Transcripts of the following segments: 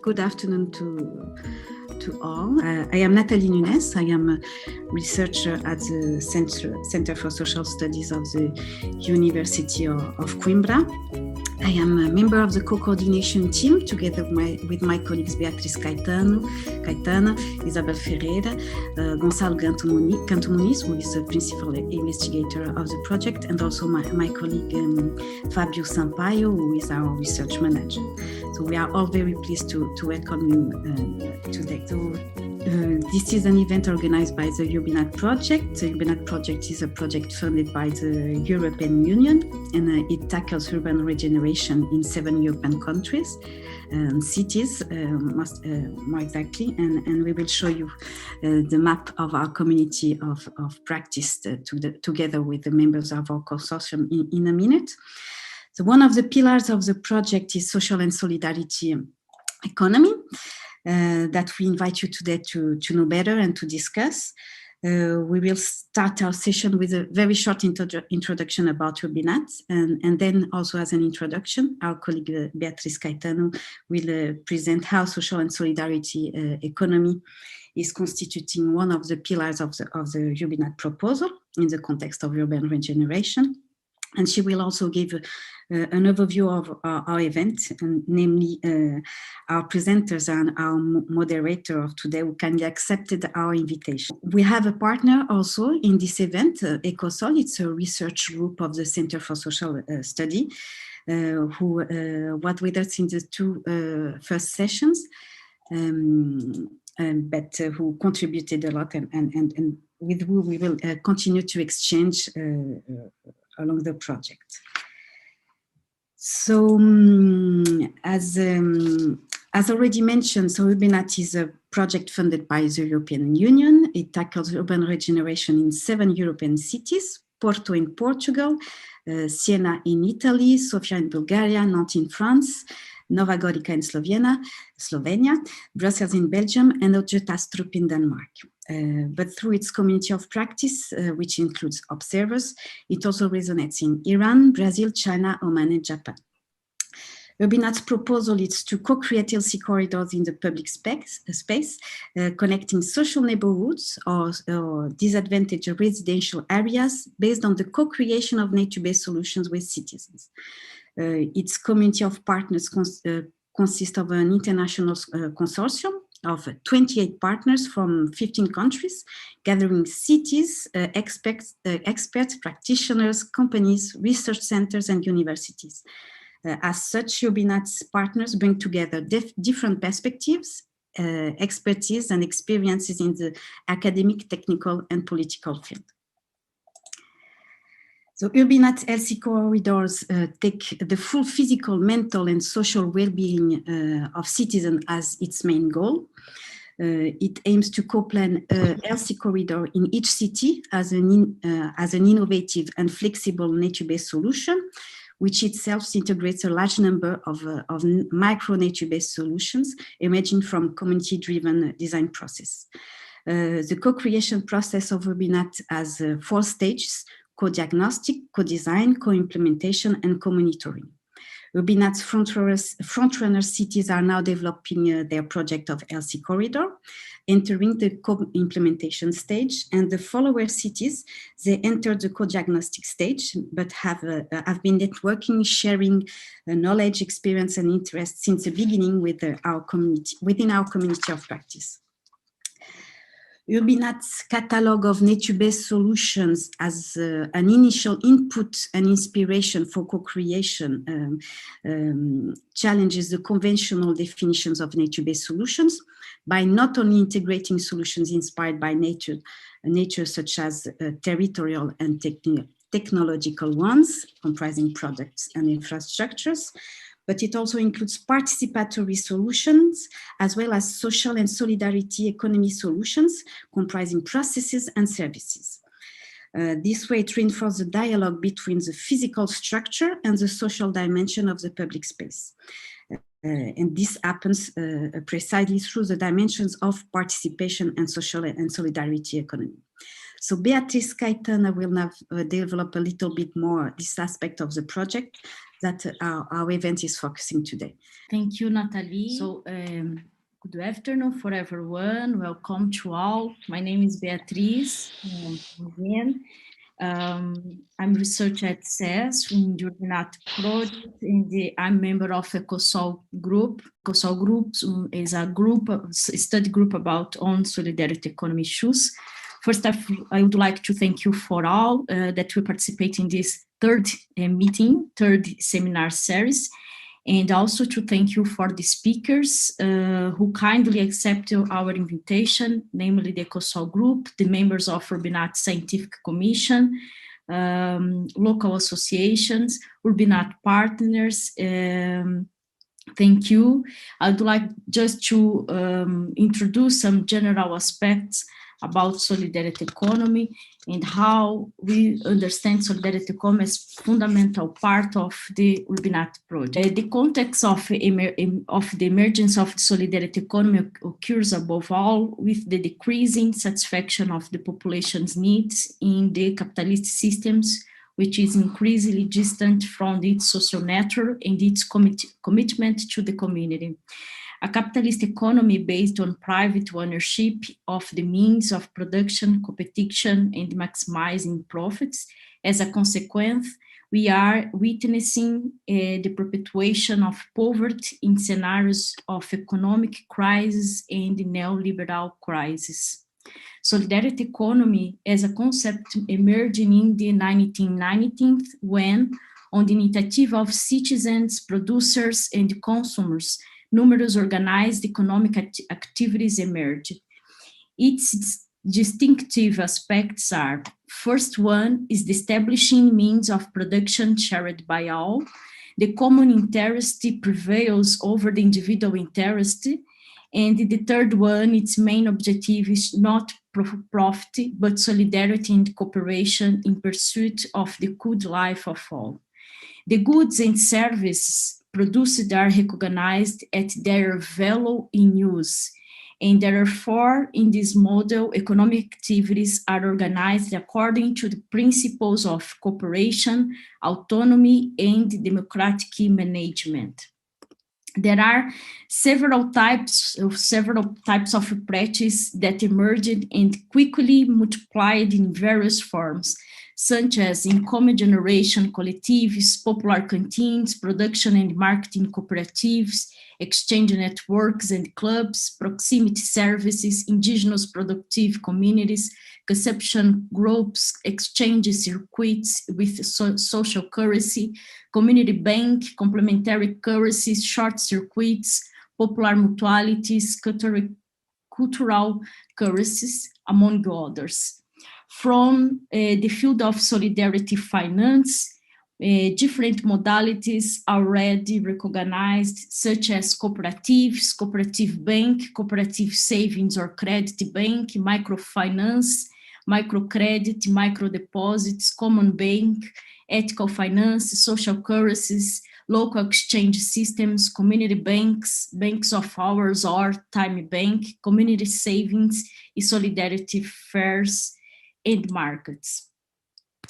Good afternoon to all. I am Nathalie Nunes. I am a researcher at the Center for Social Studies of the University of Coimbra. I am a member of the co-coordination team together with my colleagues Beatriz Caetano, Isabel Ferreira, Gonçalo Canto Muniz, who is the principal investigator of the project, and also my colleague Fabio Sampaio, who is our research manager. So we are all very pleased to welcome you today. So, this is an event organized by the URBiNAT project. The URBiNAT project is a project funded by the European Union, and it tackles urban regeneration in 7 European countries and cities, more exactly. And we will show you the map of our community of practice together with the members of our consortium in a minute. So one of the pillars of the project is social and solidarity economy. That we invite you today to know better and to discuss. We will start our session with a very short introduction about URBiNAT, and then also as an introduction, our colleague Beatriz Caetano will present how social and solidarity economy is constituting one of the pillars of the URBiNAT proposal in the context of urban regeneration. And she will also give an overview of our event, and namely our presenters and our moderator of today who kindly accepted our invitation. We have a partner also in this event, ECOSOL. It's a research group of the Center for Social Study, who was with us in the two first sessions, but who contributed a lot and with whom we will continue to exchange along the project. So, as already mentioned, so URBiNAT is a project funded by the European Union. It tackles urban regeneration in 7 European cities: Porto in Portugal, Siena in Italy, Sofia in Bulgaria, Nantes in France, Nova Gorica in Slovenia, Brussels in Belgium, and Otjetrastrup in Denmark. But through its community of practice, which includes observers, it also resonates in Iran, Brazil, China, Oman, and Japan. URBiNAT's proposal is to co-create healthy corridors in the public space, connecting social neighborhoods or disadvantaged residential areas based on the co-creation of nature-based solutions with citizens. Its community of partners consists of an international consortium of 28 partners from 15 countries, gathering cities, experts, practitioners, companies, research centers, and universities. As such, URBiNAT's partners bring together different perspectives, expertise, and experiences in the academic, technical, and political field. So URBiNAT healthy corridors take the full physical, mental, and social well-being of citizens as its main goal. It aims to co-plan a healthy corridor in each city as an innovative and flexible nature-based solution, which itself integrates a large number of micro nature-based solutions emerging from community-driven design process. The co-creation process of URBiNAT has 4 stages: co-diagnostic, co-design, co-implementation, and co-monitoring. URBiNAT's frontrunner cities are now developing their project of healthy corridor, entering the co-implementation stage, and the follower cities, they enter the co-diagnostic stage, but have been networking, sharing knowledge, experience, and interest since the beginning within our community of practice. URBiNAT's catalog of nature-based solutions as an initial input and inspiration for co-creation challenges the conventional definitions of nature-based solutions by not only integrating solutions inspired by nature such as territorial and technological ones, comprising products and infrastructures, but it also includes participatory solutions, as well as social and solidarity economy solutions, comprising processes and services. This way, it reinforces the dialogue between the physical structure and the social dimension of the public space. And this happens precisely through the dimensions of participation and social and solidarity economy. So Beatriz Caetano will now develop a little bit more this aspect of the project, that our event is focusing today. Thank you, Nathalie. So, good afternoon for everyone. Welcome to all. My name is Beatriz. Again, I'm researcher at SES in the URBiNAT project, and I'm member of EcoSol group. EcoSol group is a study group about on solidarity economy issues. First, I would like to thank you for all that will participate in this third seminar series, and also to thank you for the speakers who kindly accepted our invitation, namely the EcoSol group, the members of URBiNAT Scientific Commission, local associations, URBiNAT partners. Thank you. I'd like just to introduce some general aspects about solidarity economy and how we understand solidarity economy as fundamental part of the URBiNAT project. The context of the emergence of the solidarity economy occurs above all with the decreasing satisfaction of the population's needs in the capitalist systems, which is increasingly distant from its social network and its commitment to the community. A capitalist economy based on private ownership of the means of production, competition, and maximizing profits. As a consequence, we are witnessing the perpetuation of poverty in scenarios of economic crisis and neoliberal crisis. Solidarity economy as a concept emerging in the 1990s when, on the initiative of citizens, producers, and consumers, numerous organized economic activities emerged. Its distinctive aspects are, first one is the establishing means of production shared by all. The common interest prevails over the individual interest. And the third one, its main objective is not profit, but solidarity and cooperation in pursuit of the good life of all. The goods and services produced are recognized at their value in use, and therefore, in this model, economic activities are organized according to the principles of cooperation, autonomy, and democratic management. There are several types of practice that emerged and quickly multiplied in various forms, such as income generation collectives, popular canteens, production and marketing cooperatives, exchange networks and clubs, proximity services, indigenous productive communities, consumption groups, exchange circuits with social currency, community bank, complementary currencies, short circuits, popular mutualities, cultural currencies, among others. From the field of solidarity finance, different modalities are already recognized, such as cooperatives, cooperative bank, cooperative savings or credit bank, microfinance, microcredit, microdeposits, common bank, ethical finance, social currencies, local exchange systems, community banks, banks of hours or time bank, community savings, solidarity fairs, and markets.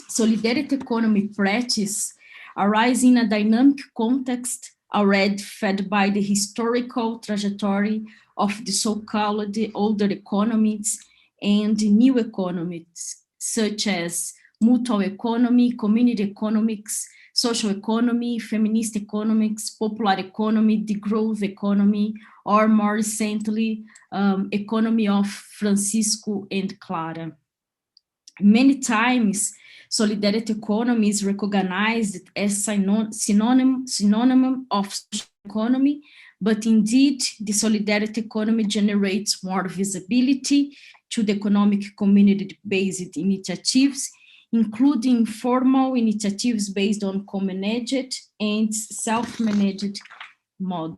Solidarity economy practice arise in a dynamic context already fed by the historical trajectory of the so-called older economies and new economies, such as mutual economy, community economics, social economy, feminist economics, popular economy, the growth economy, or more recently, economy of Francisco and Clara. Many times, solidarity economy is recognized as synonym of social economy, but indeed, the solidarity economy generates more visibility to the economic community-based initiatives, including formal initiatives based on co-managed and self-managed models.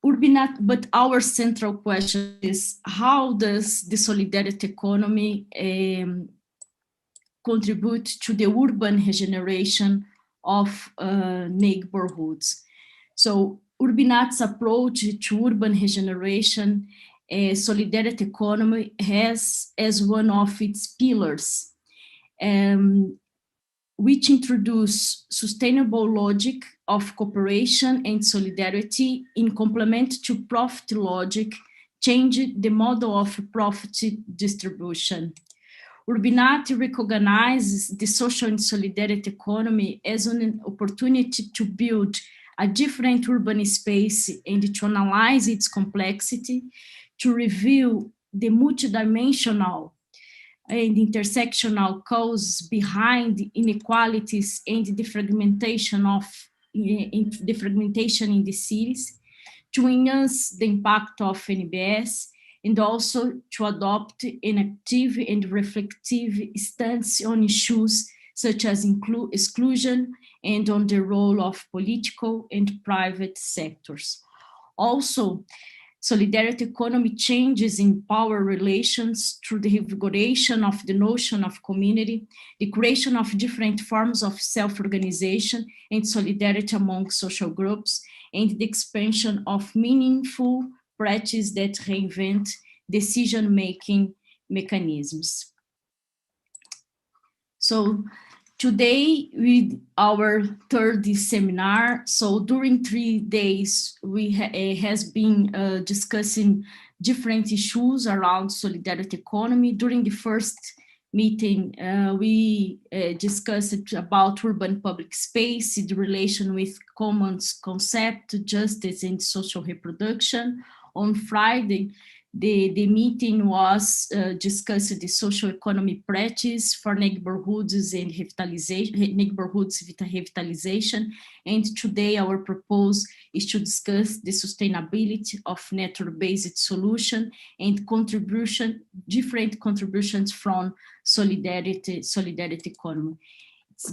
URBiNAT, but our central question is, how does the solidarity economy contribute to the urban regeneration of neighborhoods? So URBiNAT's approach to urban regeneration, solidarity economy has as one of its pillars which introduce sustainable logic of cooperation and solidarity in complement to profit logic, change the model of profit distribution. URBiNAT recognizes the social and solidarity economy as an opportunity to build a different urban space and to analyze its complexity, to reveal the multidimensional and intersectional causes behind inequalities and the fragmentation in the cities, to enhance the impact of NBS, and also to adopt an active and reflective stance on issues such as exclusion and on the role of political and private sectors. Also, solidarity economy changes in power relations through the revigoration of the notion of community, the creation of different forms of self-organization and solidarity among social groups, and the expansion of meaningful practices that reinvent decision-making mechanisms. So today, with our third seminar, so during 3 days, we has been discussing different issues around solidarity economy. During the first meeting, we discussed about urban public space, the relation with commons concept, justice and social reproduction. On Friday, the meeting was discussed the social economy practice for neighborhoods and revitalization. And today our proposal is to discuss the sustainability of network-based solution and different contributions from solidarity economy. It's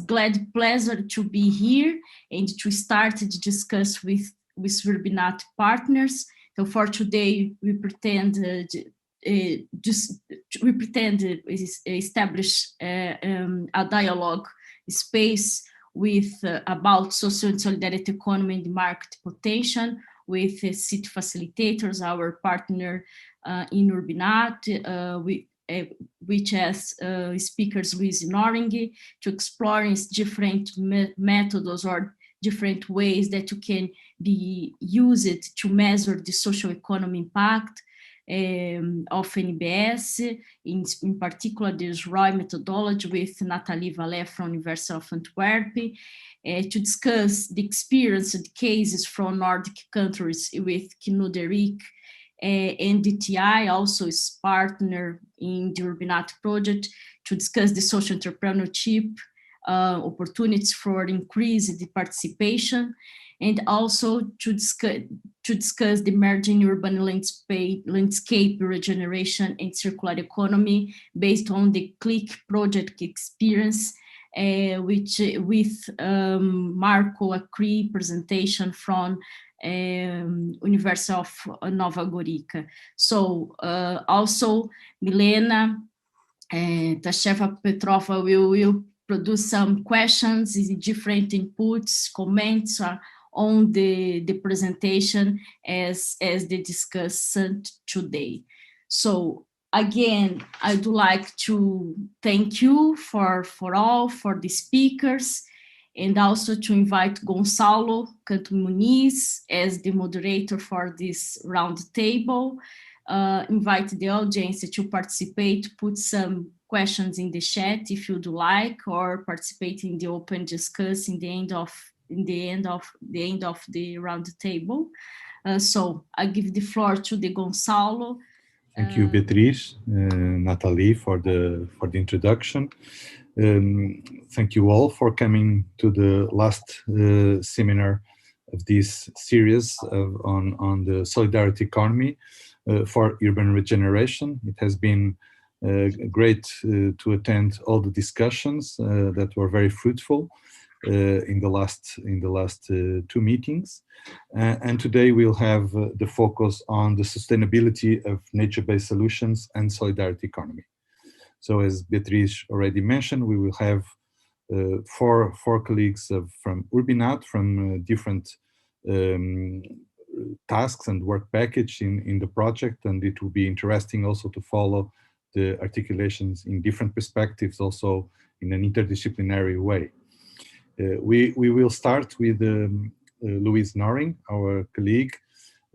pleasure to be here and to start to discuss with URBiNAT partners. So for today, we pretend establish a dialogue space with about social and solidarity economy and market potential with city facilitators, our partner in URBiNAT, which has speakers Luis Noringi, to explore different methods or different ways that you can be used to measure the social economy impact of NBS, in particular the Sroe methodology with Nathalie Vallet from University of Antwerp, to discuss the experience and cases from Nordic countries with Knut Erik, and DTI also is partner in the URBiNAT project to discuss the social entrepreneurship opportunities for increase the participation, and also to discuss the emerging urban landscape regeneration and circular economy based on the CLIC project experience, with Marco Acri presentation from University of Nova Gorica. So also Milena Tasheva Petrova will produce some questions, different inputs, comments on the presentation as they discussed today. So again, I'd like to thank you for the speakers, and also to invite Gonçalo Canto Muniz as the moderator for this round table. Invite the audience to participate, put some questions in the chat if you'd like, or participate in the open discuss in the end of the round table. So I give the floor to the Gonçalo. Thank you, Beatriz, Nathalie, for the introduction. Thank you all for coming to the last seminar of this series on the solidarity economy for urban regeneration. It has been great to attend all the discussions that were very fruitful in the last 2 meetings, and today we'll have the focus on the sustainability of nature-based solutions and solidarity economy. So, as Beatriz already mentioned, we will have four colleagues from URBiNAT from different tasks and work package in the project, and it will be interesting also to follow the articulations in different perspectives, also in an interdisciplinary way. We will start with Louise Noring, our colleague,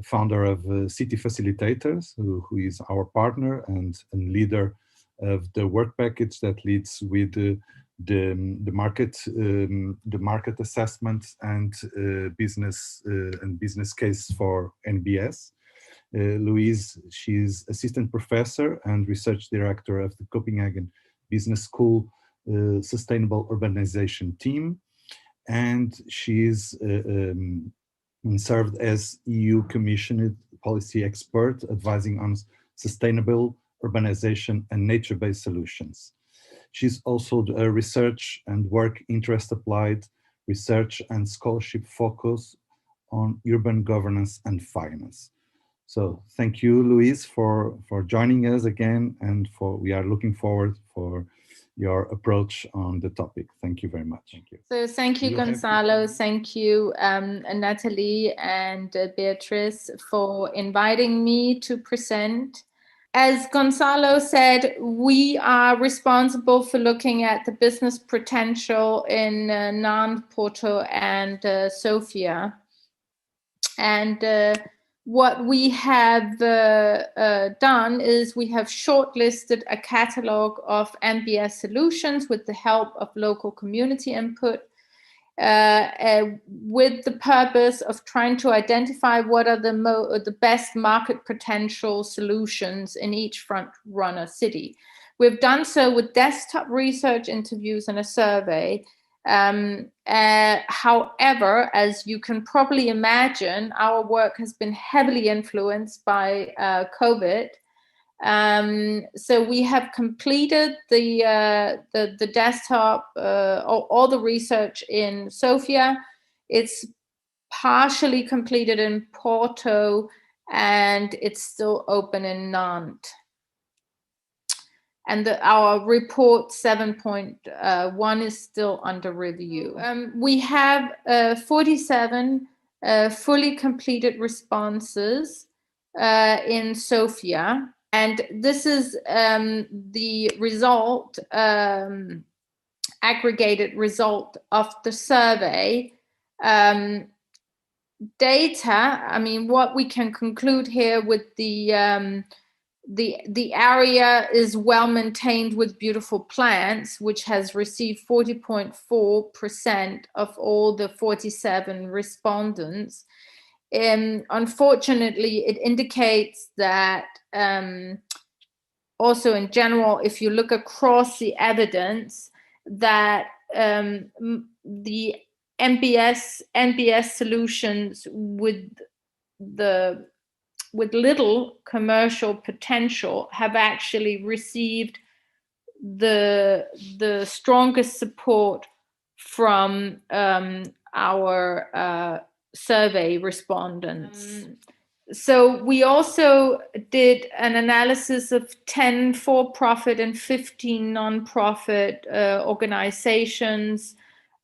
founder of City Facilitators, who is our partner and leader of the work package that leads with the market assessments and business case for NBS. Louise, she's assistant professor and research director of the Copenhagen Business School Sustainable Urbanization team, and she's served as EU Commissioned Policy Expert advising on sustainable urbanization and nature-based solutions. She's also a research and work interest applied research and scholarship focus on urban governance and finance. So thank you, Louise, for joining us again, and we are looking forward for your approach on the topic. Thank you very much. Thank you. So thank you, Gonzalo. Thank you, Natalie and Beatrice, for inviting me to present. As Gonzalo said, we are responsible for looking at the business potential in Nantes, Porto, and Sofia. And what we have done is we have shortlisted a catalog of NBS solutions with the help of local community input, with the purpose of trying to identify what are the best market potential solutions in each front-runner city. We've done so with desktop research, interviews, and a survey. However, as you can probably imagine, our work has been heavily influenced by COVID. So we have completed the desktop, all the research in Sofia. It's partially completed in Porto, and it's still open in Nantes. And our report 7.1 is still under review. We have 47 fully completed responses in Sofia. And this is the result, aggregated result of the survey. Data, I mean, what we can conclude here with the area is well maintained with beautiful plants, which has received 40.4% of all the 47 respondents. Unfortunately, it indicates that also in general, if you look across the evidence, that the NBS solutions with little commercial potential have actually received the strongest support from our survey respondents. So we also did an analysis of 10 for-profit and 15 non-profit organizations.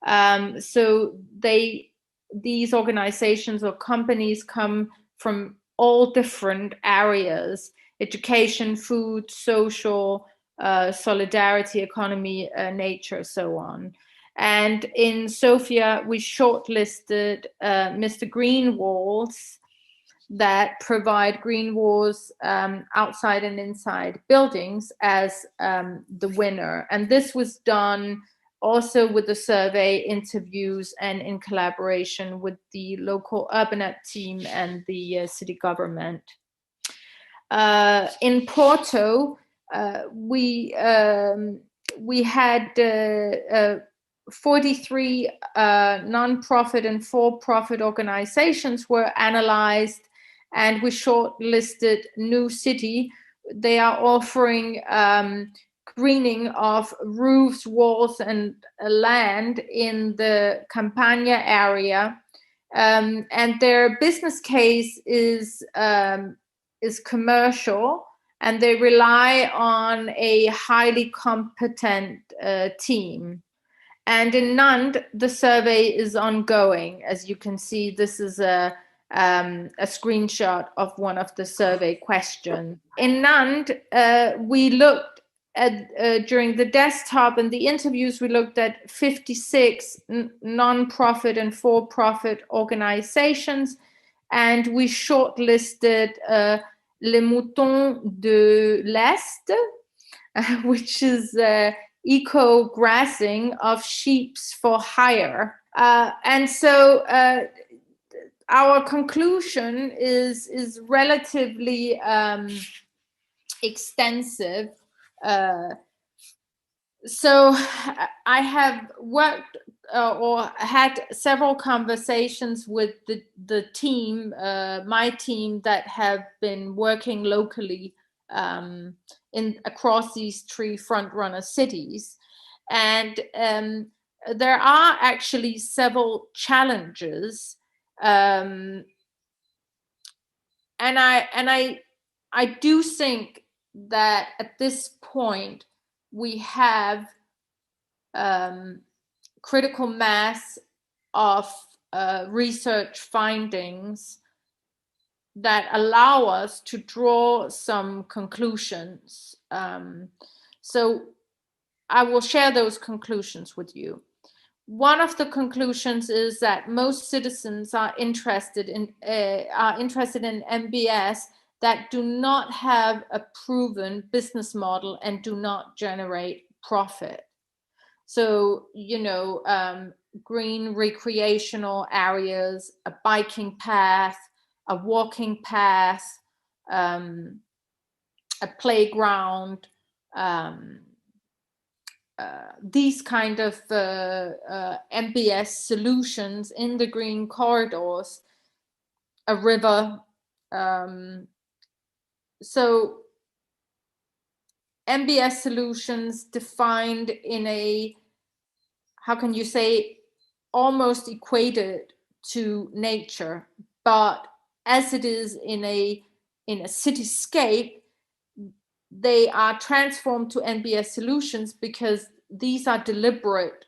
So these organizations or companies come from all different areas: education, food, social, solidarity, economy, nature, so on. And in Sofia, we shortlisted Mr. Green Walls that provide green walls outside and inside buildings as the winner. And this was done also with the survey, interviews, and in collaboration with the local URBiNAT team and the city government. In Porto, we had 43 non-profit and for-profit organizations were analyzed, and we shortlisted New City. They are offering greening of roofs, walls, and land in the Campania area, and their business case is commercial, and they rely on a highly competent team. And in Nantes, the survey is ongoing. As you can see, this is a screenshot of one of the survey questions. In Nantes, we looked during the desktop and the interviews, we looked at 56 non-profit and for-profit organizations, and we shortlisted Les Moutons de l'Est, which is eco-grazing of sheep for hire. And so our conclusion is relatively extensive. So I have worked or had several conversations with the team, my team, that have been working locally across these 3 front-runner cities. And there are actually several challenges. And I do think that at this point we have critical mass of research findings that allow us to draw some conclusions. So I will share those conclusions with you. One of the conclusions is that most citizens are interested in NBS that do not have a proven business model and do not generate profit. So, you know, green recreational areas, a biking path, a walking path, a playground, these kind of NBS solutions in the green corridors, a river. So NBS solutions defined in a, how can you say, almost equated to nature, but as it is in a cityscape, they are transformed to NBS solutions because these are deliberate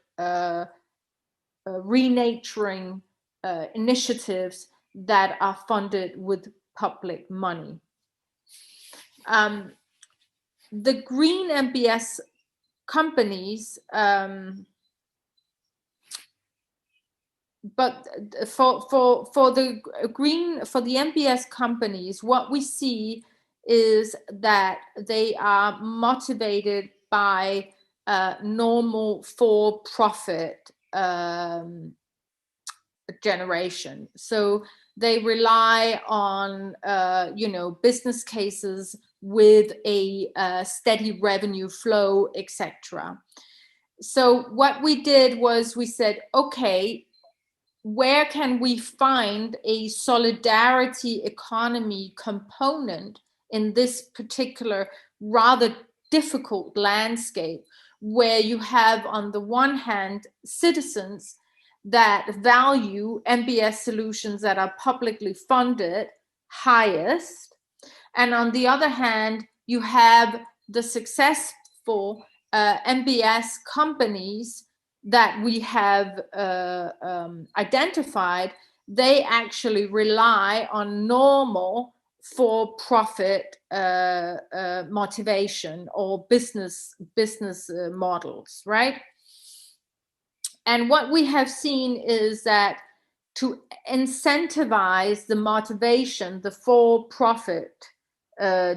renaturing initiatives that are funded with public money. The green NBS companies, but for the NBS companies, what we see is that they are motivated by normal for-profit generation. So they rely on business cases with a steady revenue flow, etc. So what we did was we said, okay, where can we find a solidarity economy component in this particular rather difficult landscape, where you have on the one hand citizens that value NBS solutions that are publicly funded highest, and on the other hand you have the successful NBS companies that we have identified. They actually rely on normal for-profit motivation or business models, right? And what we have seen is that to incentivize the motivation, the for-profit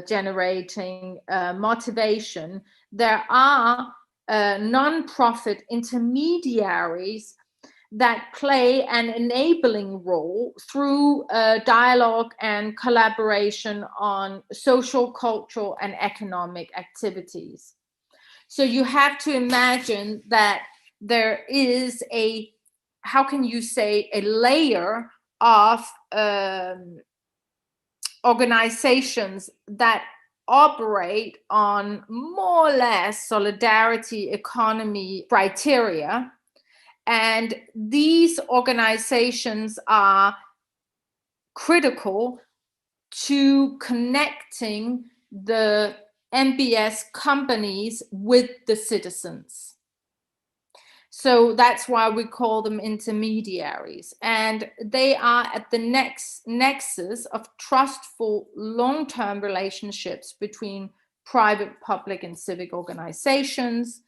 generating motivation, there are non-profit intermediaries that play an enabling role through dialogue and collaboration on social, cultural, and economic activities. So you have to imagine that there is a, how can you say, a layer of organizations that operate on more or less solidarity economy criteria. And these organizations are critical to connecting the NBS companies with the citizens. So that's why we call them intermediaries. And they are at the nexus of trustful long-term relationships between private, public, and civic organizations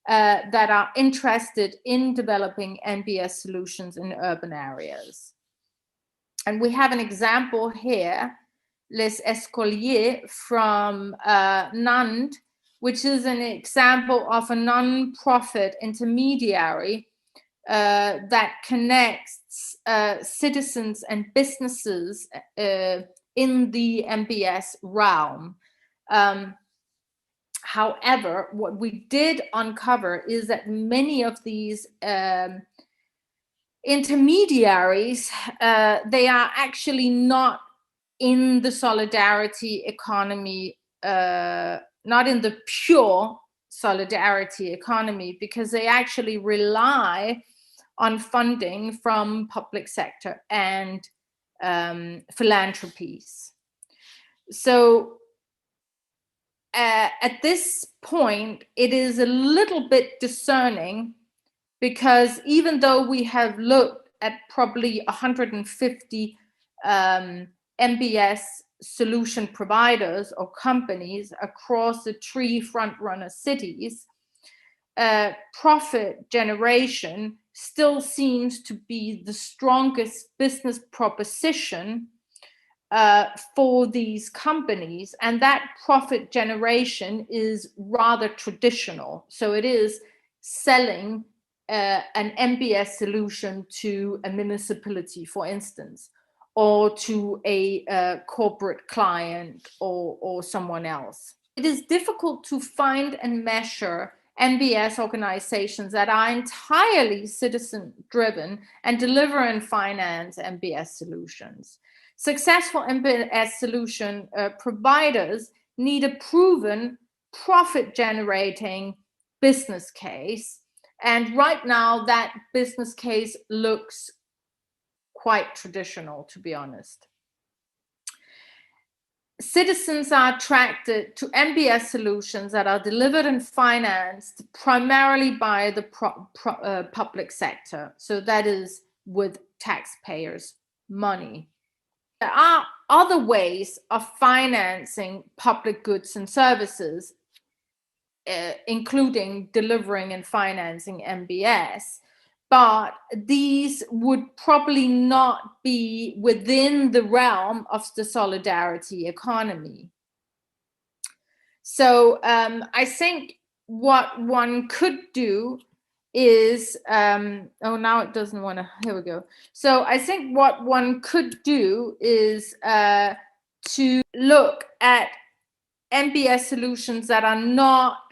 that are interested in developing NBS solutions in urban areas. And we have an example here, Les Escoliers from Nantes, which is an example of a non-profit intermediary that connects citizens and businesses in the NBS realm. However, what we did uncover is that many of these intermediaries, they are actually not in the solidarity economy, not in the pure solidarity economy, because they actually rely on funding from public sector and philanthropies. So at this point, it is a little bit discerning, because even though we have looked at probably 150 NBS solution providers or companies across the 3 front-runner cities, profit generation still seems to be the strongest business proposition for these companies, and that profit generation is rather traditional. So it is selling an NBS solution to a municipality, for instance, or to a corporate client or someone else. It is difficult to find and measure NBS organizations that are entirely citizen-driven and deliver and finance NBS solutions. Successful NBS solution providers need a proven profit-generating business case. And right now, that business case looks quite traditional, to be honest. Citizens are attracted to NBS solutions that are delivered and financed primarily by the public sector. So that is with taxpayers' money. There are other ways of financing public goods and services, including delivering and financing NBS, but these would probably not be within the realm of the solidarity economy. So I think what one could do is, oh, now it doesn't want to, here we go. So I think what one could do is to look at NBS solutions that are not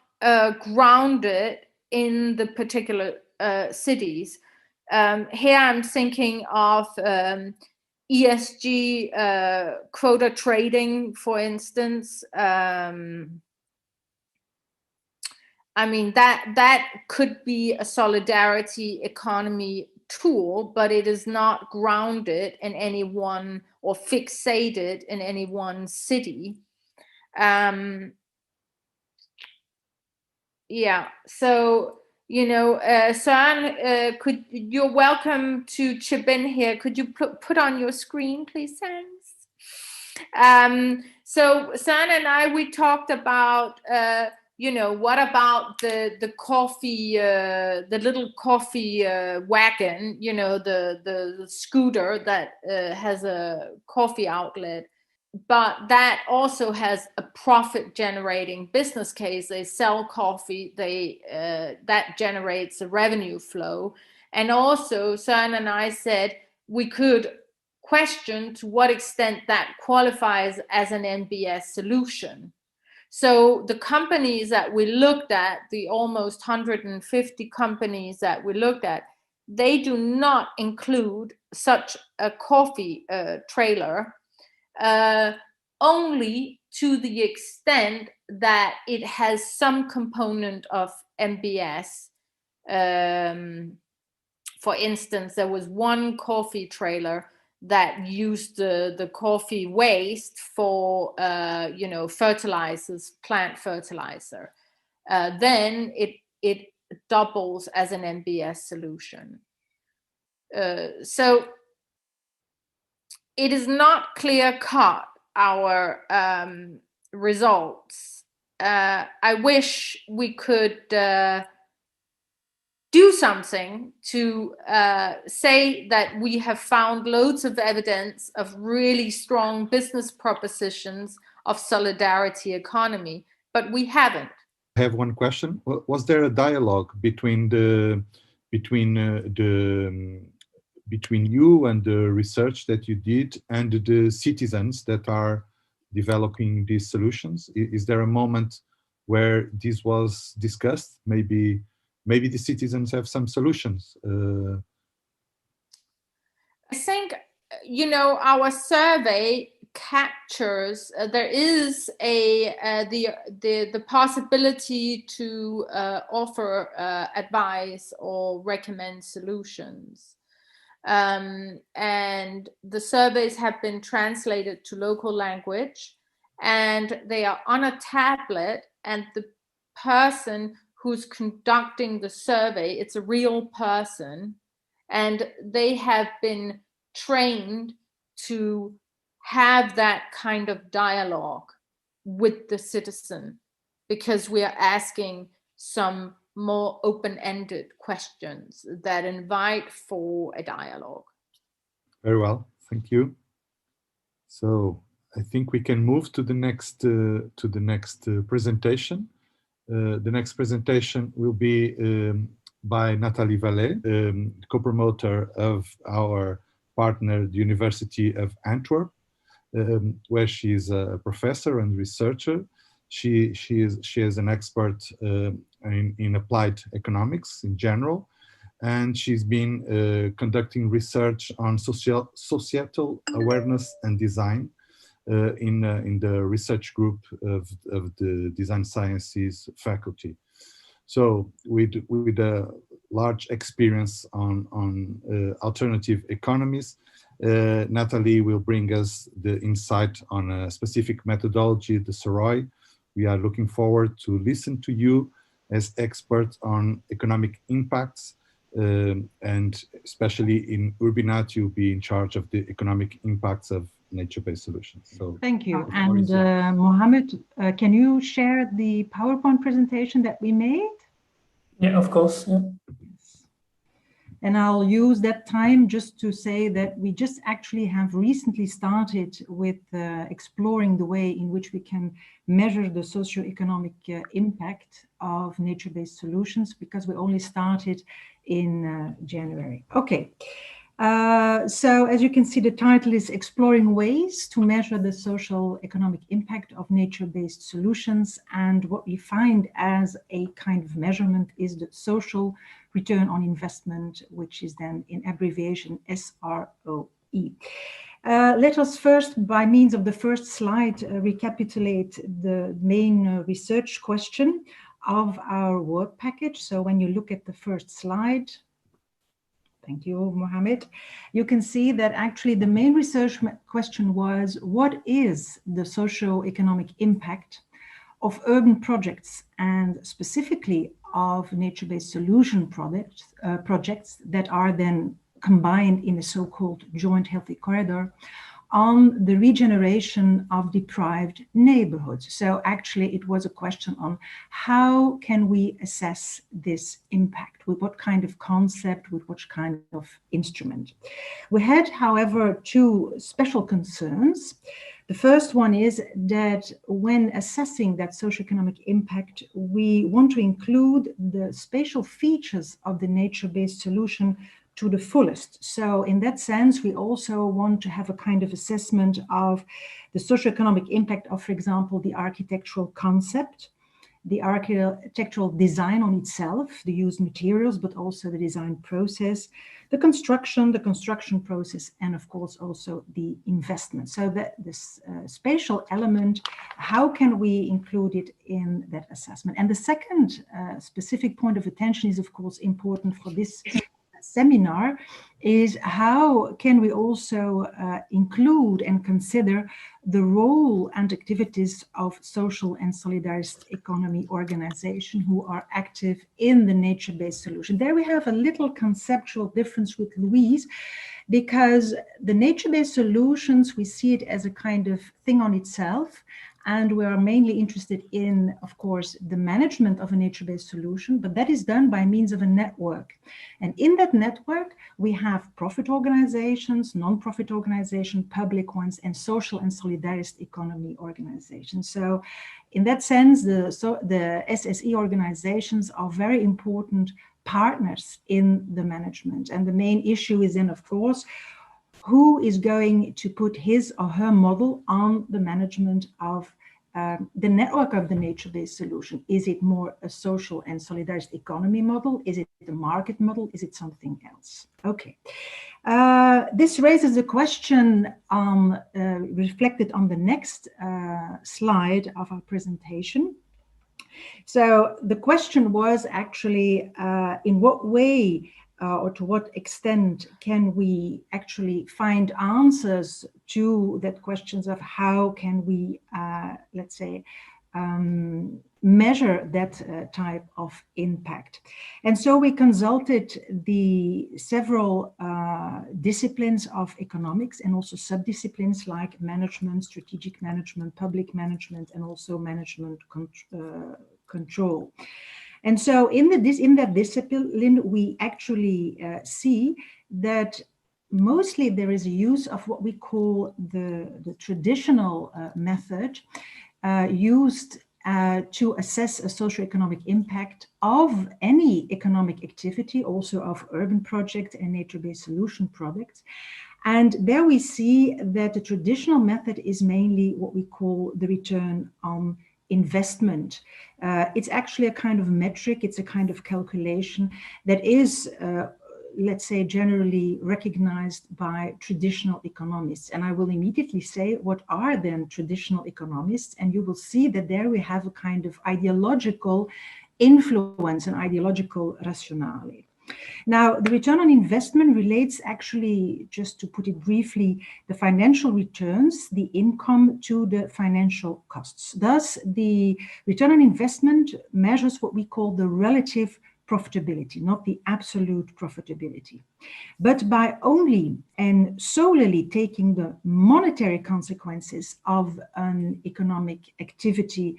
grounded in the particular cities. Here I'm thinking of ESG quota trading, for instance. I mean, that could be a solidarity economy tool, but it is not grounded in any one or fixated in any one city. Yeah, so, you know, Søren, you're welcome to chip in here. Could you put on your screen, please? Thanks. So Søren and I, we talked about, you know, what about the coffee, the little coffee wagon, you know, the scooter that has a coffee outlet, but that also has a profit generating business case. They sell coffee, that generates a revenue flow. And also Søren and I said we could question to what extent that qualifies as an NBS solution. So the companies that we looked at, the almost 150 companies that we looked at, they do not include such a coffee trailer, only to the extent that it has some component of NBS. For instance, there was one coffee trailer that used the coffee waste for, you know, fertilizers, plant fertilizer. Then it doubles as an NBS solution. So it is not clear cut, our results. I wish we could do something to say that we have found loads of evidence of really strong business propositions of solidarity economy, but we haven't. I have one question. Was there a dialogue between you and the research that you did and the citizens that are developing these solutions? Is there a moment where this was discussed? Maybe the citizens have some solutions. I think, our survey captures there is the possibility to offer advice or recommend solutions. And the surveys have been translated to local language, and they are on a tablet, and the person who's conducting the survey, it's a real person, and they have been trained to have that kind of dialogue with the citizen, because we are asking some more open-ended questions that invite for a dialogue. Very well, thank you. So I think we can move to the next presentation. The next presentation will be by Nathalie Vallet, co-promoter of our partner, the University of Antwerp, where she is a professor and researcher. She is an expert in applied economics in general, and she's been conducting research on societal awareness and design in the research group of the design sciences faculty. So with a large experience on alternative economies, Nathalie will bring us the insight on a specific methodology, the Sroe. We are looking forward to listen to you as experts on economic impacts, and especially in URBiNAT, you'll be in charge of the economic impacts of nature-based solutions. So thank you. And Mohammed, can you share the PowerPoint presentation that we made? Yeah, of course. Yeah. And I'll use that time just to say that we just actually have recently started with exploring the way in which we can measure the socioeconomic impact of nature-based solutions, because we only started in January. Okay. So as you can see, the title is Exploring Ways to Measure the Social Economic Impact of Nature-Based Solutions. And what we find as a kind of measurement is the social return on investment, which is then in abbreviation SROE. Let us first, by means of the first slide, recapitulate the main research question of our work package. So when you look at the first slide, thank you, Mohammed, you can see that actually the main research question was, what is the socio-economic impact of urban projects, and specifically of nature-based solution projects that are then combined in a so-called joint healthy corridor, on the regeneration of deprived neighborhoods. So actually it was a question on how can we assess this impact, with what kind of concept, with what kind of instrument. We had, however, two special concerns. The first one is that when assessing that socioeconomic impact, we want to include the spatial features of the nature-based solution to the fullest. So in that sense, we also want to have a kind of assessment of the socioeconomic impact of, for example, the architectural concept, the architectural design on itself, the used materials, but also the design process, the construction process, and of course also the investment. So that this spatial element, how can we include it in that assessment? And the second specific point of attention is of course important for this seminar, is how can we also include and consider the role and activities of social and solidarist economy organizations who are active in the nature-based solution. There we have a little conceptual difference with Louise, because the nature-based solutions, we see it as a kind of thing on itself, and we are mainly interested in, of course, the management of a nature-based solution, but that is done by means of a network. And in that network, we have profit organizations, non-profit organizations, public ones, and social and solidarist economy organizations. So in that sense, the SSE organizations are very important partners in the management. And the main issue is then, of course, who is going to put his or her model on the management of the network of the nature-based solution? Is it more a social and solidarist economy model? Is it a market model? Is it something else? Okay. This raises a question reflected on the next slide of our presentation. So the question was actually, in what way or to what extent can we actually find answers to that questions of how can we, let's say, measure that type of impact. And so we consulted the several disciplines of economics and also subdisciplines like management, strategic management, public management, and also management control. And so in that discipline, we actually see that mostly there is a use of what we call the traditional method used to assess a socioeconomic impact of any economic activity, also of urban projects and nature-based solution products. And there we see that the traditional method is mainly what we call the return on investment. It's actually a kind of metric, it's a kind of calculation that is, let's say, generally recognized by traditional economists. And I will immediately say, what are then traditional economists? And you will see that there we have a kind of ideological influence and ideological rationale. Now, the return on investment relates actually, just to put it briefly, the financial returns, the income to the financial costs. Thus, the return on investment measures what we call the relative profitability, not the absolute profitability. But by only and solely taking the monetary consequences of an economic activity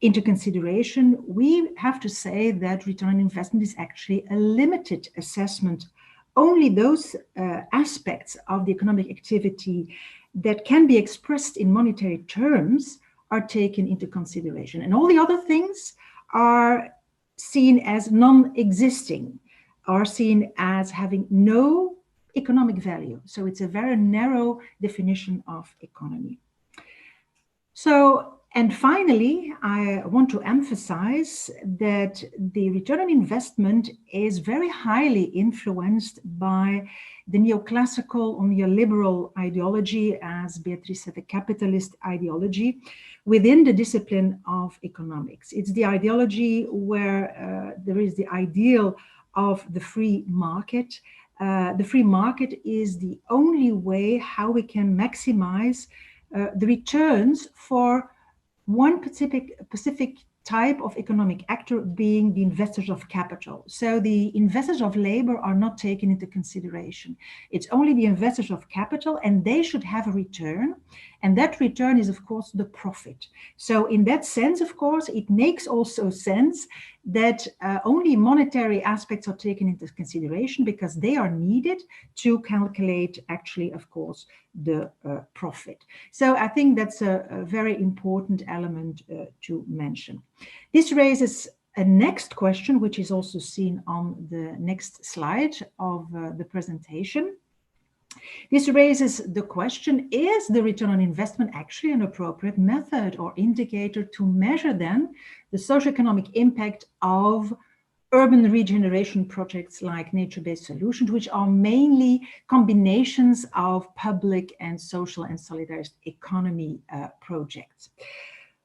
into consideration, we have to say that return on investment is actually a limited assessment. Only those aspects of the economic activity that can be expressed in monetary terms are taken into consideration. And all the other things are seen as non-existing, are seen as having no economic value. So it's a very narrow definition of economy. So, and finally, I want to emphasize that the return on investment is very highly influenced by the neoclassical or neoliberal ideology, as Beatrice said, the capitalist ideology within the discipline of economics. It's the ideology where there is the ideal of the free market. The free market is the only way how we can maximize the returns for one specific type of economic actor, being the investors of capital. So the investors of labor are not taken into consideration. It's only the investors of capital, and they should have a return. And that return is, of course, the profit. So in that sense, of course, it makes also sense that only monetary aspects are taken into consideration, because they are needed to calculate actually, of course, the profit. So I think that's a very important element to mention. This raises a next question, which is also seen on the next slide of the presentation. This raises the question, is the return on investment actually an appropriate method or indicator to measure then the socioeconomic impact of urban regeneration projects like nature-based solutions, which are mainly combinations of public and social and solidarist economy projects?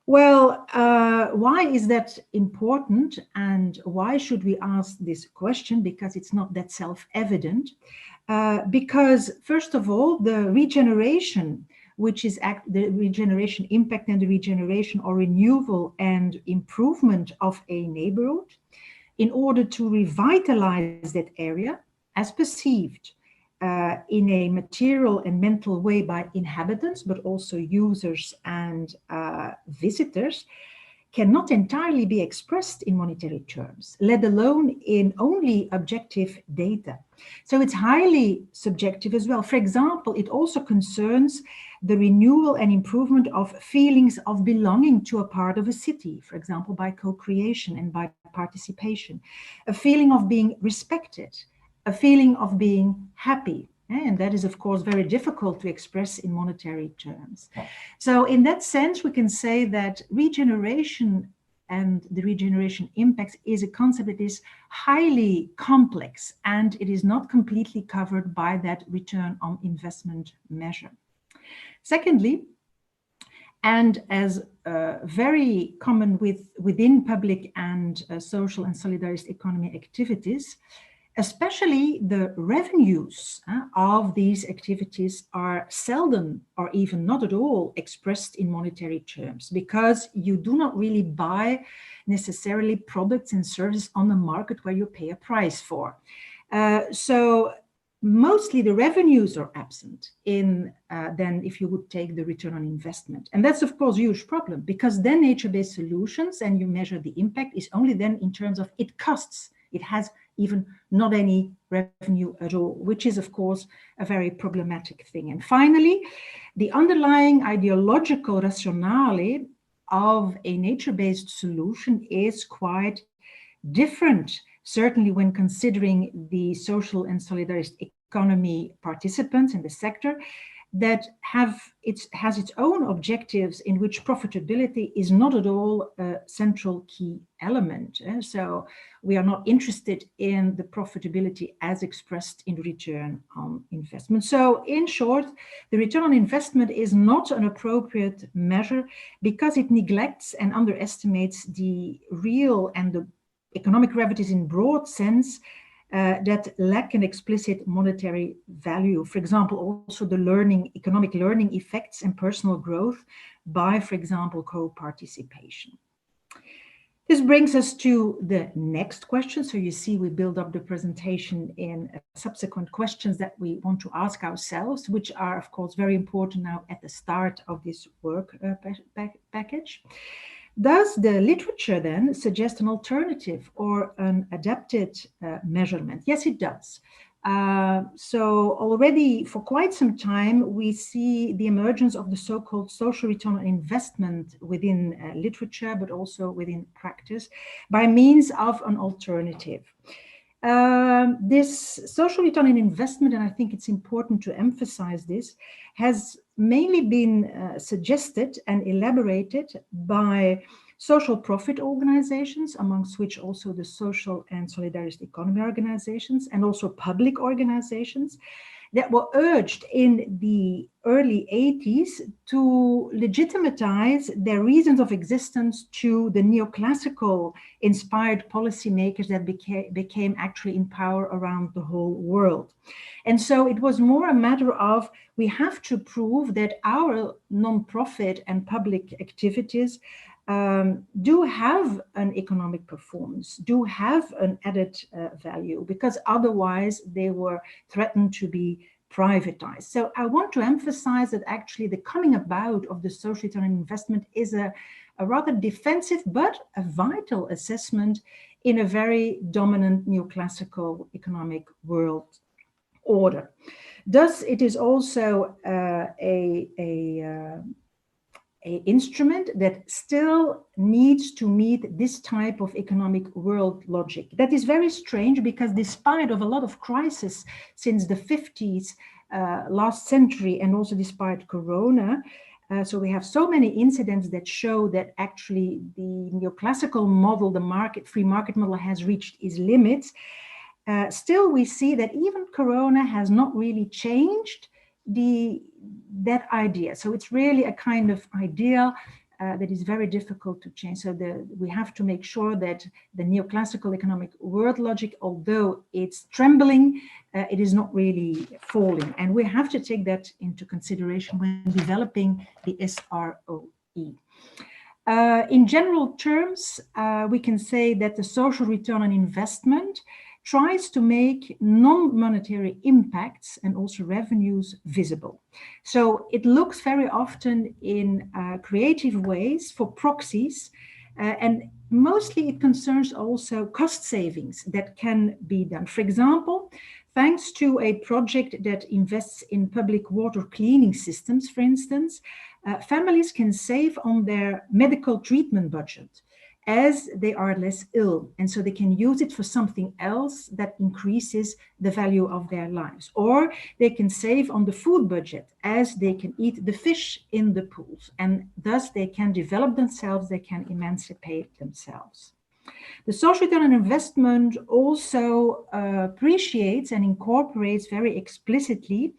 Well, why is that important, and why should we ask this question? Because it's not that self-evident. Because first of all, the regeneration, which is the regeneration impact and the regeneration or renewal and improvement of a neighborhood, in order to revitalize that area as perceived in a material and mental way by inhabitants, but also users and visitors, cannot entirely be expressed in monetary terms, let alone in only objective data. So it's highly subjective as well. For example, it also concerns the renewal and improvement of feelings of belonging to a part of a city, for example, by co-creation and by participation, a feeling of being respected, a feeling of being happy. And that is, of course, very difficult to express in monetary terms. So in that sense, we can say that regeneration and the regeneration impacts is a concept that is highly complex, and it is not completely covered by that return on investment measure. Secondly, and as very common within public and social and solidarist economy activities, especially the revenues of these activities are seldom or even not at all expressed in monetary terms, because you do not really buy necessarily products and services on the market where you pay a price for. So mostly the revenues are absent in then if you would take the return on investment. And that's, of course, a huge problem, because then nature-based solutions, and you measure the impact, is only then in terms of it costs. It has even not any revenue at all, which is, of course, a very problematic thing. And finally, the underlying ideological rationale of a nature-based solution is quite different, certainly when considering the social and solidarist economy participants in the sector, that has its own objectives in which profitability is not at all a central key element. So we are not interested in the profitability as expressed in return on investment. So in short, the return on investment is not an appropriate measure because it neglects and underestimates the real and the economic realities in broad sense that lack an explicit monetary value. For example, also the economic learning effects and personal growth by, for example, co-participation. This brings us to the next question. So you see, we build up the presentation in subsequent questions that we want to ask ourselves, which are, of course, very important now at the start of this work package. Does the literature then suggest an alternative or an adapted measurement? Yes, it does. So already for quite some time, we see the emergence of the so-called social return on investment within literature, but also within practice, by means of an alternative. This social return on investment, and I think it's important to emphasize this, has mainly been suggested and elaborated by social profit organizations, amongst which also the social and solidarist economy organizations, and also public organizations that were urged in the early 80s to legitimize their reasons of existence to the neoclassical inspired policymakers that became actually in power around the whole world. And so it was more a matter of, we have to prove that our non-profit and public activities do have an economic performance, do have an added value, because otherwise they were threatened to be privatized. So I want to emphasize that actually the coming about of the social return on investment is a rather defensive but a vital assessment in a very dominant neoclassical economic world order. Thus, it is also an instrument that still needs to meet this type of economic world logic. That is very strange, because despite of a lot of crisis since the 50s last century, and also despite Corona, so we have so many incidents that show that actually the neoclassical model, the free market model, has reached its limits. Still, we see that even Corona has not really changed that idea. So it's really a kind of idea that is very difficult to change. So we have to make sure that the neoclassical economic world logic, although it's trembling, it is not really falling. And we have to take that into consideration when developing the SROE. In general terms, we can say that the social return on investment tries to make non-monetary impacts and also revenues visible. So it looks very often in creative ways for proxies, and mostly it concerns also cost savings that can be done. For example, thanks to a project that invests in public water cleaning systems, for instance, families can save on their medical treatment budget as they are less ill. And so they can use it for something else that increases the value of their lives. Or they can save on the food budget as they can eat the fish in the pools. And thus they can develop themselves, they can emancipate themselves. The social return on investment also appreciates and incorporates very explicitly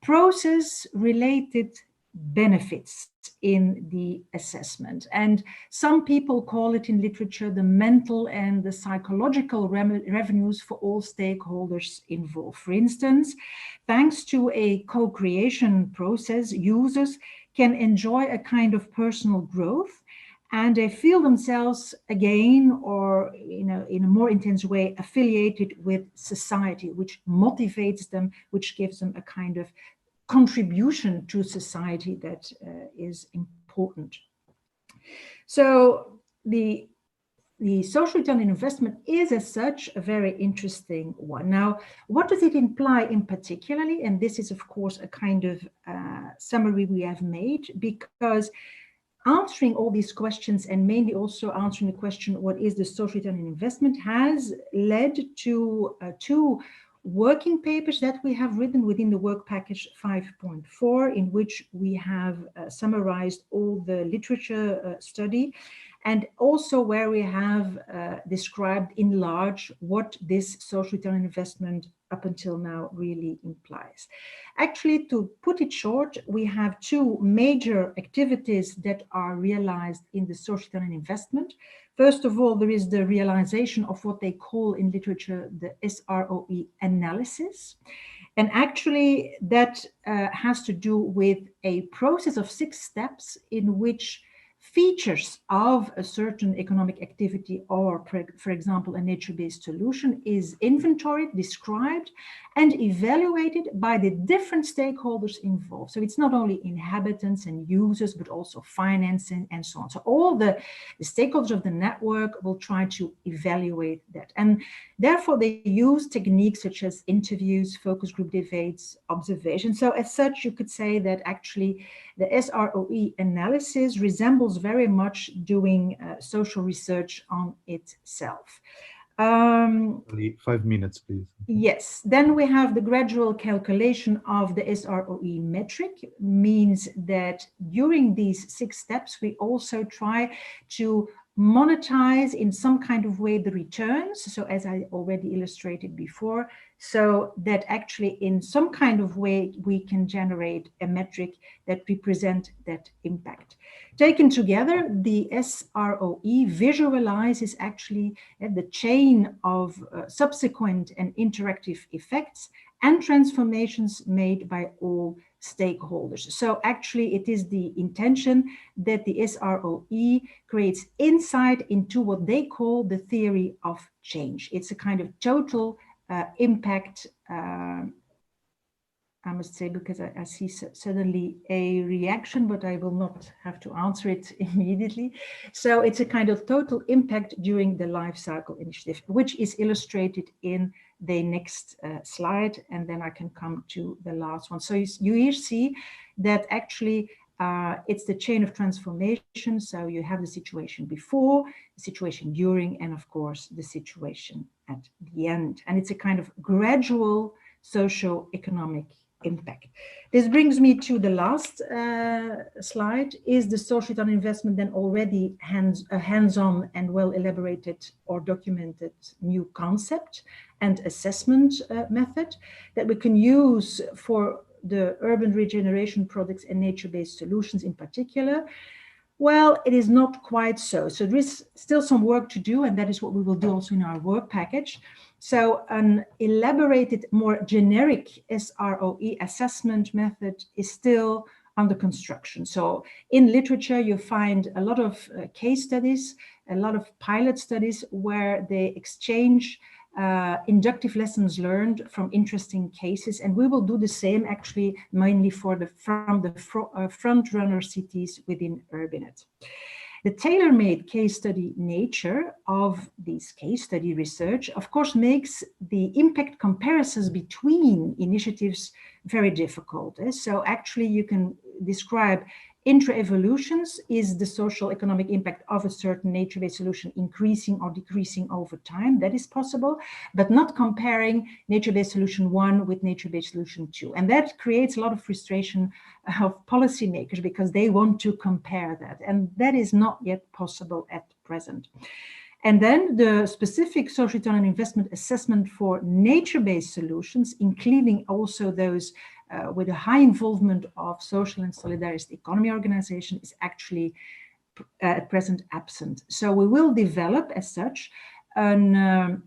process-related benefits in the assessment. And some people call it in literature the mental and the psychological revenues for all stakeholders involved. For instance, thanks to a co-creation process, users can enjoy a kind of personal growth, and they feel themselves again, or in a more intense way, affiliated with society, which motivates them, which gives them a kind of contribution to society that is important. So the social return on investment is as such a very interesting one. Now, what does it imply in particularly? And this is of course a kind of summary we have made, because answering all these questions, and mainly also answering the question, what is the social return on investment, has led to two working papers that we have written within the work package 5.4, in which we have summarized all the literature study, and also where we have described in large what this social return on investment up until now really implies. Actually, to put it short, we have two major activities that are realized in the social return on investment. First of all, there is the realization of what they call in literature the SROE analysis. And actually that has to do with a process of 6 steps in which features of a certain economic activity, or for example, a nature-based solution, is inventoried, described, and evaluated by the different stakeholders involved. So it's not only inhabitants and users, but also financing and so on. So all the stakeholders of the network will try to evaluate that. And therefore they use techniques such as interviews, focus group debates, observation. So as such, you could say that actually the SROE analysis resembles very much doing social research on itself. 5 minutes, please. Yes, then we have the gradual calculation of the SROE metric, means that during these 6 steps, we also try to monetize in some kind of way the returns. So as I already illustrated before, so that actually in some kind of way we can generate a metric that represent that impact. Taken together, the SROE visualizes actually the chain of subsequent and interactive effects and transformations made by all stakeholders. So actually it is the intention that the SROE creates insight into what they call the theory of change. It's a kind of total impact, I must say, because I see suddenly a reaction, but I will not have to answer it immediately. So it's a kind of total impact during the life cycle initiative, which is illustrated in the next slide, and then I can come to the last one. So you here see that actually it's the chain of transformation. So you have the situation before, the situation during, and of course the situation at the end. And it's a kind of gradual socio-economic impact. This brings me to the last slide. Is the social return on investment then already a hands-on and well elaborated or documented new concept and assessment method that we can use for the urban regeneration projects and nature-based solutions in particular? Well, it is not quite so. So there is still some work to do, and that is what we will do also in our work package. So an elaborated, more generic SROE assessment method is still under construction. So in literature, you find a lot of case studies, a lot of pilot studies where they exchange inductive lessons learned from interesting cases, and we will do the same actually mainly from the front runner cities within URBiNAT. The tailor-made case study nature of this case study research, of course, makes the impact comparisons between initiatives very difficult. So actually you can describe intra-evolutions. Is the social economic impact of a certain nature-based solution increasing or decreasing over time? That is possible, but not comparing nature-based solution 1 with nature-based solution 2. And that creates a lot of frustration of policymakers because they want to compare that. And that is not yet possible at present. And then the specific social return on investment assessment for nature-based solutions, including also those with a high involvement of social and solidarist economy organization, is actually at present absent. So we will develop as such an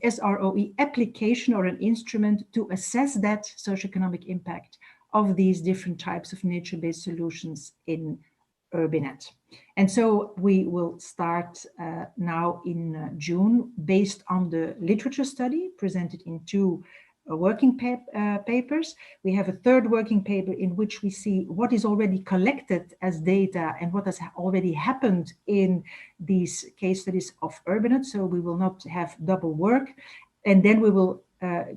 SROE application or an instrument to assess that socioeconomic impact of these different types of nature-based solutions in URBiNAT. And so we will start now in June based on the literature study presented in 2 working papers. We have a 3rd working paper in which we see what is already collected as data and what has already happened in these case studies of URBiNAT. So we will not have double work. And then we will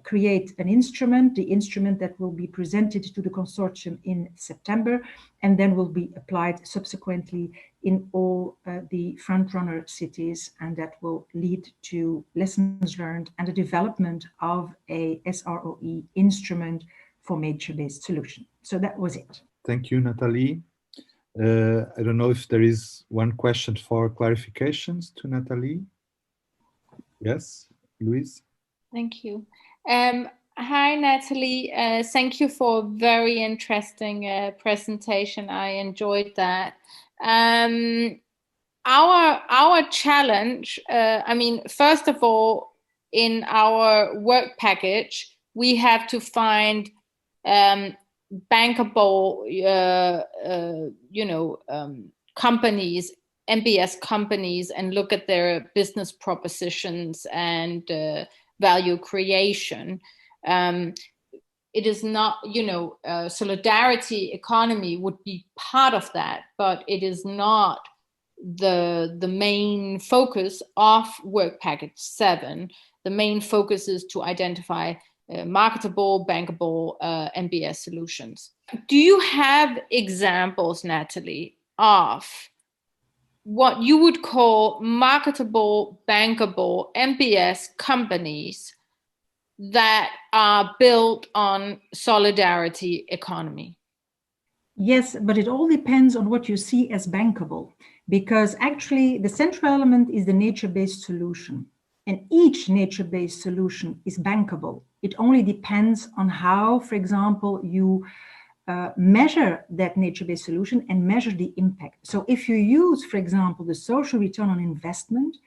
create an instrument, the instrument that will be presented to the consortium in September, and then will be applied subsequently in all the front-runner cities, and that will lead to lessons learned and the development of a SROE instrument for nature-based solution. So that was it. Thank you, Nathalie. I don't know if there is one question for clarifications to Nathalie. Yes, Louise? Thank you. Hi, Nathalie. Thank you for a very interesting presentation. I enjoyed that. Our challenge, I mean, first of all, in our work package, we have to find bankable, companies, NBS companies, and look at their business propositions and value creation. It is not, solidarity economy would be part of that, but it is not the main focus of work package 7. The main focus is to identify marketable, bankable NBS solutions. Do you have examples, Nathalie, of what you would call marketable, bankable NBS companies that are built on solidarity economy? Yes, but it all depends on what you see as bankable, because actually the central element is the nature-based solution, and each nature-based solution is bankable. It only depends on how, for example, you measure that nature-based solution and measure the impact. So if you use, for example, the social return on investment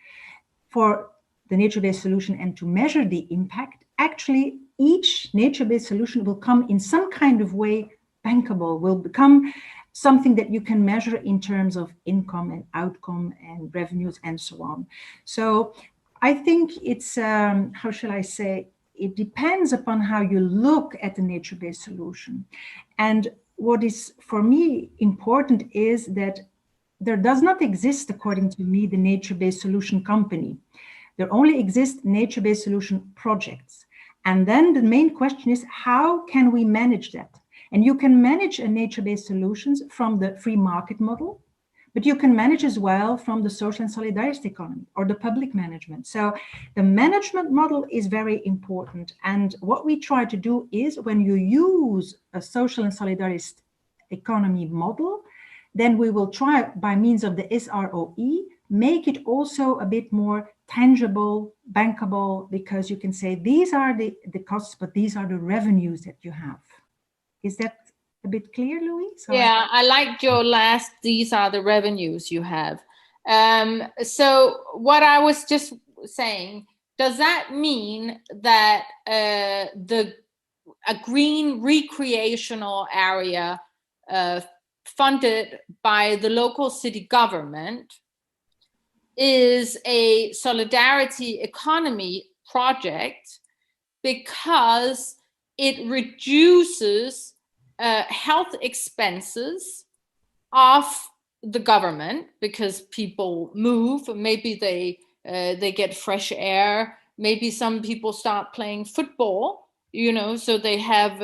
for the nature-based solution and to measure the impact, actually each nature-based solution will come in some kind of way bankable, will become something that you can measure in terms of income and outcome and revenues and so on. So I think it's, how shall I say, it depends upon how you look at the nature-based solution. And what is for me important is that there does not exist, according to me, the nature-based solution company. There only exist nature-based solution projects. And then the main question is, how can we manage that? And you can manage a nature-based solutions from the free market model, but you can manage as well from the social and solidarist economy or the public management. So the management model is very important. And what we try to do is when you use a social and solidarist economy model, then we will try by means of the SROE, make it also a bit more tangible, bankable, because you can say these are the costs, but these are the revenues that you have. Is that a bit clear, Louise? Yeah, I liked your last, these are the revenues you have. So what I was just saying, does that mean that a green recreational area funded by the local city government is a solidarity economy project because it reduces health expenses of the government, because people move, maybe they get fresh air, maybe some people start playing football, so they have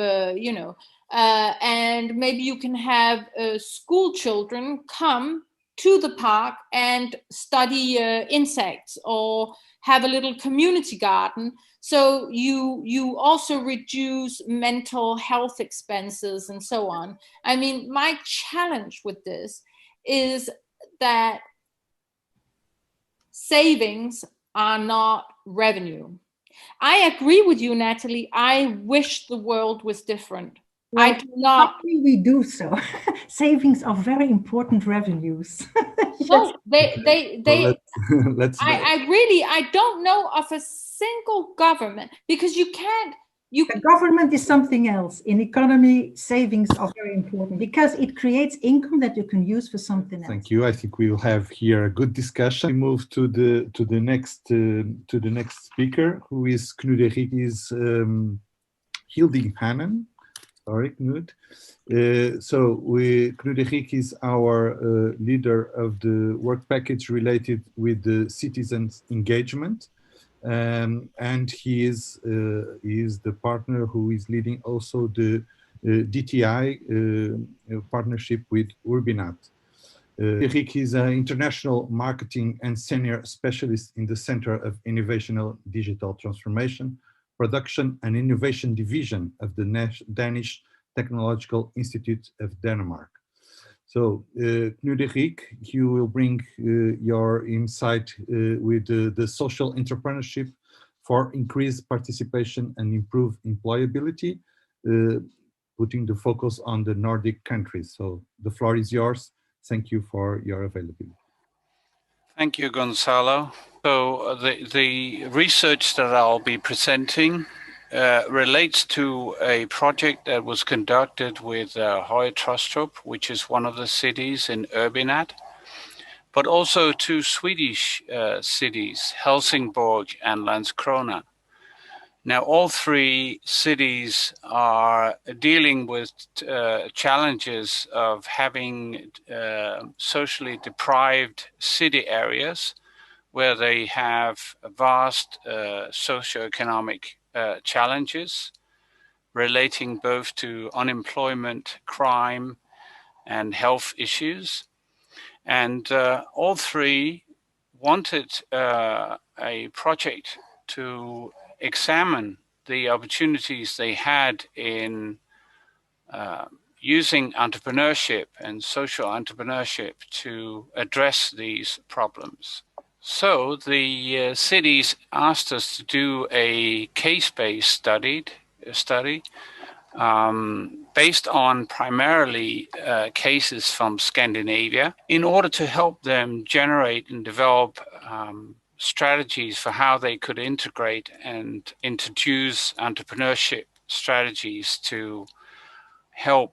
and maybe you can have school children come to the park and study insects, or have a little community garden. So you also reduce mental health expenses and so on. I mean, my challenge with this is that savings are not revenue. I agree with you, Natalie. I wish the world was different. Well, I do not. How can we do so? Savings are very important revenues. No, they. Let's I don't know of a single government, because you can't. The government is something else. In economy, savings are very important because it creates income that you can use for something else. Thank you. I think we will have here a good discussion. We move to the next speaker, who is Knud Hilding Hannen. Sorry, Knud. Knud is our leader of the work package related with the citizens' engagement. And he is the partner who is leading also the DTI partnership with URBiNAT. Eric is an international marketing and senior specialist in the Center of Innovational Digital Transformation, Production and Innovation Division of the Danish Technological Institute of Denmark. So, Knud, you will bring your insight with the social entrepreneurship for increased participation and improved employability, putting the focus on the Nordic countries. So the floor is yours. Thank you for your availability. Thank you, Gonzalo. So the research that I'll be presenting relates to a project that was conducted with Høje Taastrup, which is one of the cities in URBiNAT, but also two Swedish cities, Helsingborg and Landskrona. Now, all three cities are dealing with challenges of having socially deprived city areas where they have vast socioeconomic challenges relating both to unemployment, crime, and health issues. And all three wanted a project to examine the opportunities they had in using entrepreneurship and social entrepreneurship to address these problems. So the cities asked us to do a case-based study based on primarily cases from Scandinavia, in order to help them generate and develop strategies for how they could integrate and introduce entrepreneurship strategies to help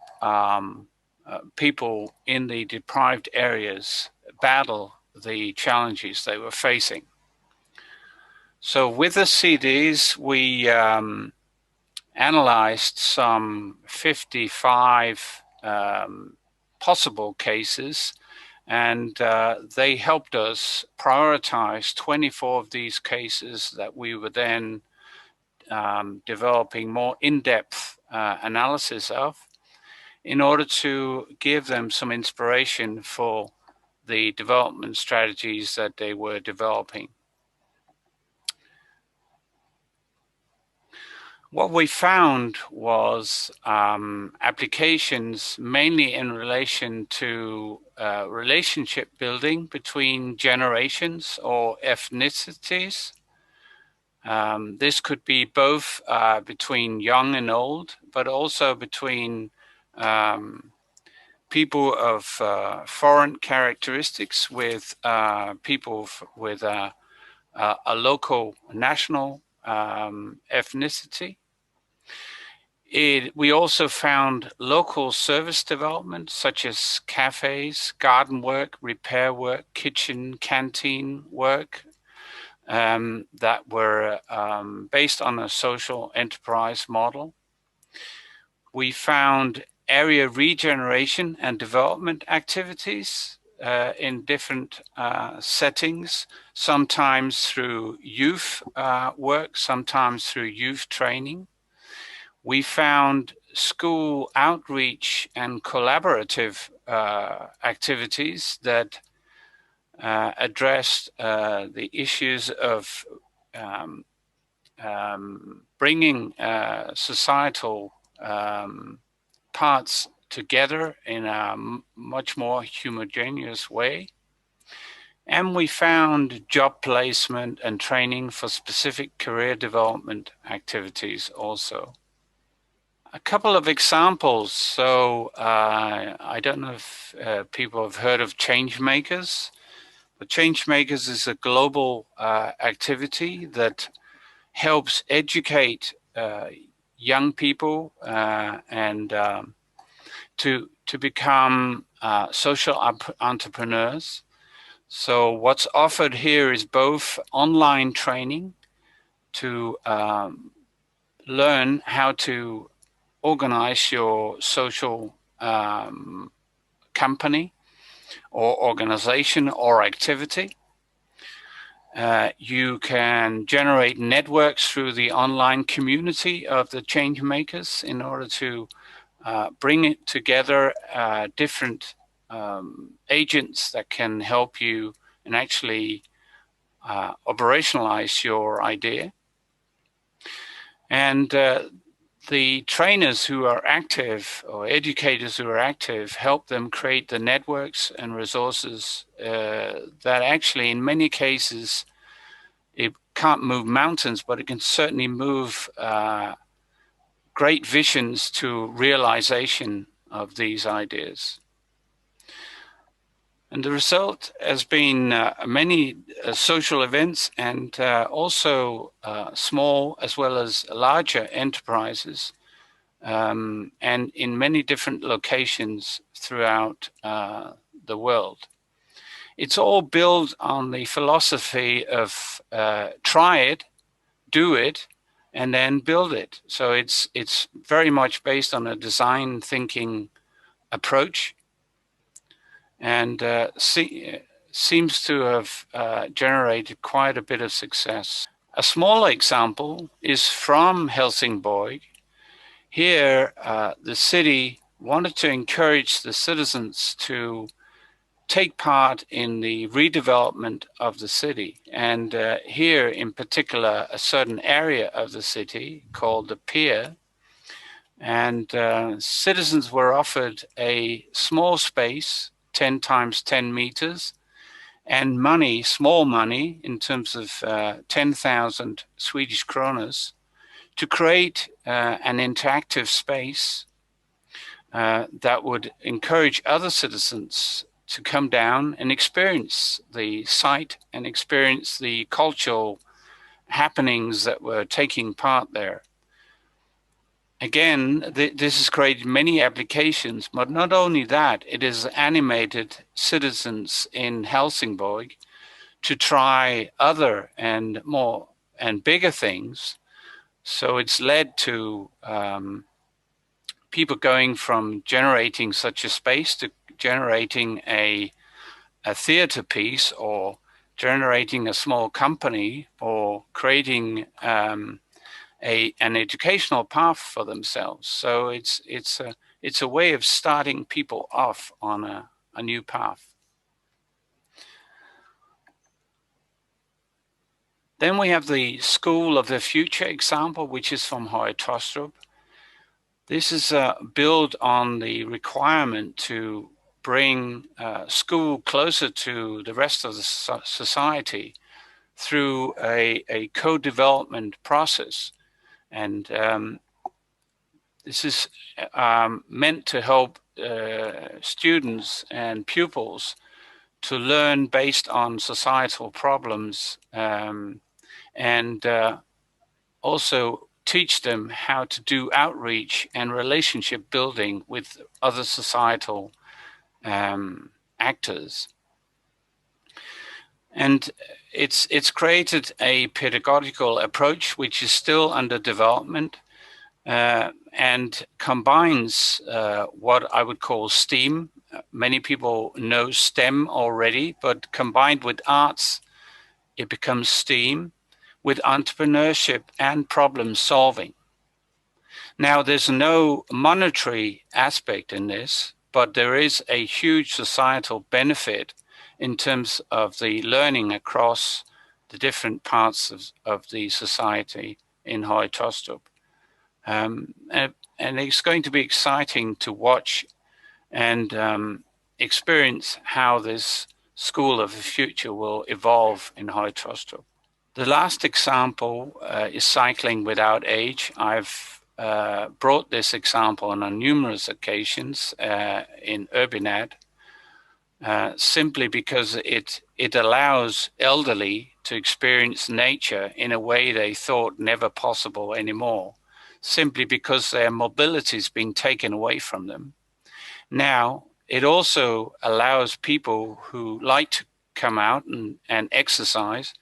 people in the deprived areas battle the challenges they were facing. So with the CDs, we analyzed some 55 possible cases, and they helped us prioritize 24 of these cases that we were then developing more in-depth analysis of, in order to give them some inspiration for the development strategies that they were developing. What we found was applications mainly in relation to relationship building between generations or ethnicities. This could be both between young and old, but also between people of foreign characteristics with people with a local national ethnicity. We also found local service development, such as cafes, garden work, repair work, kitchen, canteen work, that were based on a social enterprise model. We found area regeneration and development activities in different settings, sometimes through youth work, sometimes through youth training. We found school outreach and collaborative activities that addressed the issues of bringing societal parts together in a much more homogeneous way. And we found job placement and training for specific career development activities also. A couple of examples. So I don't know if people have heard of Changemakers, but Changemakers is a global activity that helps educate young people and to become social entrepreneurs. So what's offered here is both online training to learn how to organize your social company or organization or activity. You can generate networks through the online community of the change makers in order to bring it together different agents that can help you and actually operationalize your idea. And the trainers who are active or educators who are active help them create the networks and resources that actually in many cases it can't move mountains, but it can certainly move great visions to realization of these ideas. And the result has been many social events and also small as well as larger enterprises and in many different locations throughout the world. It's all built on the philosophy of try it, do it, and then build it. So it's very much based on a design thinking approach, and seems to have generated quite a bit of success. A small example is from Helsingborg. Here, the city wanted to encourage the citizens to take part in the redevelopment of the city. And here, in particular, a certain area of the city called the Pier. And citizens were offered a small space, 10 times 10 meters, and money, small money, in terms of 10,000 Swedish kroners, to create an interactive space that would encourage other citizens to come down and experience the site and experience the cultural happenings that were taking part there. Again, this has created many applications, but not only that, it has animated citizens in Helsingborg to try other and more and bigger things. So it's led to people going from generating such a space to generating a theater piece, or generating a small company, or creating an educational path for themselves. So it's a way of starting people off on a new path. Then we have the School of the Future example, which is from Høje Taastrup. This is built on the requirement to bring school closer to the rest of the society through a co-development process. And this is meant to help students and pupils to learn based on societal problems and also teach them how to do outreach and relationship building with other societal actors. And it's created a pedagogical approach which is still under development and combines what I would call STEAM. Many people know STEM already, but combined with arts, it becomes STEAM with entrepreneurship and problem solving. Now, there's no monetary aspect in this, but there is a huge societal benefit in terms of the learning across the different parts of the society in Høje-Taastrup. And it's going to be exciting to watch and experience how this school of the future will evolve in Høje-Taastrup. The last example is cycling without age. I've brought this example on numerous occasions in URBiNAT, simply because it allows elderly to experience nature in a way they thought never possible anymore, simply because their mobility is being taken away from them. Now, it also allows people who like to come out and exercise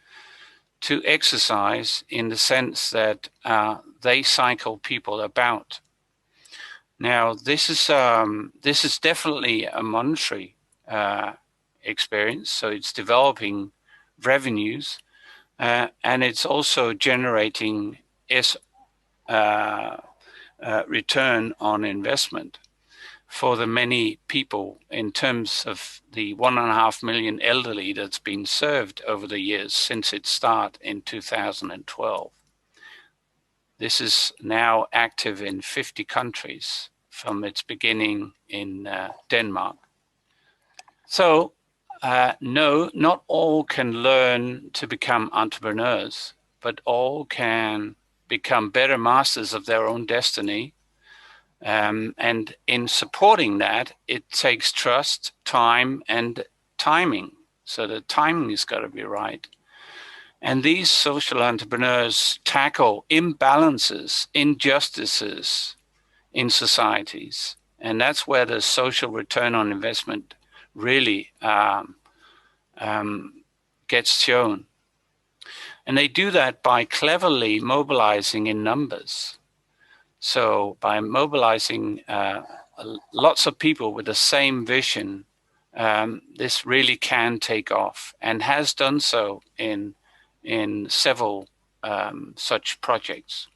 to exercise in the sense that they cycle people about. Now, this is definitely a monetary experience, so it's developing revenues, and it's also generating return on investment for the many people in terms of the 1.5 million elderly that's been served over the years since its start in 2012. This is now active in 50 countries from its beginning in Denmark. So, no, not all can learn to become entrepreneurs, but all can become better masters of their own destiny. And in supporting that, it takes trust, time, and timing. So the timing has got to be right. And these social entrepreneurs tackle imbalances, injustices in societies. And that's where the social return on investment really gets shown. And they do that by cleverly mobilizing in numbers. So by mobilizing lots of people with the same vision, this really can take off and has done so in several such projects.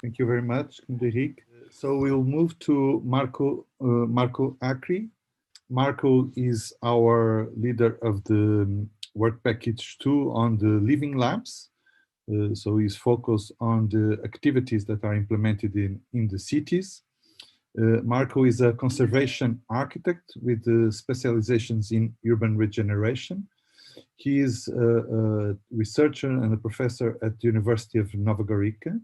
Thank you very much, Knut-Erik. So we'll move to Marco Acri. Marco is our leader of the work package 2 on the living labs. So he's focused on the activities that are implemented in the cities. Marco is a conservation architect with specializations in urban regeneration. He is a researcher and a professor at the University of Nova Gorica,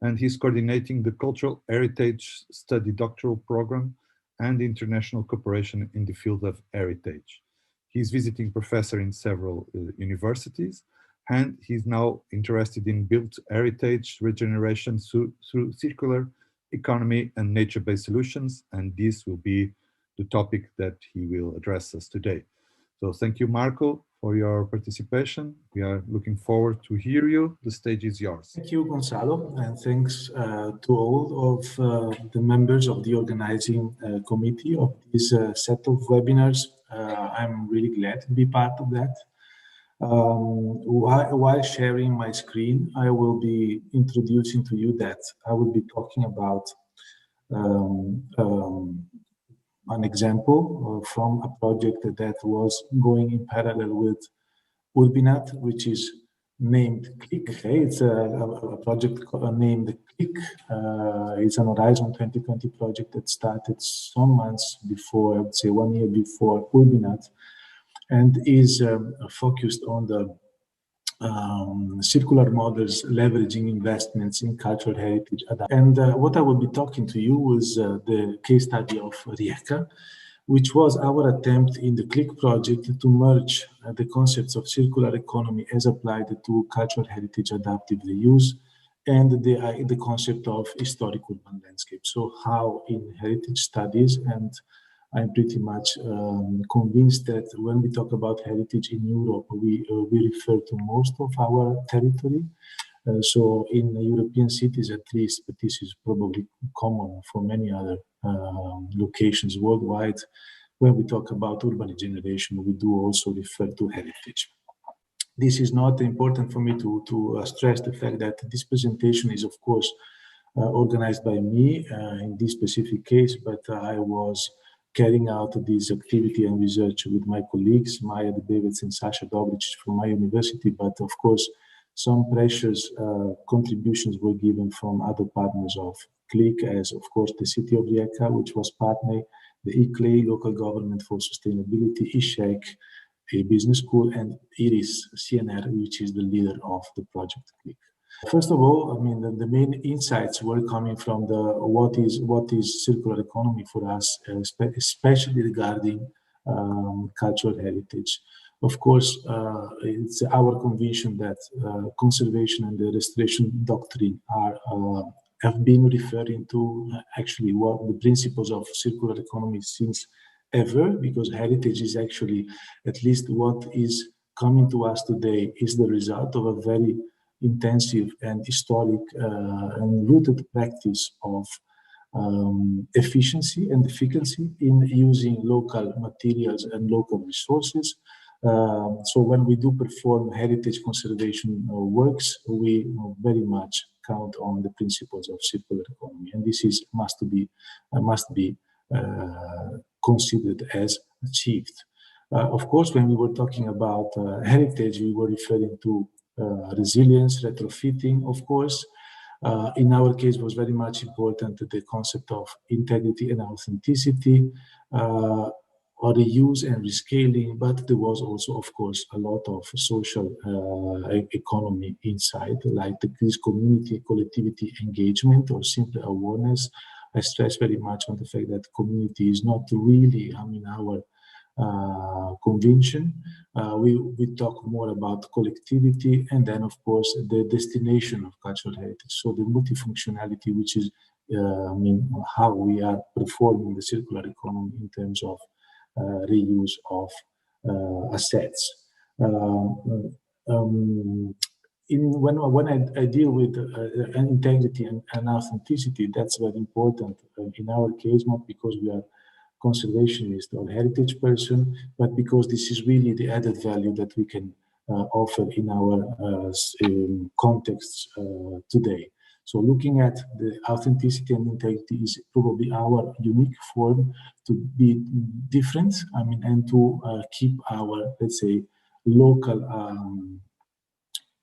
and he's coordinating the Cultural Heritage Study Doctoral Program and international cooperation in the field of heritage. He's visiting professor in several universities, and he's now interested in built heritage regeneration through circular economy and nature-based solutions, and this will be the topic that he will address us today. So thank you, Marco, for your participation. We are looking forward to hear you. The stage is yours. Thank you, Gonzalo, and thanks to all of the members of the organizing committee of this set of webinars. I'm really glad to be part of that. While sharing my screen, I will be introducing to you that I will be talking about an example from a project that was going in parallel with URBiNAT, which is named CLICK. Okay? It's a project named CLICK. It's an Horizon 2020 project that started some months before, I would say 1 year before URBiNAT, and is focused on the circular models leveraging investments in cultural heritage. And what I will be talking to you was the case study of Rijeka, which was our attempt in the CLICK project to merge the concepts of circular economy as applied to cultural heritage adaptive reuse and the concept of historic urban landscape. So how in heritage studies and I'm pretty much convinced that when we talk about heritage in Europe, we refer to most of our territory. So in European cities, at least, but this is probably common for many other locations worldwide. When we talk about urban regeneration, we do also refer to heritage. This is not important for me to stress the fact that this presentation is, of course, organized by me in this specific case, but I was carrying out this activity and research with my colleagues, Maja Debevec and Sasha Dobric from my university, but of course, some precious contributions were given from other partners of CLIC, as of course the City of Rijeka, which was partner, the ICLEI, Local Government for Sustainability, ISHEC, a business school, and IRIS, CNR, which is the leader of the project CLIC. First of all, I mean, the main insights were coming from the what is circular economy for us, especially regarding cultural heritage. Of course, it's our conviction that conservation and the restoration doctrine have been referring to actually what the principles of circular economy since ever, because heritage is actually, at least what is coming to us today, is the result of a very intensive and historic and rooted practice of efficiency and efficacy in using local materials and local resources. So when we do perform heritage conservation works, we very much count on the principles of circular economy, and this is must be considered as achieved. Of course, when we were talking about heritage, we were referring to resilience, retrofitting, of course. In our case, was very much important the concept of integrity and authenticity, or reuse and rescaling, but there was also, of course, a lot of social economy inside, like this community, collectivity engagement, or simply awareness. I stress very much on the fact that community is not really, I mean, our convention. We talk more about collectivity, and then of course the destination of cultural heritage. So the multifunctionality, which is I mean, how we are performing the circular economy in terms of reuse of assets. When I deal with integrity and authenticity, that's very important in our case, not because we are conservationist or heritage person, but because this is really the added value that we can offer in our contexts today. So looking at the authenticity and integrity is probably our unique form to be different, I mean, and to keep our, let's say, local,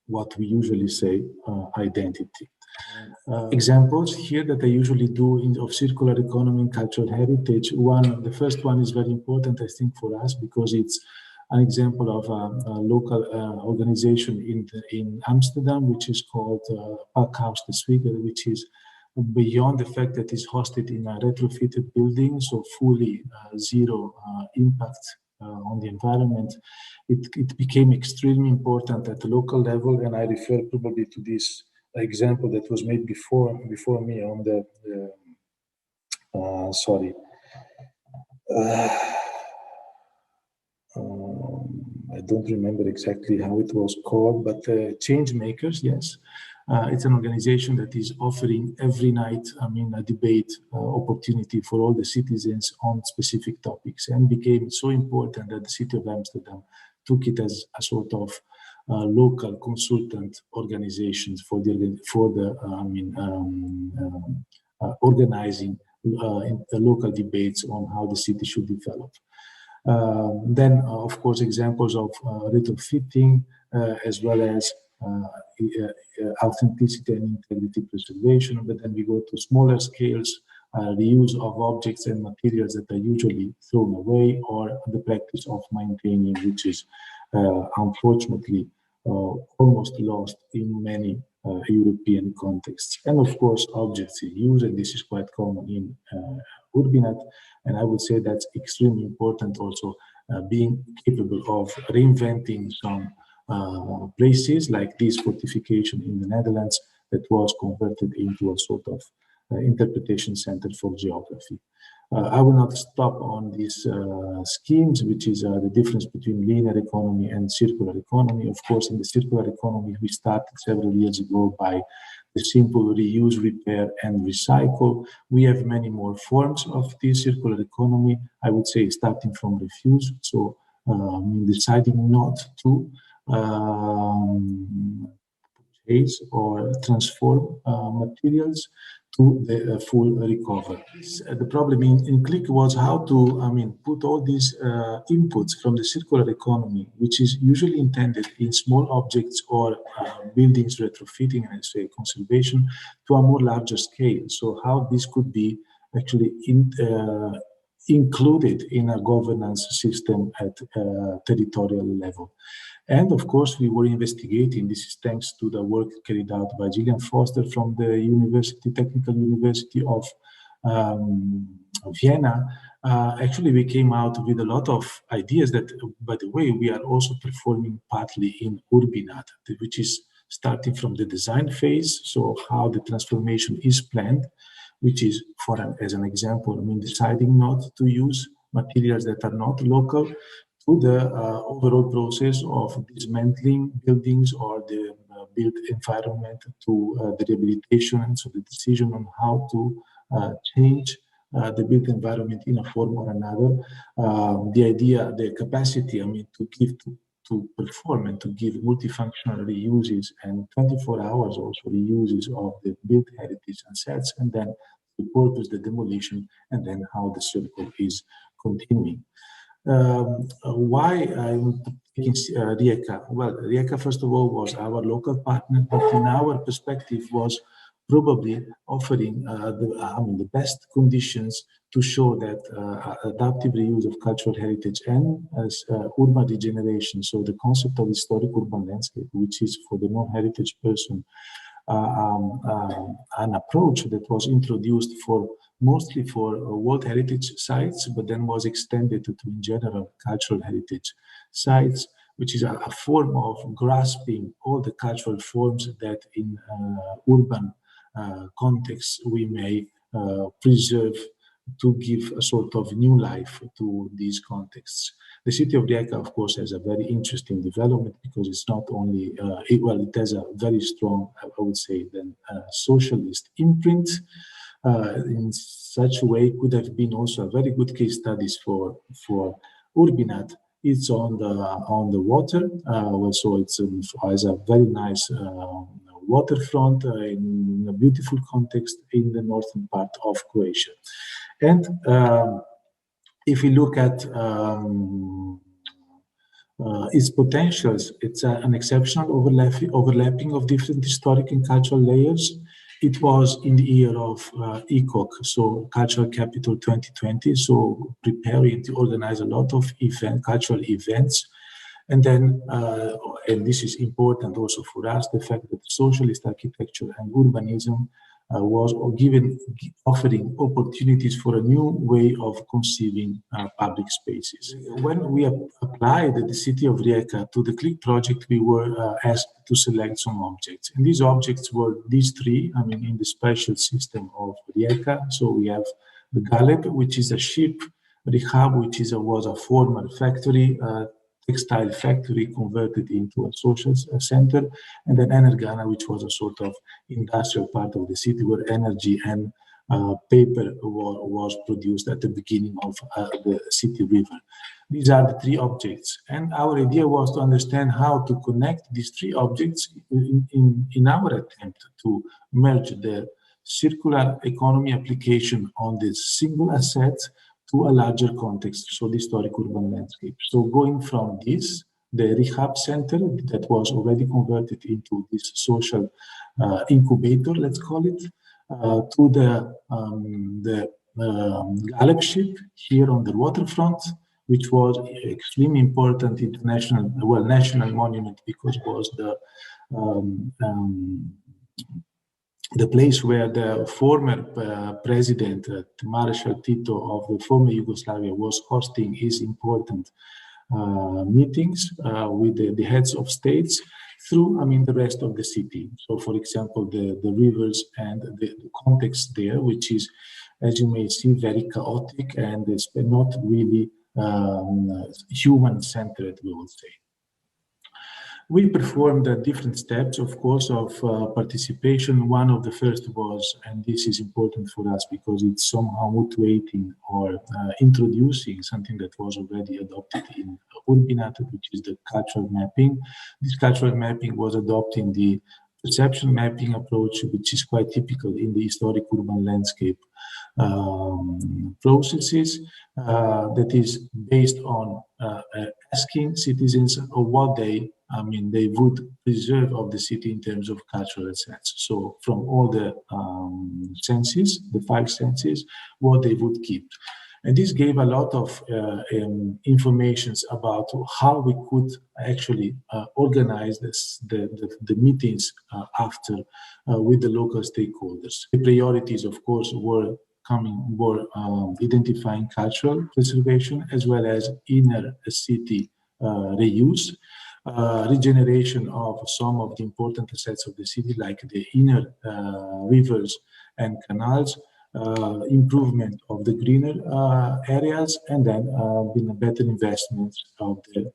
what we usually say, identity. Examples here that I usually do of circular economy and cultural heritage. The first one is very important, I think, for us, because it's an example of a local organization in Amsterdam, which is called Pakhuis de Zwiger, which is beyond the fact that it's hosted in a retrofitted building, so fully zero impact on the environment. It became extremely important at the local level, and I refer probably to this example that was made before me on the I don't remember exactly how it was called, but Change Makers, yes. It's an organization that is offering every night, I mean, a debate opportunity for all the citizens on specific topics, and became so important that the City of Amsterdam took it as a sort of local consultant organizations for organizing local debates on how the city should develop. Then, of course, examples of retrofitting, as well as authenticity and integrity preservation. But then we go to smaller scales, the use of objects and materials that are usually thrown away, or the practice of maintaining, which is unfortunately almost lost in many European contexts. And of course, objects in use, and this is quite common in URBiNAT. And I would say that's extremely important also, being capable of reinventing some places like this fortification in the Netherlands that was converted into a sort of interpretation center for geography. I will not stop on these schemes, which is the difference between linear economy and circular economy. Of course, in the circular economy, we started several years ago by the simple reuse, repair, and recycle. We have many more forms of this circular economy, I would say, starting from refuse. So deciding not to purchase or transform materials to the full recovery. The problem in Click was how to, put all these inputs from the circular economy, which is usually intended in small objects or buildings retrofitting and say conservation, to a more larger scale. So how this could be actually included in a governance system at territorial level. And of course, we were investigating, this is thanks to the work carried out by Gillian Foster from the Technical University of Vienna. Actually, we came out with a lot of ideas that, by the way, we are also performing partly in URBiNAT, which is starting from the design phase, so how the transformation is planned, which is, as an example, deciding not to use materials that are not local, to the overall process of dismantling buildings or the built environment, to the rehabilitation, and so the decision on how to change the built environment in a form or another. The idea, the capacity, to perform and to give multifunctional reuses and 24 hours also reuses of the built heritage assets, and then repurpose the demolition, and then how the circle is continuing. Why I'm taking Rijeka? Well, Rijeka, first of all, was our local partner, but in our perspective was probably offering the best conditions to show that adaptive reuse of cultural heritage and as urban regeneration, so the concept of historic urban landscape, which is for the non-heritage person, an approach that was introduced mostly for World Heritage sites, but then was extended to in general cultural heritage sites, which is a form of grasping all the cultural forms that in urban contexts we may preserve to give a sort of new life to these contexts. The city of Rijeka, of course, has a very interesting development because it's not only, it has a very strong, I would say, socialist imprint. In such a way, could have been also a very good case studies for URBiNAT. It's on the water, so it has a very nice waterfront in a beautiful context in the northern part of Croatia. And if we look at its potentials, it's an exceptional overlapping of different historic and cultural layers. It was in the year of ECOC, so Cultural Capital 2020, so preparing to organize a lot of cultural events. And then, and this is important also for us, the fact that socialist architecture and urbanism was offering opportunities for a new way of conceiving public spaces. When we applied the city of Rijeka to the CLIC project, we were asked to select some objects. And these objects were these three, in the spatial system of Rijeka. So we have the Galeb, which is a ship, Rehab, which was a former factory, textile factory converted into a social center, and then Energana, which was a sort of industrial part of the city where energy and paper was produced at the beginning of the city river. These are the three objects, and our idea was to understand how to connect these three objects in our attempt to merge the circular economy application on this single asset to a larger context, so the historic urban landscape. So going from this, the rehab center that was already converted into this social incubator, let's call it, to the Galeb ship here on the waterfront, which was extremely important national monument because it was the place where the former president, Marshal Tito of the former Yugoslavia, was hosting his important meetings with the heads of states through, the rest of the city. So, for example, the rivers and the context there, which is as you may see, very chaotic and it's not really human-centered, we would say. We performed different steps, of course, of participation. One of the first was, and this is important for us because it's somehow motivating or introducing something that was already adopted in URBiNAT, which is the cultural mapping. This cultural mapping was adopting the perception mapping approach, which is quite typical in the historic urban landscape processes, that is based on asking citizens of what they would preserve of the city in terms of cultural assets. So from all the senses, the 5 senses, what they would keep. And this gave a lot of information about how we could actually organize the meetings after with the local stakeholders. The priorities, of course, were identifying cultural preservation as well as inner city reuse, regeneration of some of the important assets of the city, like the inner rivers and canals, improvement of the greener areas, and then better investments of the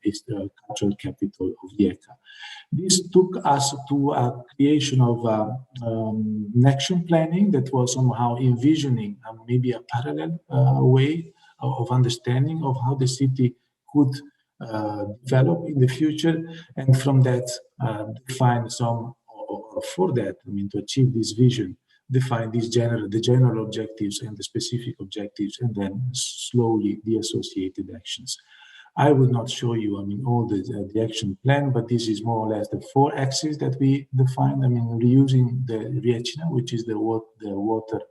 cultural capital of Rijeka. This took us to a creation of an action planning that was somehow envisioning maybe a parallel way of understanding of how the city could develop in the future, and from that define some, or for that, to achieve this vision, define the general objectives and the specific objectives, and then slowly the associated actions. I will not show you, all the action plan, but this is more or less the 4 axes that we defined. Reusing the Riecina, which is the water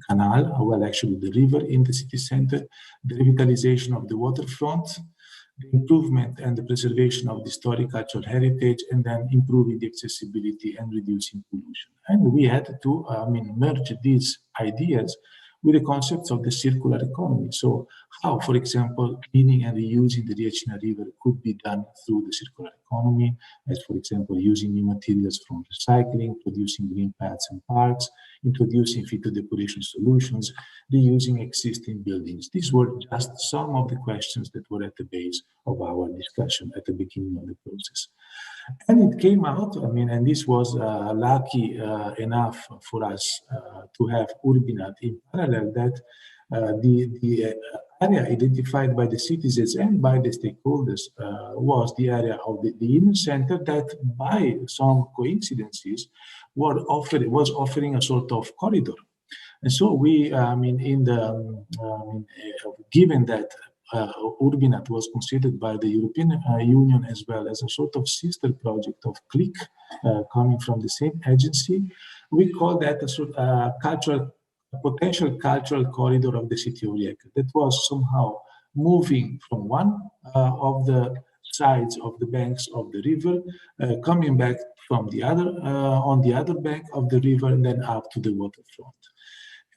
canal, well, actually the river in the city center, the revitalization of the waterfront, the improvement and the preservation of the historic cultural heritage, and then improving the accessibility and reducing pollution. And we had to merge these ideas with the concepts of the circular economy. So how, for example, cleaning and reusing the Riecina River could be done through the circular economy, as for example, using new materials from recycling, producing green paths and parks, introducing phytodepredation solutions, reusing existing buildings. These were just some of the questions that were at the base of our discussion at the beginning of the process. And it came out, and this was lucky enough for us to have URBiNAT in parallel, that the area identified by the citizens and by the stakeholders was the area of the inner center that, by some coincidences, was offering a sort of corridor. And so we, given that URBiNAT was considered by the European Union as well as a sort of sister project of CLIC, coming from the same agency, we call that a sort of potential cultural corridor of the city of Rijeka. That was somehow moving from one of the sides of the banks of the river, coming back from the other, on the other bank of the river, and then up to the waterfront.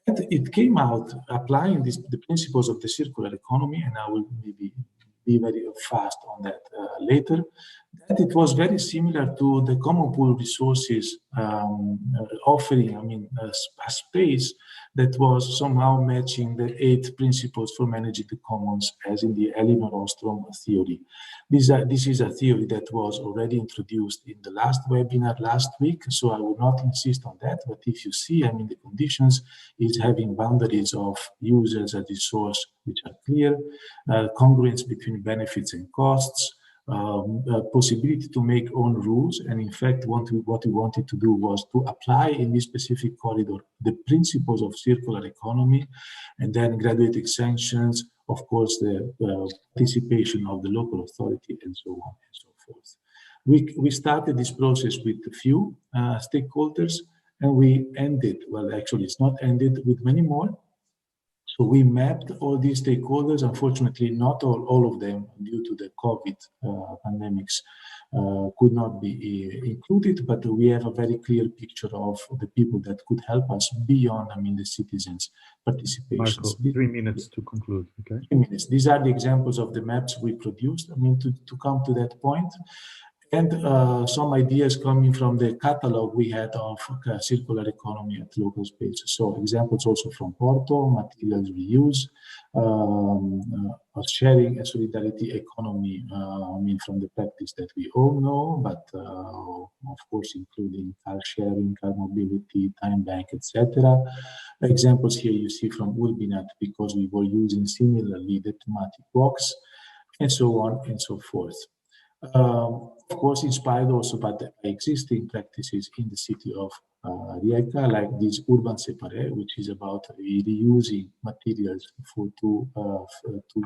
It came out applying the principles of the circular economy, and I will maybe be very fast on that later, that it was very similar to the common pool resources offering, a space that was somehow matching the 8 principles for managing the commons, as in the Elinor Ostrom theory. This is a theory that was already introduced in the last webinar last week, so I will not insist on that. But if you see, the conditions is having boundaries of users as resource which are clear, congruence between benefits and costs, possibility to make own rules, and in fact what we wanted to do was to apply in this specific corridor the principles of circular economy, and then graduated sanctions, of course the participation of the local authority, and so on and so forth. We started this process with a few stakeholders, and we ended, well, actually it's not ended, with many more. So we mapped all these stakeholders. Unfortunately, not all of them, due to the COVID pandemics, could not be included, but we have a very clear picture of the people that could help us beyond, the citizens' participation. Marco, 3 minutes to conclude, okay? 3 minutes. These are the examples of the maps we produced, to come to that point. And some ideas coming from the catalog we had of circular economy at local spaces. So examples also from Porto, materials reuse, sharing and solidarity economy, I mean, from the practice that we all know, but of course, including car sharing, car mobility, time bank, etc. Examples here you see from URBiNAT, because we were using similarly the thematic box, and so on and so forth. Of course, inspired also by the existing practices in the city of Rijeka, like this urban séparé, which is about reusing materials to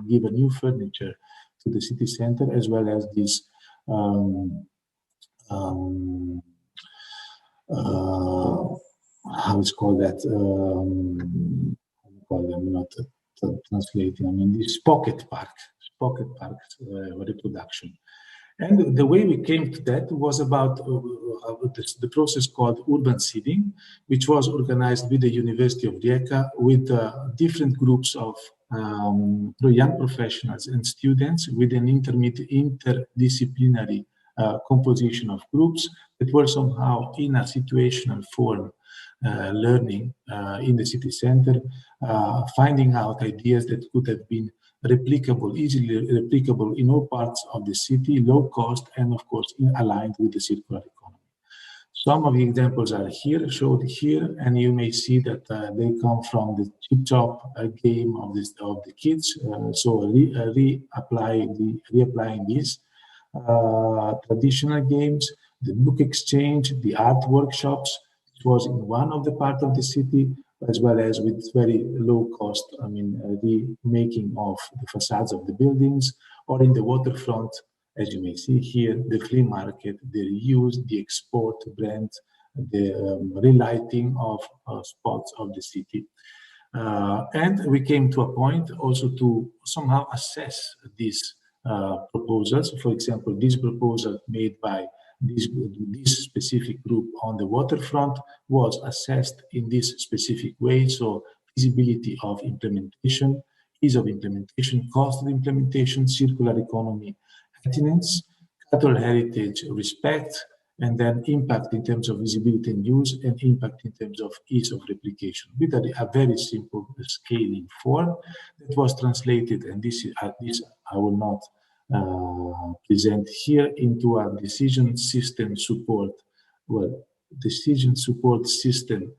give a new furniture to the city center, as well as this how it's called that? I'm not translating. I mean, this pocket park reproduction. And the way we came to that was about the process called urban seeding, which was organized with the University of Rijeka with different groups of young professionals and students with an interdisciplinary composition of groups that were somehow in a situational form learning in the city center, finding out ideas that could have been replicable, easily replicable in all parts of the city, low cost, and of course aligned with the circular economy. Some of the examples are here, showed here, and you may see that they come from the chip chop game of the kids. So reapplying these traditional games, the book exchange, the art workshops. It was in one of the part of the city, as well as with very low cost, I mean, the making of the facades of the buildings, or in the waterfront, as you may see here, the flea market, the reuse, the export brand, the relighting of spots of the city. And we came to a point also to somehow assess these proposals. For example, this proposal made by this specific group on the waterfront was assessed in this specific way. So feasibility of implementation, ease of implementation, cost of implementation, circular economy, attendance, cultural heritage respect, and then impact in terms of visibility and use, and impact in terms of ease of replication, with a very simple scaling form that was translated, and this I will not present here, into a decision system support, decision support system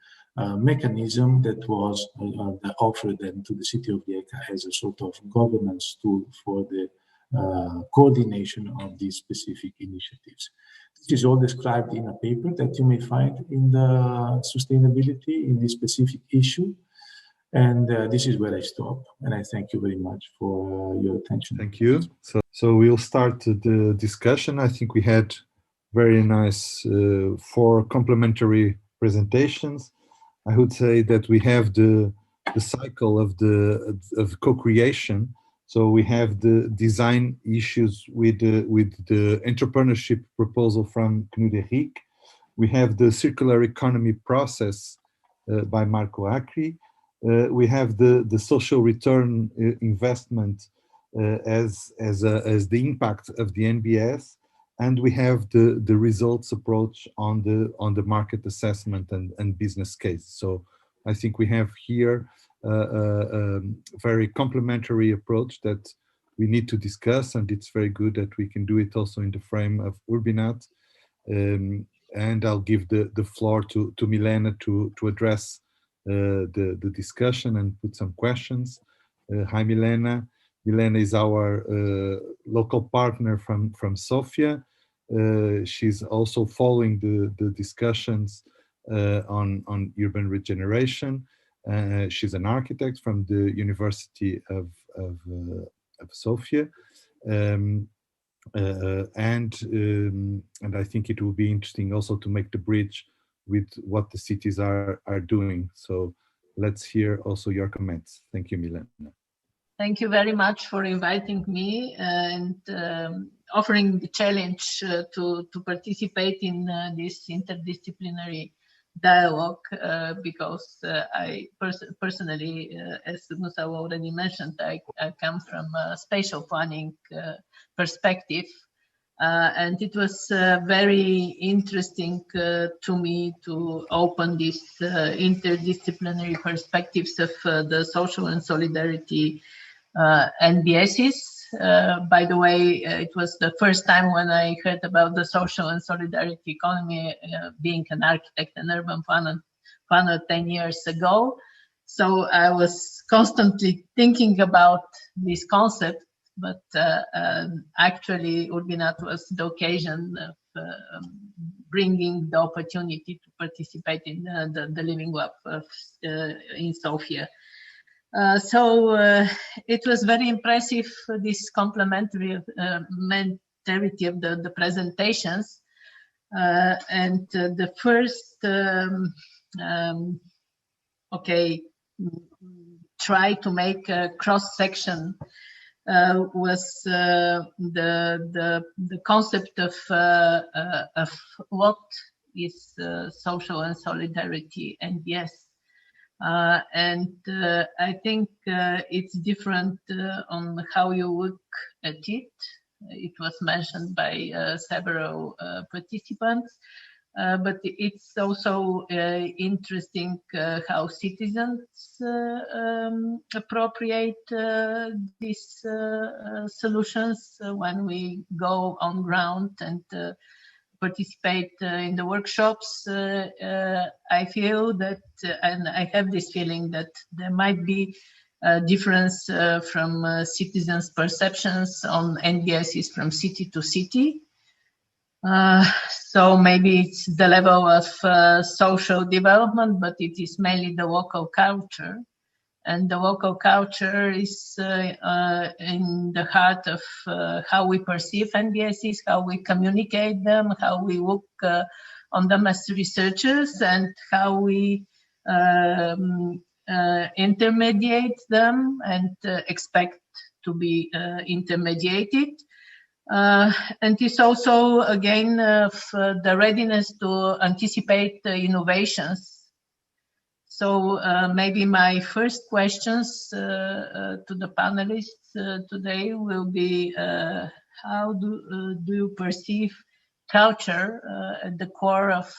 mechanism that was offered then to the city of Rijeka as a sort of governance tool for the coordination of these specific initiatives. This is all described in a paper that you may find in the sustainability in this specific issue. And this is where I stop. And I thank you very much for your attention. Thank you. So we'll start the discussion. I think we had very nice 4 complementary presentations. I would say that we have the cycle of co-creation. So we have the design issues with the entrepreneurship proposal from Knuderic. We have the circular economy process by Marco Acri. We have the social return investment as the impact of the NBS, and we have the results approach on the market assessment and business case. So I think we have here a very complementary approach that we need to discuss, and it's very good that we can do it also in the frame of URBiNAT. And I'll give the floor to Milena to address the discussion and put some questions. Hi, Milena. Milena is our local partner from Sofia. She's also following the discussions on urban regeneration. She's an architect from the University of Sofia. And I think it will be interesting also to make the bridge with what the cities are doing. So let's hear also your comments. Thank you, Milena. Thank you very much for inviting me and offering the challenge to participate in this interdisciplinary dialogue, because I personally, as Musa already mentioned, I come from a spatial planning perspective. And it was very interesting to me to open these interdisciplinary perspectives of the social and solidarity NBSs. By the way, it was the first time when I heard about the social and solidarity economy, being an architect and urban planner 10 years ago. So I was constantly thinking about this concept, but actually URBiNAT was the occasion of bringing the opportunity to participate in the Living Lab in Sofia. So it was very impressive, this complementarity of the presentations. And the first, try to make a cross-section was the concept of what is social and solidarity NBS. And I think it's different on how you look at it. It was mentioned by several participants, but it's also interesting how citizens appropriate these solutions when we go on ground and participate in the workshops. I feel that, and I have this feeling that there might be a difference from citizens' perceptions on NBSs from city to city. So maybe it's the level of social development, but it is mainly the local culture. And the local culture is in the heart of how we perceive NBSs, how we communicate them, how we look on them as researchers, and how we intermediate them and expect to be intermediated. And it's also, again, the readiness to anticipate innovations. So maybe my first questions to the panelists today will be, how do you perceive culture at the core of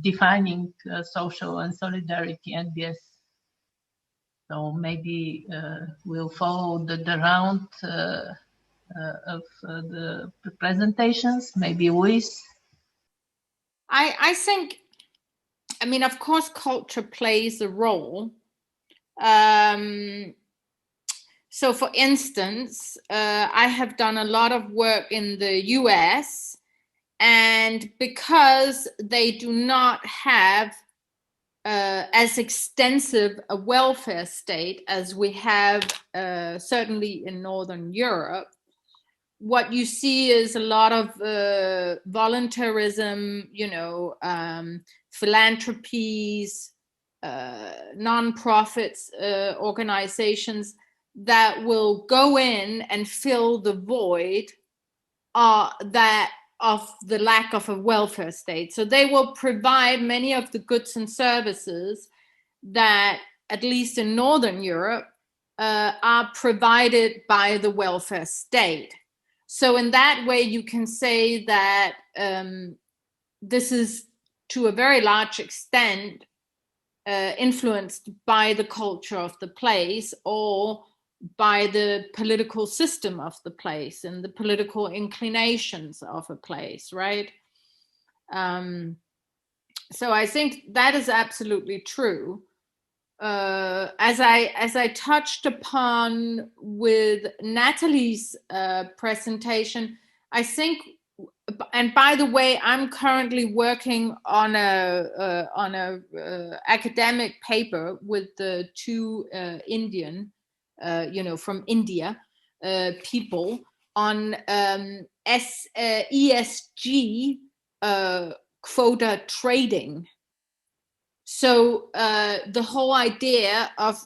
defining social and solidarity NBS? So maybe we'll follow the round of the presentations, maybe Luis. I think, I mean, of course, culture plays a role. So for instance, I have done a lot of work in the US, and because they do not have as extensive a welfare state as we have certainly in Northern Europe, what you see is a lot of voluntarism, you know, philanthropies, non-profits, organizations that will go in and fill the void that of the lack of a welfare state. So they will provide many of the goods and services that, at least in Northern Europe, are provided by the welfare state. So in that way, you can say that this is, to a very large extent, influenced by the culture of the place or by the political system of the place and the political inclinations of a place, right? So I think that is absolutely true. As I touched upon with Natalie's presentation, I think, and by the way, I'm currently working on a academic paper with the two Indian, you know, from India, people on ESG quota trading. So the whole idea of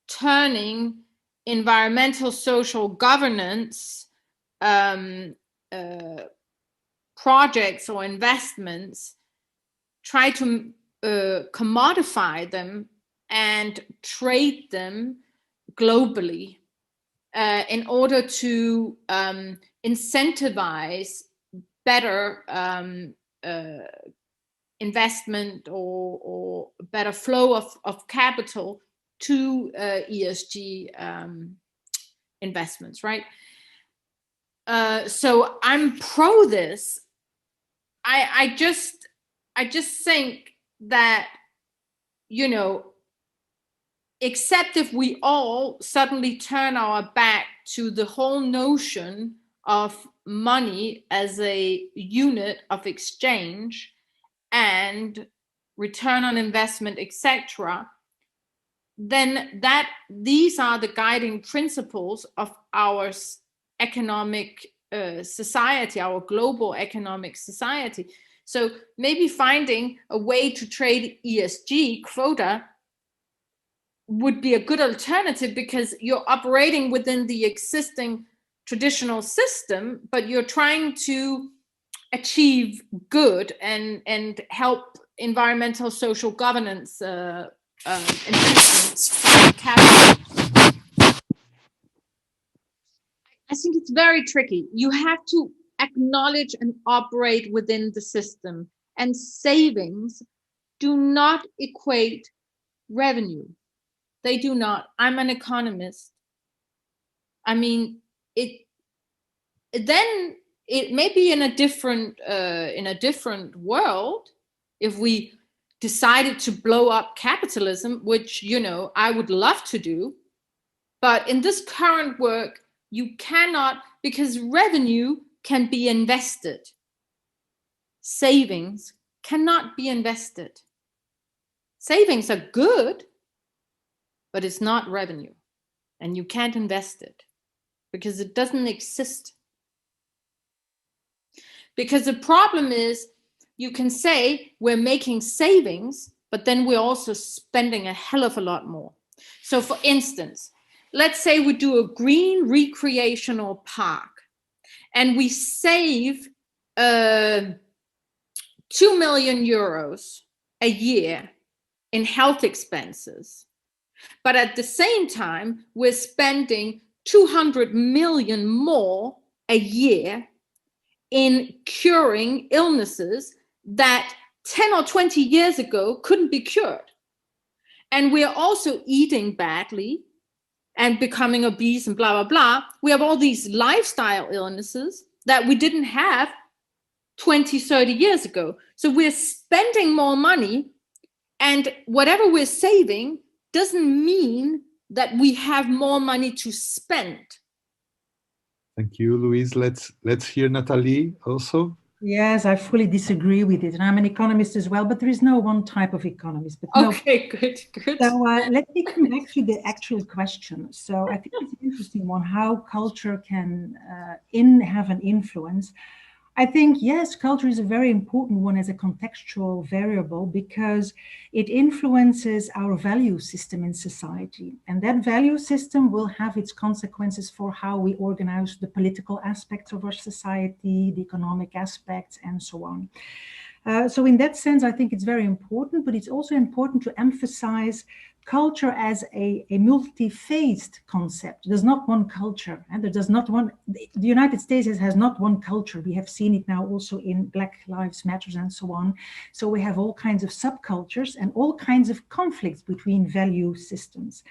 turning environmental social governance projects or investments, try to commodify them and trade them globally in order to incentivize better investment or better flow of capital to ESG investments, right? So I'm pro this. I just think that, you know, except if we all suddenly turn our back to the whole notion of money as a unit of exchange and return on investment, etc., then these are the guiding principles of our economic society, our global economic society. So maybe finding a way to trade ESG quota would be a good alternative, because you're operating within the existing traditional system, but you're trying to achieve good and help environmental social governance improvements. I think it's very tricky. You have to acknowledge and operate within the system, and savings do not equate revenue. They do not. I'm an economist. I mean, it may be in a different world if we decided to blow up capitalism, which, you know, I would love to do. But in this current work, you cannot, because revenue can be invested. Savings cannot be invested. Savings are good, but it's not revenue, and you can't invest it because it doesn't exist. Because the problem is, you can say we're making savings, but then we're also spending a hell of a lot more. So for instance, let's say we do a green recreational park and we save 2 million euros a year in health expenses. But at the same time, we're spending 200 million more a year in curing illnesses that 10 or 20 years ago couldn't be cured. And we're also eating badly and becoming obese and blah, blah, blah. We have all these lifestyle illnesses that we didn't have 20, 30 years ago. So we're spending more money, and whatever we're saving doesn't mean that we have more money to spend. Thank you, Louise. Let's hear Nathalie also. Yes, I fully disagree with it. And I'm an economist as well, but there is no one type of economist. But no. Okay, good. So let me come back to the actual question. So I think it's an interesting one, how culture can have an influence. I think, yes, culture is a very important one as a contextual variable, because it influences our value system in society. And that value system will have its consequences for how we organize the political aspects of our society, the economic aspects, and so on. So in that sense, I think it's very important, but it's also important to emphasize culture as a multi-phased concept. There's not one culture, and the United States has not one culture. We have seen it now also in Black Lives Matter and so on. So we have all kinds of subcultures and all kinds of conflicts between value systems.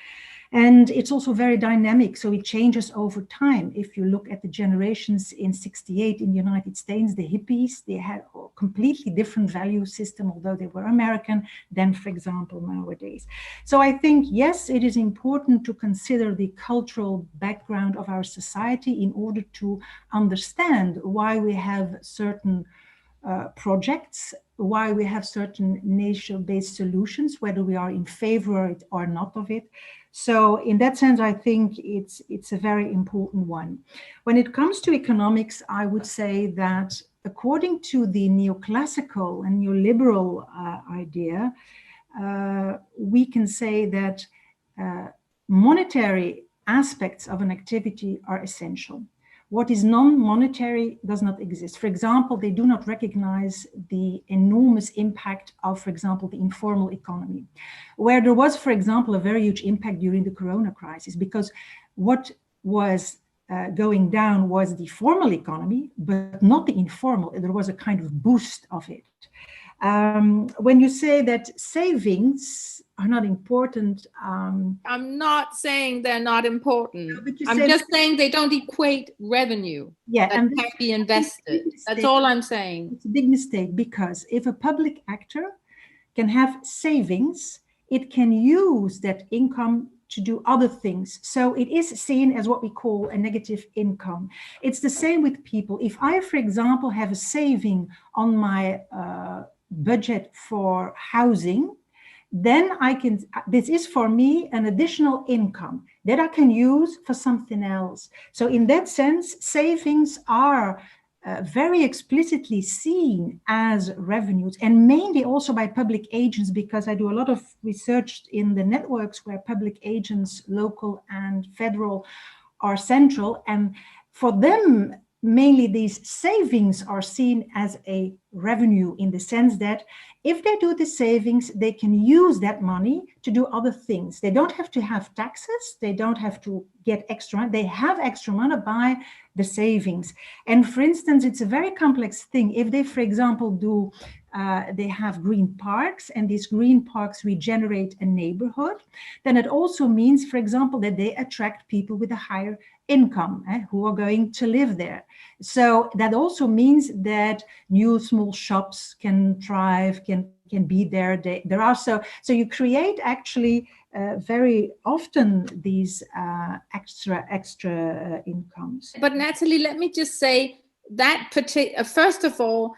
And it's also very dynamic, so it changes over time. If you look at the generations in '68 in the United States, the hippies, they had a completely different value system, although they were American, than, for example, nowadays. So I think, yes, it is important to consider the cultural background of our society in order to understand why we have certain projects, why we have certain nature-based solutions, whether we are in favor or not of it. So in that sense, I think it's a very important one. When it comes to economics, I would say that according to the neoclassical and neoliberal idea, we can say that monetary aspects of an activity are essential. What is non-monetary does not exist. For example, they do not recognize the enormous impact of, for example, the informal economy, where there was, for example, a very huge impact during the Corona crisis, because what was going down was the formal economy, but not the informal. There was a kind of boost of it. When you say that savings are not important, I'm not saying they're not important. No, I'm just saying they don't equate revenue that and can be invested. That's all I'm saying. It's a big mistake, because if a public actor can have savings, it can use that income to do other things. So it is seen as what we call a negative income. It's the same with people. If I, for example, have a saving on my budget for housing, then I can, this is for me an additional income that I can use for something else. So in that sense, savings are very explicitly seen as revenues, and mainly also by public agents, because I do a lot of research in the networks where public agents, local and federal, are central. And for them, mainly these savings are seen as a revenue, in the sense that if they do the savings, they can use that money to do other things. They don't have to have taxes. They don't have to get extra. They have extra money by the savings. And for instance, it's a very complex thing. If they, for example, do, they have green parks, and these green parks regenerate a neighborhood, then it also means, for example, that they attract people with a higher income who are going to live there. So that also means that new small shops can thrive, can be there. There are so you create actually very often these extra incomes. But Natalie, let me just say that first of all,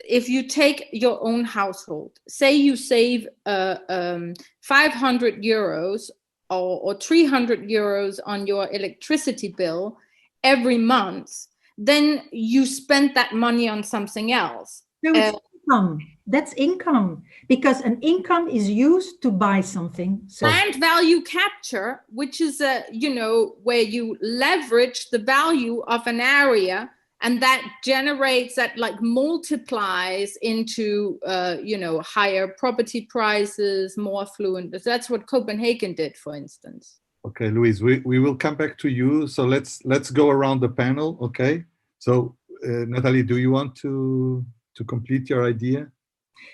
if you take your own household, say you save 500 euros or 300 euros on your electricity bill every month, then you spend that money on something else. No, it's income. That's income, because an income is used to buy something. So land value capture, which is where you leverage the value of an area, and that generates, that like multiplies into higher property prices, more affluent. That's what Copenhagen did, for instance. Okay, Louise, we will come back to you. So let's go around the panel. Okay. So Natalie, do you want to complete your idea?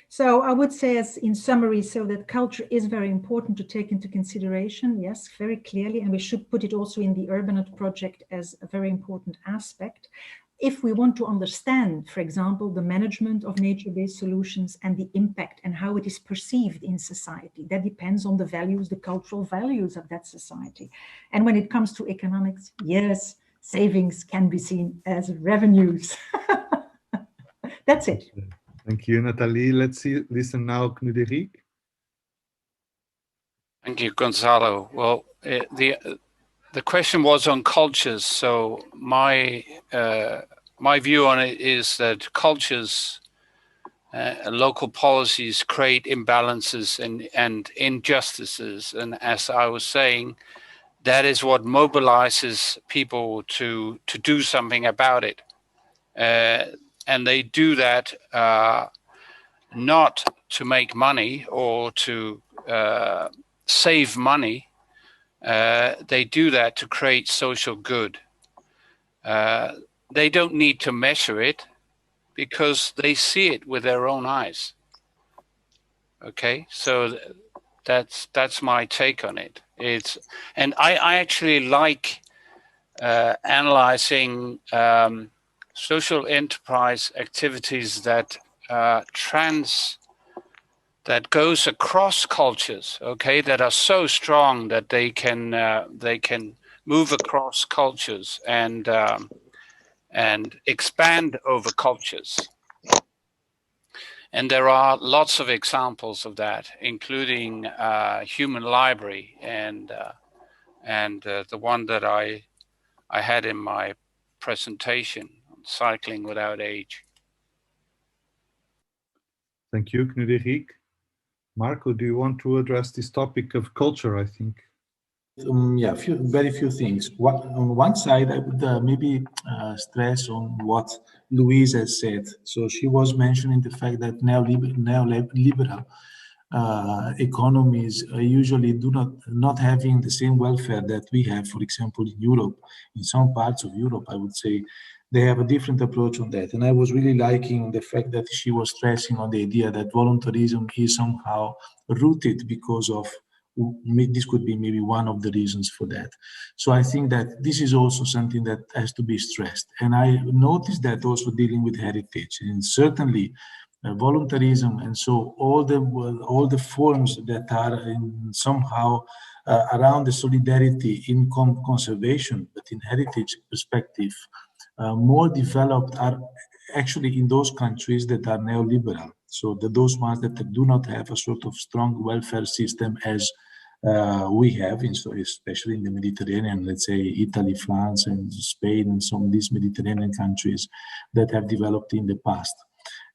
So I would say, as in summary, so that culture is very important to take into consideration, yes, very clearly, and we should put it also in the URBiNAT project as a very important aspect. If we want to understand, for example, the management of nature-based solutions and the impact and how it is perceived in society, that depends on the values, the cultural values of that society. And when it comes to economics, yes, savings can be seen as revenues. That's it. Thank you, Nathalie. Let's listen now, Knut-Erik. Thank you, Gonzalo. Well, the question was on cultures. So my view on it is that cultures, local policies create imbalances and injustices. And as I was saying, that is what mobilizes people to do something about it. And they do that not to make money or to save money. They do that to create social good. They don't need to measure it because they see it with their own eyes. Okay, so that's my take on it. And I actually like analyzing social enterprise activities that goes across cultures, okay, that are so strong that they can move across cultures and expand over cultures. And there are lots of examples of that, including Human Library and the one that I had in my presentation, Cycling Without Age. Thank you, Knut-Erik. Marco, do you want to address this topic of culture, I think? Yeah, very few things. On one side, I would maybe stress on what Louise has said. So she was mentioning the fact that neoliberal economies usually do not having the same welfare that we have, for example, in Europe. In some parts of Europe, I would say they have a different approach on that. And I was really liking the fact that she was stressing on the idea that voluntarism is somehow rooted because of, this could be maybe one of the reasons for that. So I think that this is also something that has to be stressed. And I noticed that also dealing with heritage, and certainly voluntarism, and so all the forms that are somehow around the solidarity in conservation, but in heritage perspective, more developed are actually in those countries that are neoliberal. So those ones that do not have a sort of strong welfare system as we have, especially in the Mediterranean, let's say Italy, France, and Spain, and some of these Mediterranean countries that have developed in the past.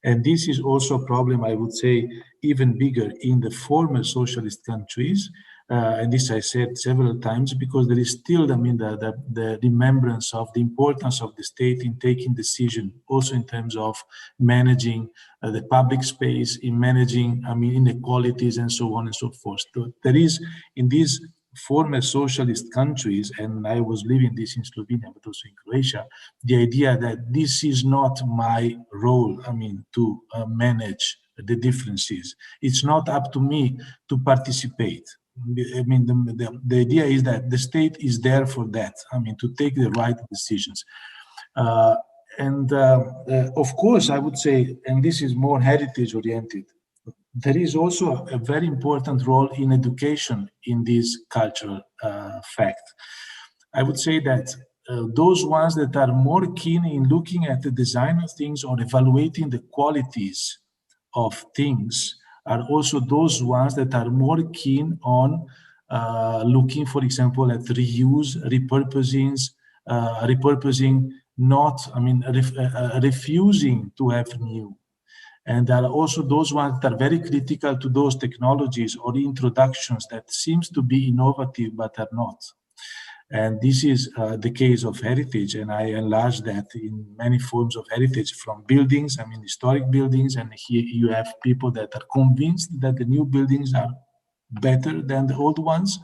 And this is also a problem, I would say, even bigger in the former socialist countries. And this I said several times, because there is still, I mean, the remembrance of the importance of the state in taking decision, also in terms of managing the public space, in managing, I mean, inequalities and so on and so forth. So there is, in these former socialist countries, and I was living this in Slovenia, but also in Croatia, the idea that this is not my role, I mean, to manage the differences. It's not up to me to participate. I mean, the idea is that the state is there for that, I mean, to take the right decisions. Of course, I would say, and this is more heritage oriented, there is also a very important role in education in this cultural fact. I would say that those ones that are more keen in looking at the design of things or evaluating the qualities of things are also those ones that are more keen on looking, for example, at reuse, repurposing, not, I mean, refusing to have new. And there are also those ones that are very critical to those technologies or introductions that seems to be innovative but are not. And this is the case of heritage, and I enlarge that in many forms of heritage, from buildings, I mean historic buildings, and here you have people that are convinced that the new buildings are better than the old ones,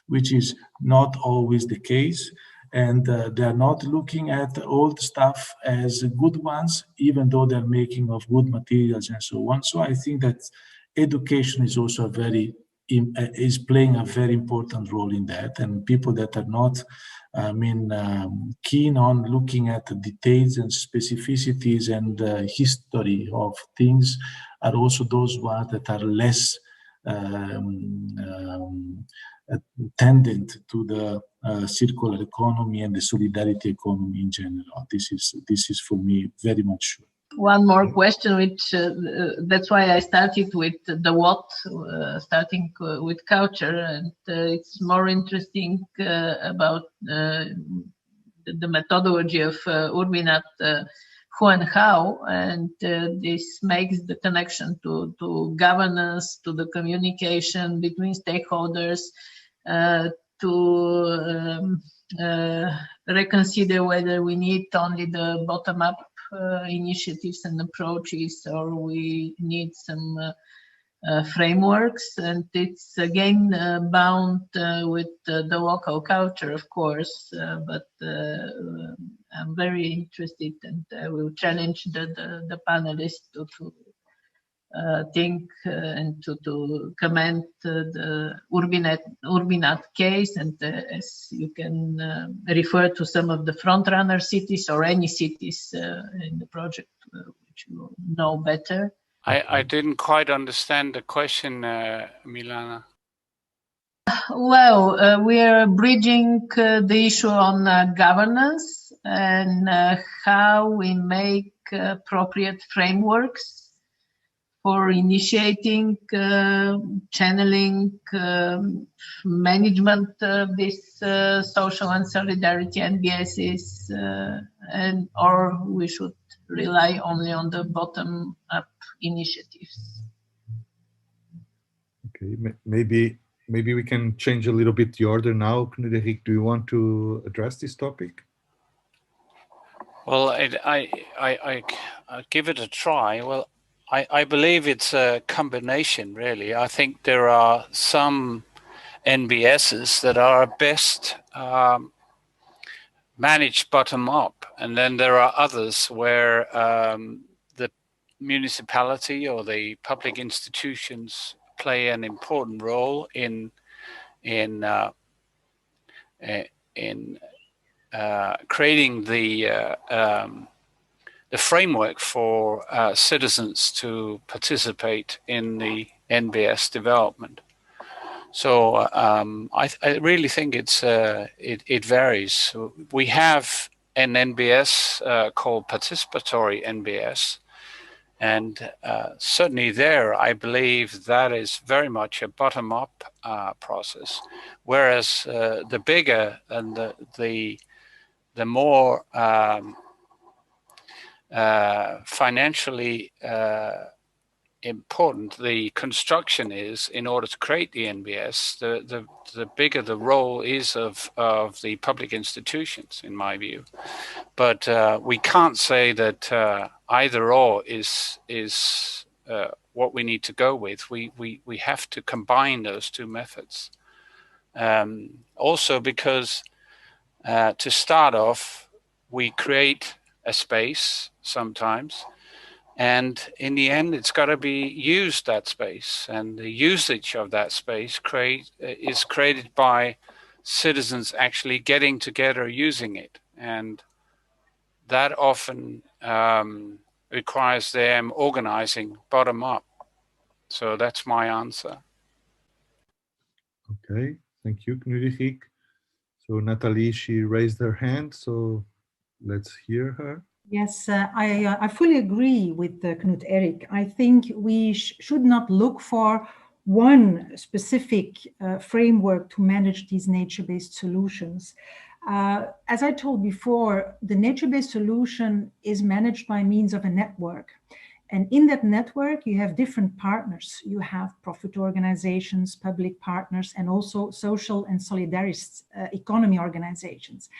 which is not always the case. And they're not looking at old stuff as good ones, even though they're making of good materials and so on. So I think that education is also is playing a very important role in that. And people that are not, I mean, keen on looking at the details and specificities and history of things are also those ones that are less tendent to the circular economy and the solidarity economy in general. This is for me very much sure. One more question, which that's why I started with the what, starting with culture, and it's more interesting about the methodology of URBiNAT, who and how, and this makes the connection to governance, to the communication between stakeholders, to reconsider whether we need only the bottom-up initiatives and approaches, or we need some frameworks. And it's again bound with the local culture, of course, but I'm very interested, and I will challenge the panelists to think and to comment the URBiNAT case, and as you can refer to some of the front-runner cities or any cities in the project which you know better. I didn't quite understand the question, Milana. Well, we are bridging the issue on governance and how we make appropriate frameworks for initiating, channeling, management of this social and solidarity NBSs, and or we should rely only on the bottom-up initiatives. Okay, maybe we can change a little bit the order now. Knut Erik, do you want to address this topic? Well, I give it a try. Well, I believe it's a combination, really. I think there are some NBSs that are best managed bottom up, and then there are others where the municipality or the public institutions play an important role in creating the framework for citizens to participate in the NBS development. So I really think it varies. We have an NBS called participatory NBS, and certainly there, I believe that is very much a bottom-up process, whereas the bigger and the more financially important the construction is in order to create the NBS, the bigger the role is of the public institutions, in my view. But we can't say that either or is what we need to go with. We have to combine those two methods. Also because to start off, we create a space sometimes, and in the end, it's got to be used, that space, and the usage of that space is created by citizens actually getting together using it, and that often requires them organizing bottom up. So that's my answer. Okay, thank you, Knut. So Nathalie, she raised her hand, so let's hear her. Yes, I fully agree with Knut Erik. I think we should not look for one specific framework to manage these nature-based solutions. As I told before, the nature-based solution is managed by means of a network. And in that network, you have different partners. You have profit organizations, public partners, and also social and solidarist economy organizations.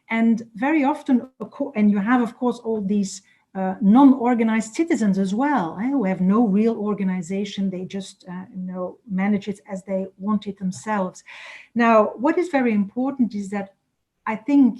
And very often, and you have, of course, all these non-organized citizens as well, who have no real organization. They just manage it as they want it themselves. Now, what is very important is that I think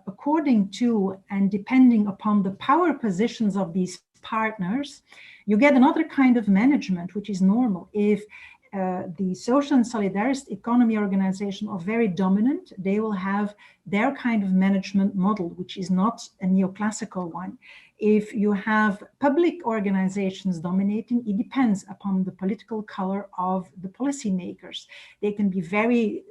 according to and depending upon the power positions of these partners, you get another kind of management, which is normal. If the social and solidarist economy organization are very dominant, they will have their kind of management model, which is not a neoclassical one. If you have public organizations dominating, it depends upon the political color of the policymakers. They can be very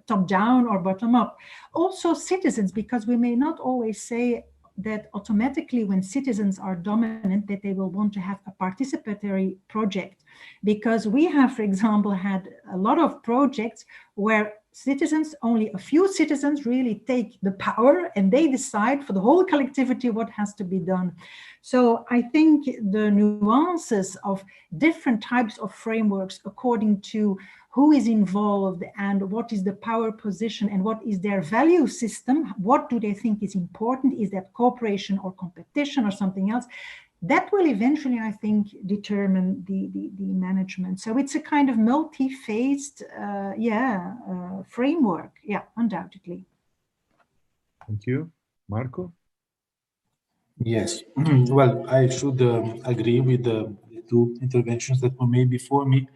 top-down or bottom-up. Also citizens, because we may not always say that automatically when citizens are dominant that they will want to have a participatory project, because we have, for example, had a lot of projects where citizens, only a few citizens really take the power and they decide for the whole collectivity what has to be done. So I think the nuances of different types of frameworks according to who is involved and what is the power position and what is their value system, what do they think is important, is that cooperation or competition or something else, that will eventually, I think, determine the management. So it's a kind of multi-phased framework, undoubtedly. Thank you. Marco? Yes, well, I should agree with the two interventions that were made before me.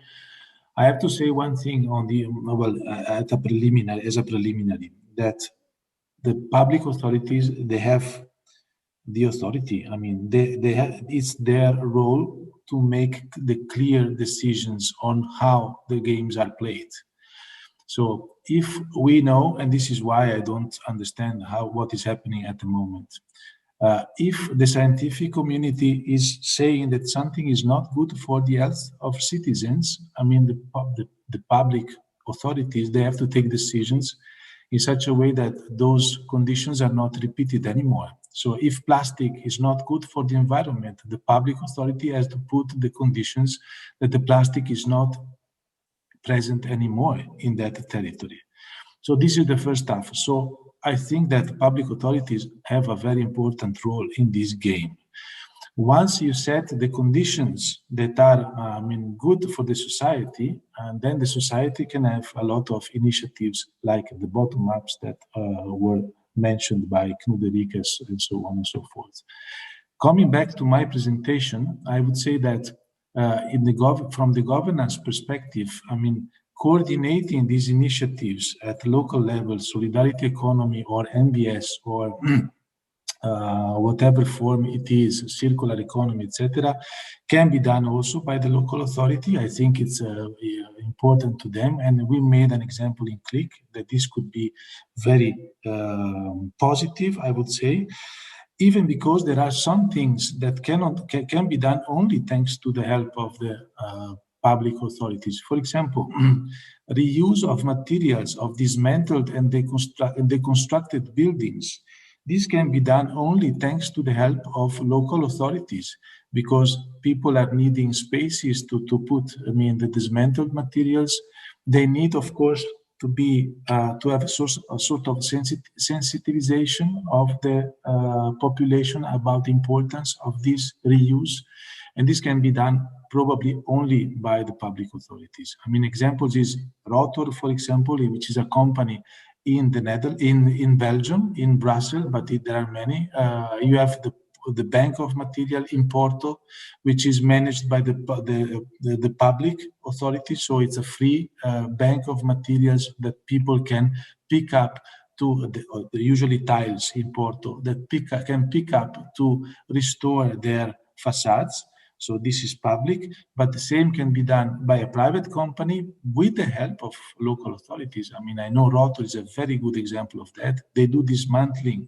I have to say one thing on the, as a preliminary, that the public authorities, they have the authority. I mean, they have, it's their role to make the clear decisions on how the games are played. So if we know, and this is why I don't understand what is happening at the moment, if the scientific community is saying that something is not good for the health of citizens, I mean, the public authorities, they have to take decisions in such a way that those conditions are not repeated anymore. So if plastic is not good for the environment, the public authority has to put the conditions that the plastic is not present anymore in that territory. So this is the first stuff. So I think that public authorities have a very important role in this game. Once you set the conditions that are, good for the society, and then the society can have a lot of initiatives like the bottom-ups that were mentioned by Knut Enriquez and so on and so forth. Coming back to my presentation, I would say that from the governance perspective, coordinating these initiatives at local level, solidarity economy or NBS or whatever form it is, circular economy, etc., can be done also by the local authority. I think it's important to them, and we made an example in Click that this could be very positive, I would say, even because there are some things that can be done only thanks to the help of the public authorities. For example, reuse of materials of dismantled and deconstructed buildings. This can be done only thanks to the help of local authorities, because people are needing spaces to put, the dismantled materials. They need, of course, to have a sort of sensitization of the population about the importance of this reuse, and this can be done probably only by the public authorities. Examples is Rotor, for example, which is a company in in Belgium, in Brussels, but there are many. You have the Bank of Material in Porto, which is managed by the public authority. So it's a free bank of materials that people can pick up usually tiles in Porto, that can pick up to restore their facades. So this is public, but the same can be done by a private company with the help of local authorities. I know Rotor is a very good example of that. They do dismantling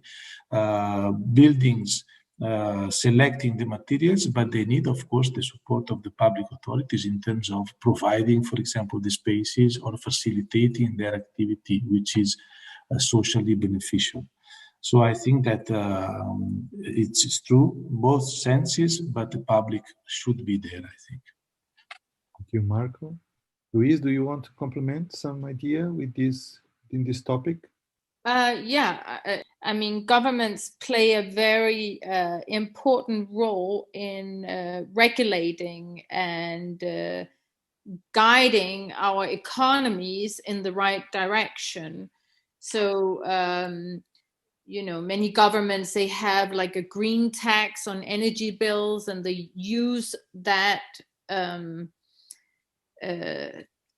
buildings, selecting the materials, but they need, of course, the support of the public authorities in terms of providing, for example, the spaces or facilitating their activity, which is socially beneficial. So I think that it's true, both senses, but the public should be there, I think. Thank you, Marco. Luis, do you want to complement some idea with this in this topic? Governments play a very important role in regulating and guiding our economies in the right direction. So, many governments, they have like a green tax on energy bills, and they use that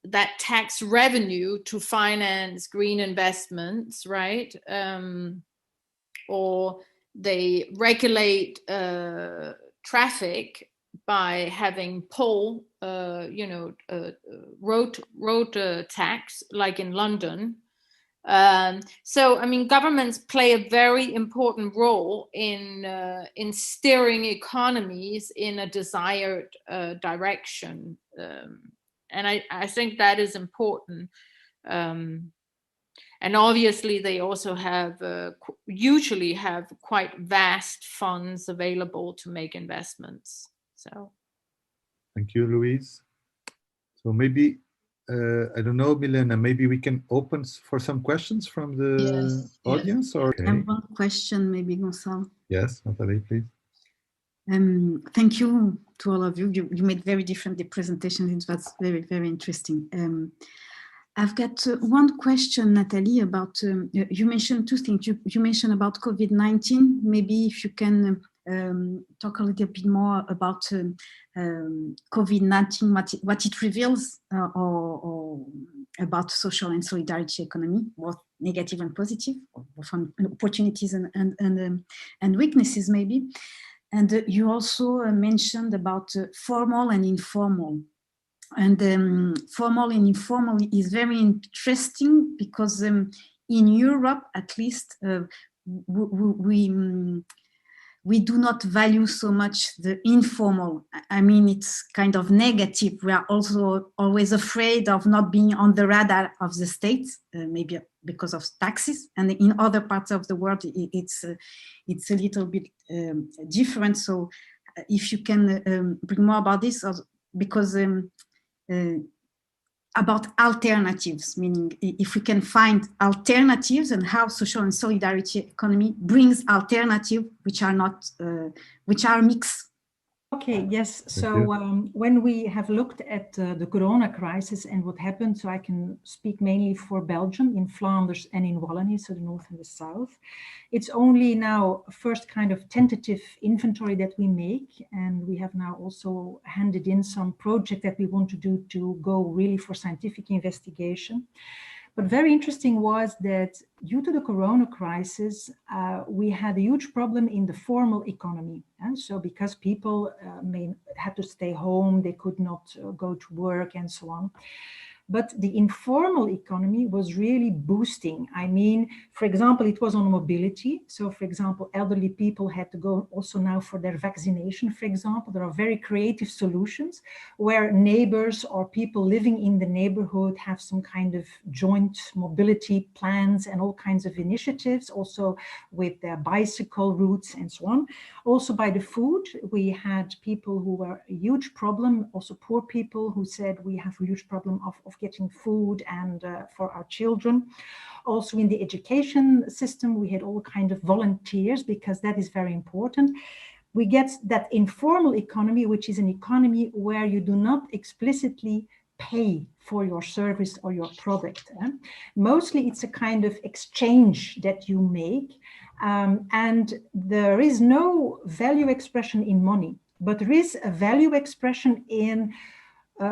that tax revenue to finance green investments, right? Or they regulate traffic by having road tax, like in London. Governments play a very important role in steering economies in a desired direction, and I think that is important. And obviously, they also usually have quite vast funds available to make investments. So, thank you, Luis. So maybe. I don't know, Milena, maybe we can open for some questions from the audience? Or I have one question, maybe, Gonçalo. Yes, Nathalie, please. Thank you to all of you. You made very different presentations. It was very, very interesting. I've got one question, Nathalie, about, you mentioned two things. You mentioned about COVID-19. Maybe if you can talk a little bit more about COVID-19, what it reveals, or about social and solidarity economy, both negative and positive, from opportunities and weaknesses, maybe. And you also mentioned about formal and informal. And formal and informal is very interesting because in Europe, at least, we do not value so much the informal. It's kind of negative. We are also always afraid of not being on the radar of the state, maybe because of taxes. And in other parts of the world, it's a little bit different. So if you can bring more about this, because about alternatives, meaning if we can find alternatives and how social and solidarity economy brings alternatives which are not, which are mixed Okay, yes. So when we have looked at the Corona crisis and what happened, so I can speak mainly for Belgium, in Flanders and in Wallonie, so the north and the south. It's only now a first kind of tentative inventory that we make, and we have now also handed in some project that we want to do to go really for scientific investigation. But very interesting was that due to the Corona crisis, we had a huge problem in the formal economy. And so because people had to stay home, they could not go to work and so on. But the informal economy was really boosting. I mean, for example, it was on mobility. So, for example, elderly people had to go also now for their vaccination, for example. There are very creative solutions where neighbors or people living in the neighborhood have some kind of joint mobility plans and all kinds of initiatives, also with their bicycle routes and so on. Also by the food, we had people who were a huge problem, also poor people who said we have a huge problem of getting food and for our children. Also in the education system, we had all kinds of volunteers because that is very important. We get that informal economy, which is an economy where you do not explicitly pay for your service or your product. Mostly it's a kind of exchange that you make, and there is no value expression in money, but there is a value expression in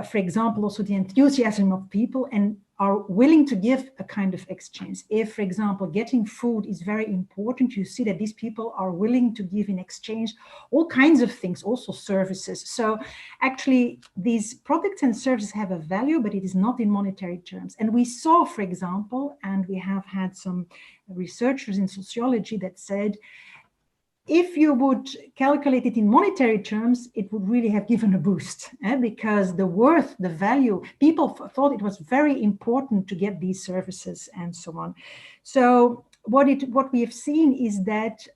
for example, also the enthusiasm of people and are willing to give a kind of exchange. If, for example, getting food is very important, you see that these people are willing to give in exchange all kinds of things, also services. So actually, these products and services have a value, but it is not in monetary terms. And we saw, for example, and we have had some researchers in sociology that said, if you would calculate it in monetary terms, it would really have given a boost because the worth, the value, people thought it was very important to get these services and so on. So what we have seen is that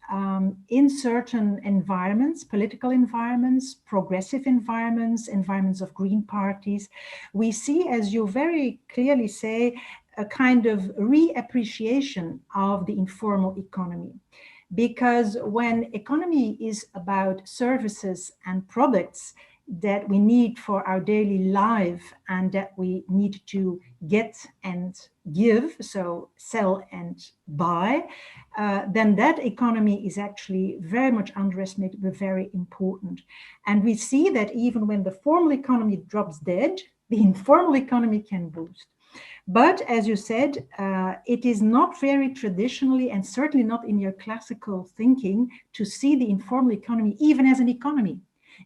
in certain environments, political environments, progressive environments, environments of green parties, we see, as you very clearly say, a kind of reappreciation of the informal economy. Because when economy is about services and products that we need for our daily life and that we need to get and give, so sell and buy, then that economy is actually very much underestimated but very important. And we see that even when the formal economy drops dead, the informal economy can boost. But as you said, it is not very traditionally and certainly not in your classical thinking to see the informal economy even as an economy.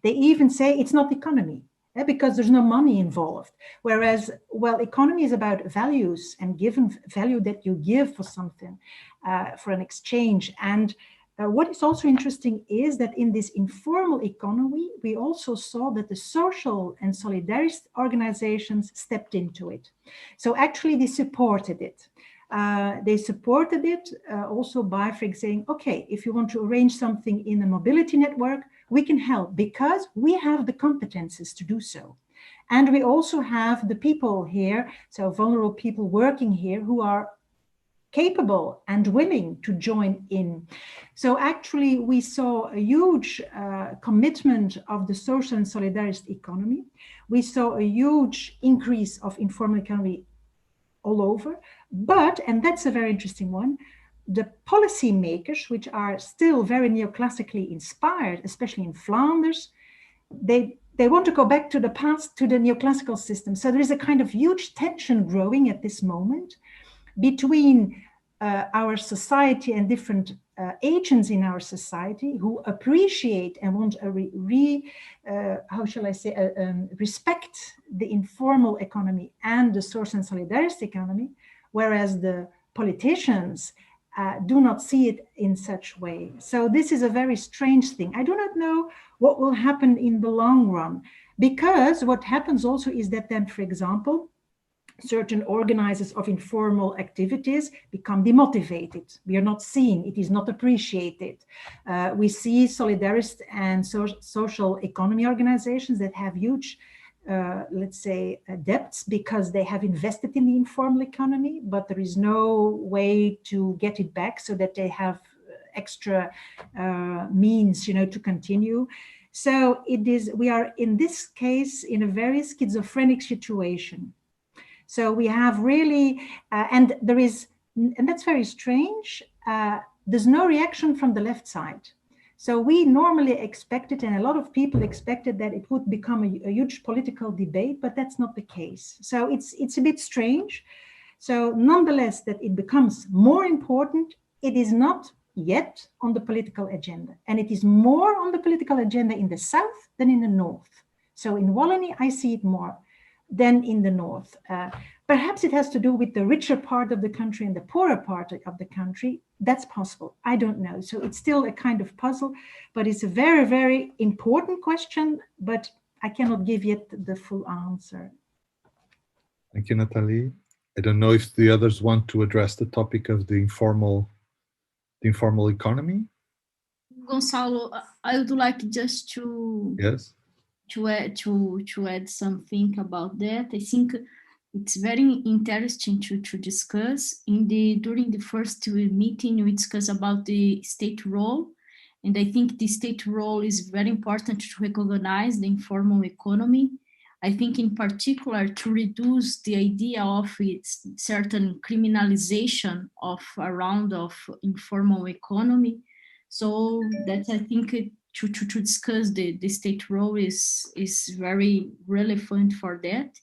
They even say it's not economy because there's no money involved. Whereas, well, economy is about values and given value that you give for something, for an exchange. And what is also interesting is that in this informal economy, we also saw that the social and solidarity organizations stepped into it. So actually they supported it. They supported it also by, for example, saying, okay, if you want to arrange something in a mobility network, we can help because we have the competences to do so. And we also have the people here, so vulnerable people working here who are capable and willing to join in. So actually we saw a huge commitment of the social and solidarity economy. We saw a huge increase of informal economy all over, but, and that's a very interesting one, the policy makers, which are still very neoclassically inspired, especially in Flanders, they want to go back to the past, to the neoclassical system. So there is a kind of huge tension growing at this moment between our society and different agents in our society who appreciate and want a respect the informal economy and the social and solidarity economy, whereas the politicians do not see it in such way. So this is a very strange thing. I do not know what will happen in the long run, because what happens also is that then, for example, certain organizers of informal activities become demotivated. We are not seen, it is not appreciated. We see solidarist and social economy organizations that have huge, let's say, debts because they have invested in the informal economy, but there is no way to get it back so that they have extra means, to continue. So we are in this case in a very schizophrenic situation. So we have really, and that's very strange. There's no reaction from the left side. So we normally expected, and a lot of people expected, that it would become a huge political debate, but that's not the case. So it's a bit strange. So nonetheless, that it becomes more important, it is not yet on the political agenda. And it is more on the political agenda in the south than in the north. So in Wallonie, I see it more than in the north. Perhaps it has to do with the richer part of the country and the poorer part of the country. That's possible. I don't know. So it's still a kind of puzzle, but it's a very, very important question, but I cannot give yet the full answer. Thank you, Nathalie. I don't know if the others want to address the topic of the informal economy. Gonçalo, I would like just to add something about that. I think it's very interesting to discuss. During the first meeting, we discussed about the state role, and I think the state role is very important to recognize the informal economy. I think in particular to reduce the idea of its certain criminalization of informal economy. So that I think to discuss the state role is very relevant for that.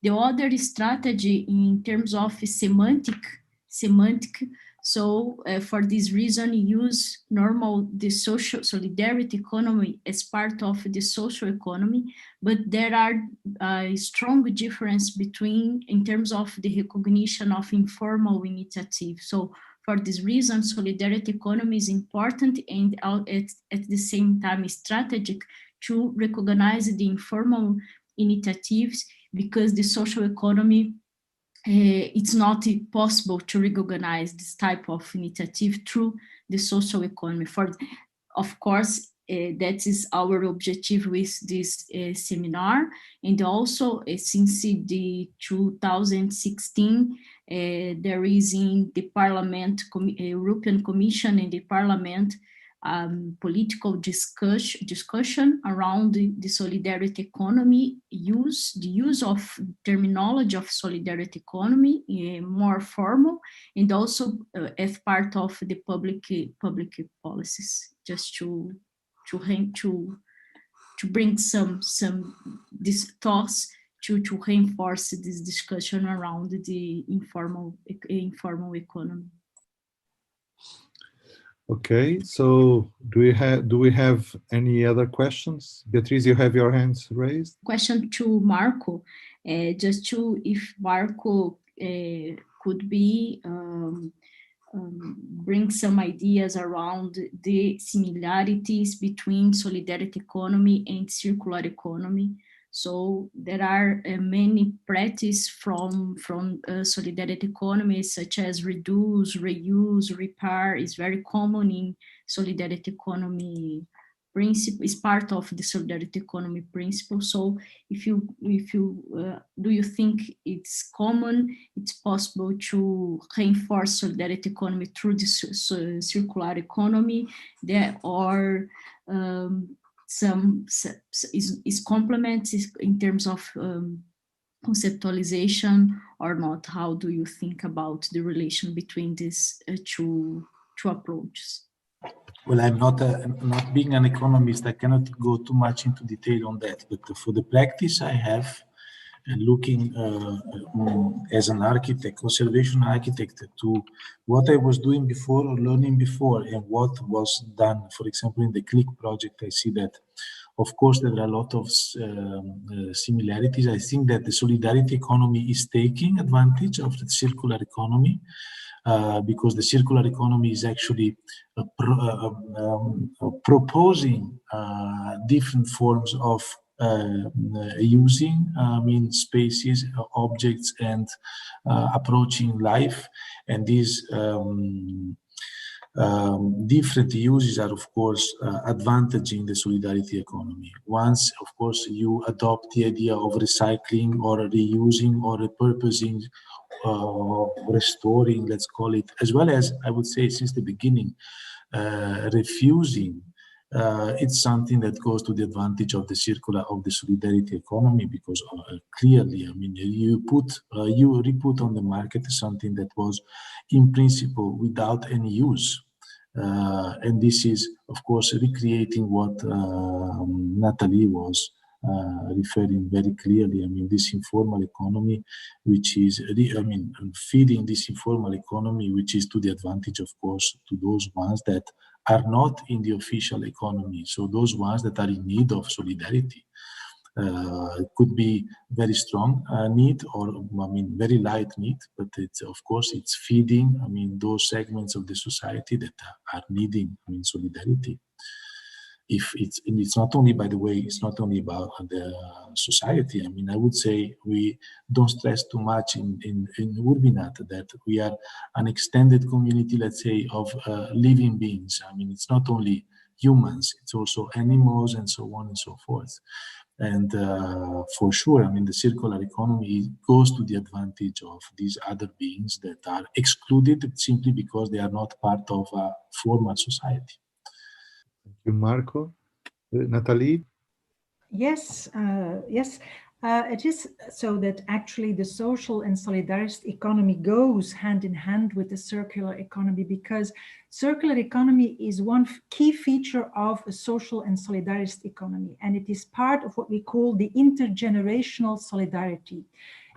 The other strategy in terms of semantic. So for this reason, use the social solidarity economy as part of the social economy, but there are a strong difference in terms of the recognition of informal initiative. So for this reason, solidarity economy is important and at the same time strategic to recognize the informal initiatives, because the social economy, it's not possible to recognize this type of initiative through the social economy. Of course, that is our objective with this seminar. And also, since the 2016, there is in the Parliament, European Commission and the Parliament, political discussion around the solidarity economy, the use of terminology of solidarity economy, more formal, and also as part of the public policies, just to bring some these thoughts to reinforce this discussion around the informal economy. Okay, so do we have any other questions? Beatriz, you have your hands raised. Question to Marco, if Marco could be bring some ideas around the similarities between solidarity economy and circular economy. So there are many practices from solidarity economy, such as reduce, reuse, repair is very common in solidarity economy principle, is part of the solidarity economy principle. So do you think it's common, it's possible to reinforce solidarity economy through the circular economy? There are is complements in terms of conceptualization or not? How do you think about the relation between these two approaches? Well, I'm not being an economist, I cannot go too much into detail on that, but for the practice I have, looking as an architect, conservation architect, to what I was doing before or learning before and what was done, for example, in the CLIC project, I see that, of course, there are a lot of similarities. I think that the solidarity economy is taking advantage of the circular economy, because the circular economy is actually proposing different forms of using spaces, objects, and approaching life. And these different uses are, of course, advantaging the solidarity economy. Once, of course, you adopt the idea of recycling or reusing or repurposing, restoring, let's call it, as well as, I would say, since the beginning, refusing it's something that goes to the advantage of the solidarity economy, because clearly, I mean, you re-put on the market something that was in principle without any use. And this is, of course, recreating what Natalie was referring very clearly. I mean, this informal economy, which is, feeding this informal economy, which is to the advantage, of course, to those ones that are not in the official economy. So those ones that are in need of solidarity. It could be very strong need, or very light need, but it's, of course, it's feeding, those segments of the society that are needing, solidarity. If it's not only, by the way, it's not only about the society. I would say we don't stress too much in URBiNAT that we are an extended community, let's say, of living beings. It's not only humans, it's also animals and so on and so forth. And for sure, the circular economy goes to the advantage of these other beings that are excluded simply because they are not part of a formal society. Thank you, Marco. Natalie? Yes, yes. It is so that actually the social and solidarist economy goes hand in hand with the circular economy, because circular economy is one key feature of a social and solidarist economy, and it is part of what we call the intergenerational solidarity.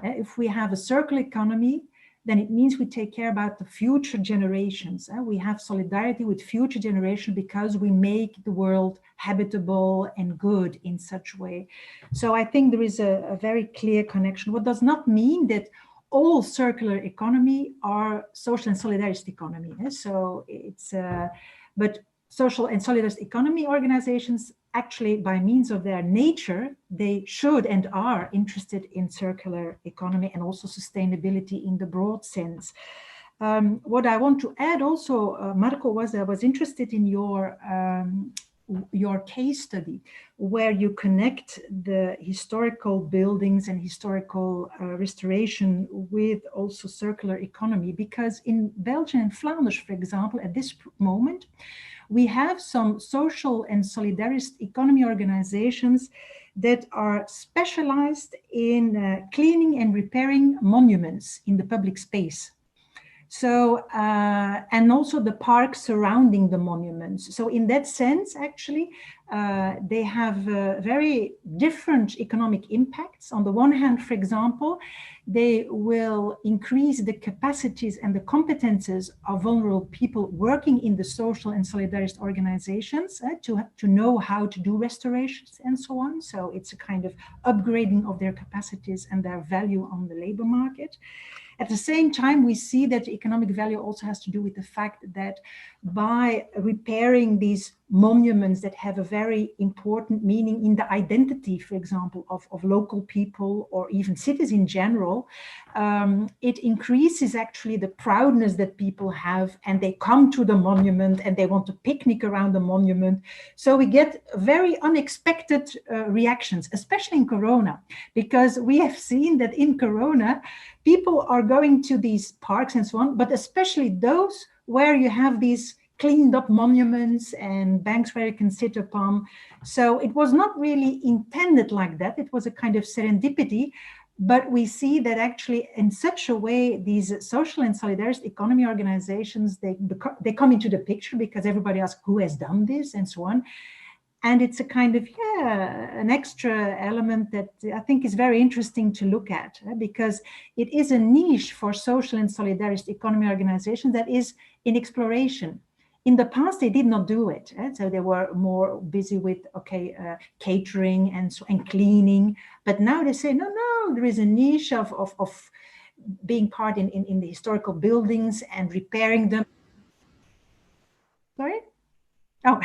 If we have a circular economy, then it means we take care about the future generations. We have solidarity with future generations because we make the world habitable and good in such a way. So I think there is a very clear connection. What does not mean that all circular economy are social and solidarist economy. So it's, but social and solidarist economy organizations actually, by means of their nature, they should and are interested in circular economy and also sustainability in the broad sense. What I want to add also, Marco, was I was interested in your case study, where you connect the historical buildings and historical restoration with also circular economy, because in Belgium and Flanders, for example, at this moment, we have some social and solidarist economy organizations that are specialized in cleaning and repairing monuments in the public space. So, and also the parks surrounding the monuments. So in that sense, actually, they have very different economic impacts. On the one hand, for example, they will increase the capacities and the competences of vulnerable people working in the social and solidarist organizations to know how to do restorations and so on. So it's a kind of upgrading of their capacities and their value on the labor market. At the same time, we see that economic value also has to do with the fact that by repairing these monuments that have a very important meaning in the identity, for example, of local people or even cities in general, it increases actually the proudness that people have, and they come to the monument and they want to picnic around the monument. So we get very unexpected reactions, especially in Corona, because we have seen that in Corona, people are going to these parks and so on, but especially those where you have these cleaned up monuments and banks where you can sit upon. So it was not really intended like that. It was a kind of serendipity, but we see that actually in such a way, these social and solidarist economy organizations, they come into the picture because everybody asks who has done this and so on. And it's a kind of, an extra element that I think is very interesting to look at, because it is a niche for social and solidarist economy organizations that is in exploration. In the past, they did not do it. So they were more busy with, catering and cleaning. But now they say, no, there is a niche of being part in the historical buildings and repairing them. Sorry? Oh.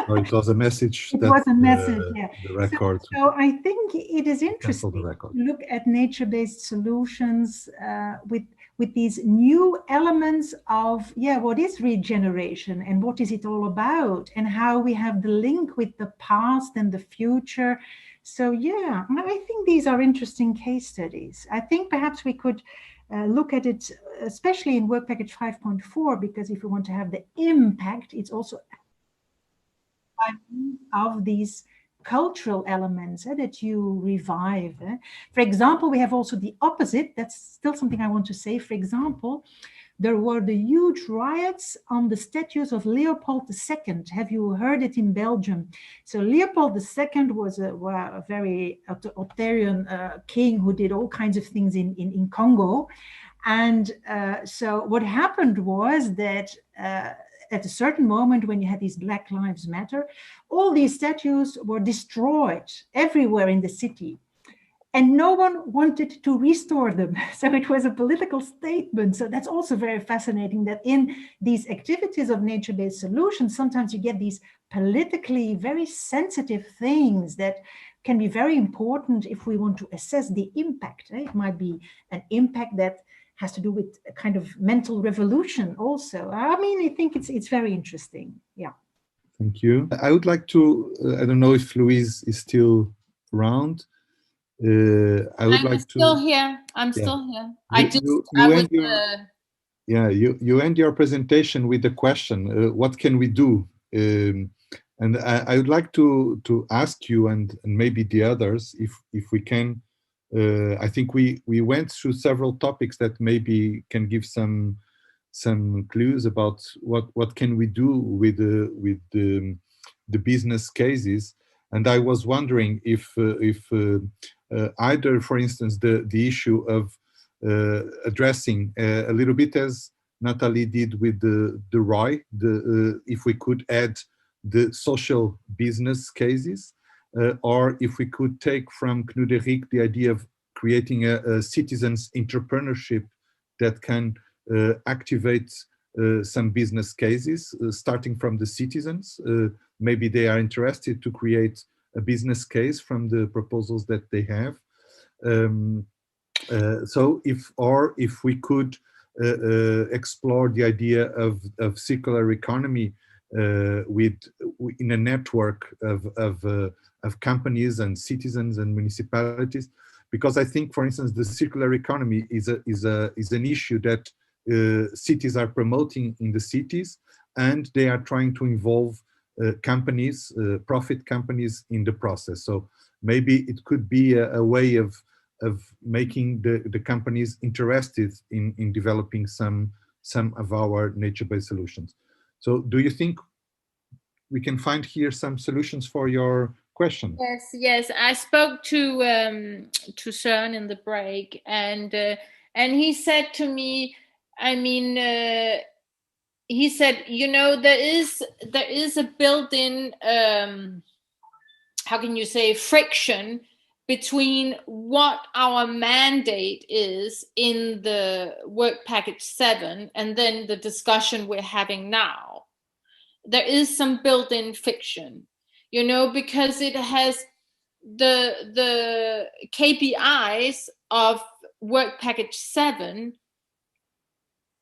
No, it was a message. It was a message, yeah. The record. So I think it is interesting to look at nature-based solutions with these new elements of, what is regeneration and what is it all about, and how we have the link with the past and the future. So I think these are interesting case studies. I think perhaps we could look at it, especially in Work Package 5.4, because if we want to have the impact, it's also by means of these cultural elements that you revive. For example, we have also the opposite. That's still something I want to say. For example, there were the huge riots on the statues of Leopold II. Have you heard it in Belgium? So Leopold II was a very authoritarian king who did all kinds of things in Congo. And so what happened was that at a certain moment, when you had these Black Lives Matter, all these statues were destroyed everywhere in the city. And no one wanted to restore them. So it was a political statement. So that's also very fascinating, that in these activities of nature-based solutions, sometimes you get these politically very sensitive things that can be very important if we want to assess the impact. It might be an impact that has to do with a kind of mental revolution also. I mean, I think it's very interesting. Yeah. Thank you. I would like to, I don't know if Louise is still around. I'm still here. You end your presentation with the question, what can we do? And I would like to ask you and maybe the others if we can. I think we went through several topics that maybe can give some clues about what can we do with the business cases. And I was wondering if either, for instance, the issue of addressing a little bit as Nathalie did with the ROI, if we could add the social business cases, or if we could take from Knudderik the idea of creating a citizens entrepreneurship that can activate some business cases, starting from the citizens. Maybe they are interested to create a business case from the proposals that they have. So if we could explore the idea of circular economy in a network of companies and citizens and municipalities, because I think, for instance, the circular economy is an issue that cities are promoting in the cities, and they are trying to involve companies, profit companies, in the process. So maybe it could be a way of making the companies interested in developing some of our nature-based solutions. So do you think we can find here some solutions for your question? Yes. I spoke to Søren in the break, and he said to me, I mean, he said, you know, there is a built-in, how can you say, friction between what our mandate is in the work package 7 and then the discussion we're having now. There is some built-in fiction, you know, because it has the KPIs of work package 7.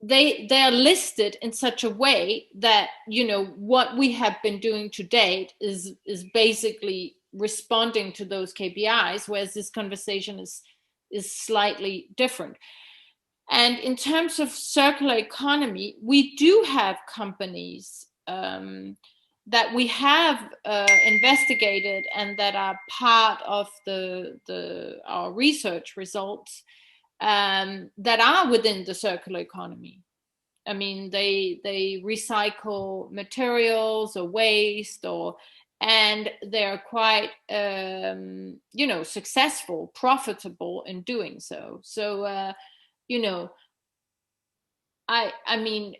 They are listed in such a way that, you know, what we have been doing to date is basically responding to those KPIs, whereas this conversation is slightly different. And in terms of circular economy, we do have companies that we have investigated and that are part of our research results that are within the circular economy. I mean, they recycle materials or waste, and they're quite, you know, successful, profitable in doing so. So, you know, I mean,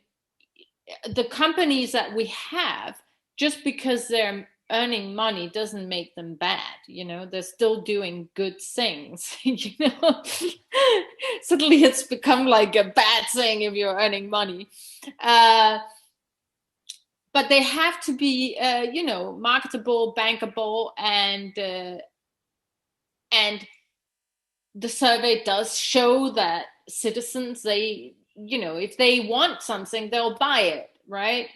the companies that we have, just because they're earning money doesn't make them bad. You know, they're still doing good things. You know, suddenly it's become like a bad thing if you're earning money. But they have to be, you know, marketable, bankable, and the survey does show that citizens, they, you know, if they want something, they'll buy it, right,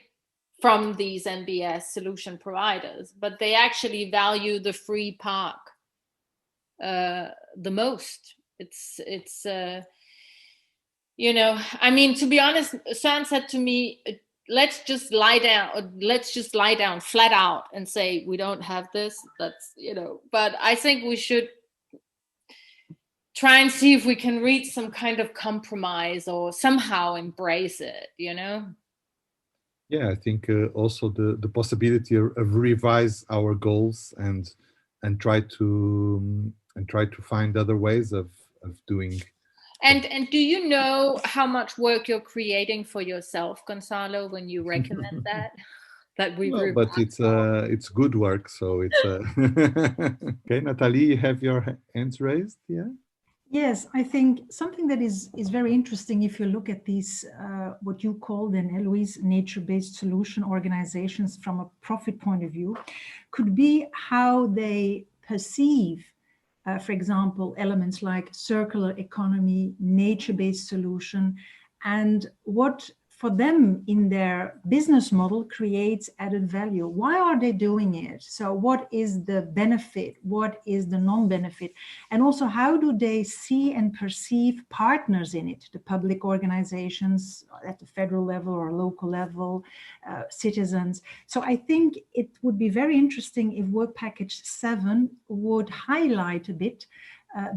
from these NBS solution providers, but they actually value the free park the most. It's you know, I mean, to be honest, Søren said to me, let's just lie down flat out and say we don't have this. That's, you know, but I think we should try and see if we can reach some kind of compromise or somehow embrace it, you know? Yeah, I think also the possibility of revise our goals and try to find other ways of doing. And do you know how much work you're creating for yourself, Gonzalo, when you recommend that we? No, but it's good work, so it's okay. Nathalie, you have your hands raised, yeah. Yes, I think something that is very interesting if you look at these, what you call then, Louise, nature-based solution organizations from a profit point of view, could be how they perceive, for example, elements like circular economy, nature-based solution, and what for them in their business model creates added value. Why are they doing it? So what is the benefit? What is the non-benefit? And also, how do they see and perceive partners in it? The public organizations at the federal level or local level, citizens. So I think it would be very interesting if Work Package 7 would highlight a bit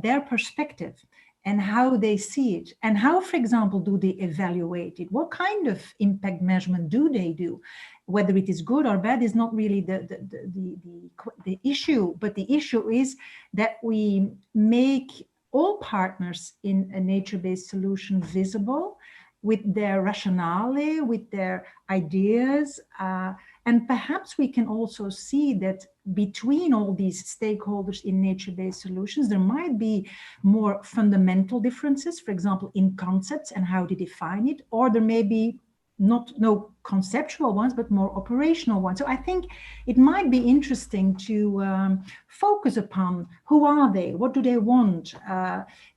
their perspective and how they see it, and how, for example, do they evaluate it? What kind of impact measurement do they do? Whether it is good or bad is not really the issue, but the issue is that we make all partners in a nature-based solution visible with their rationale, with their ideas, and perhaps we can also see that between all these stakeholders in nature-based solutions, there might be more fundamental differences, for example, in concepts and how they define it, or there may be no conceptual ones, but more operational ones. So I think it might be interesting to focus upon who are they, what do they want,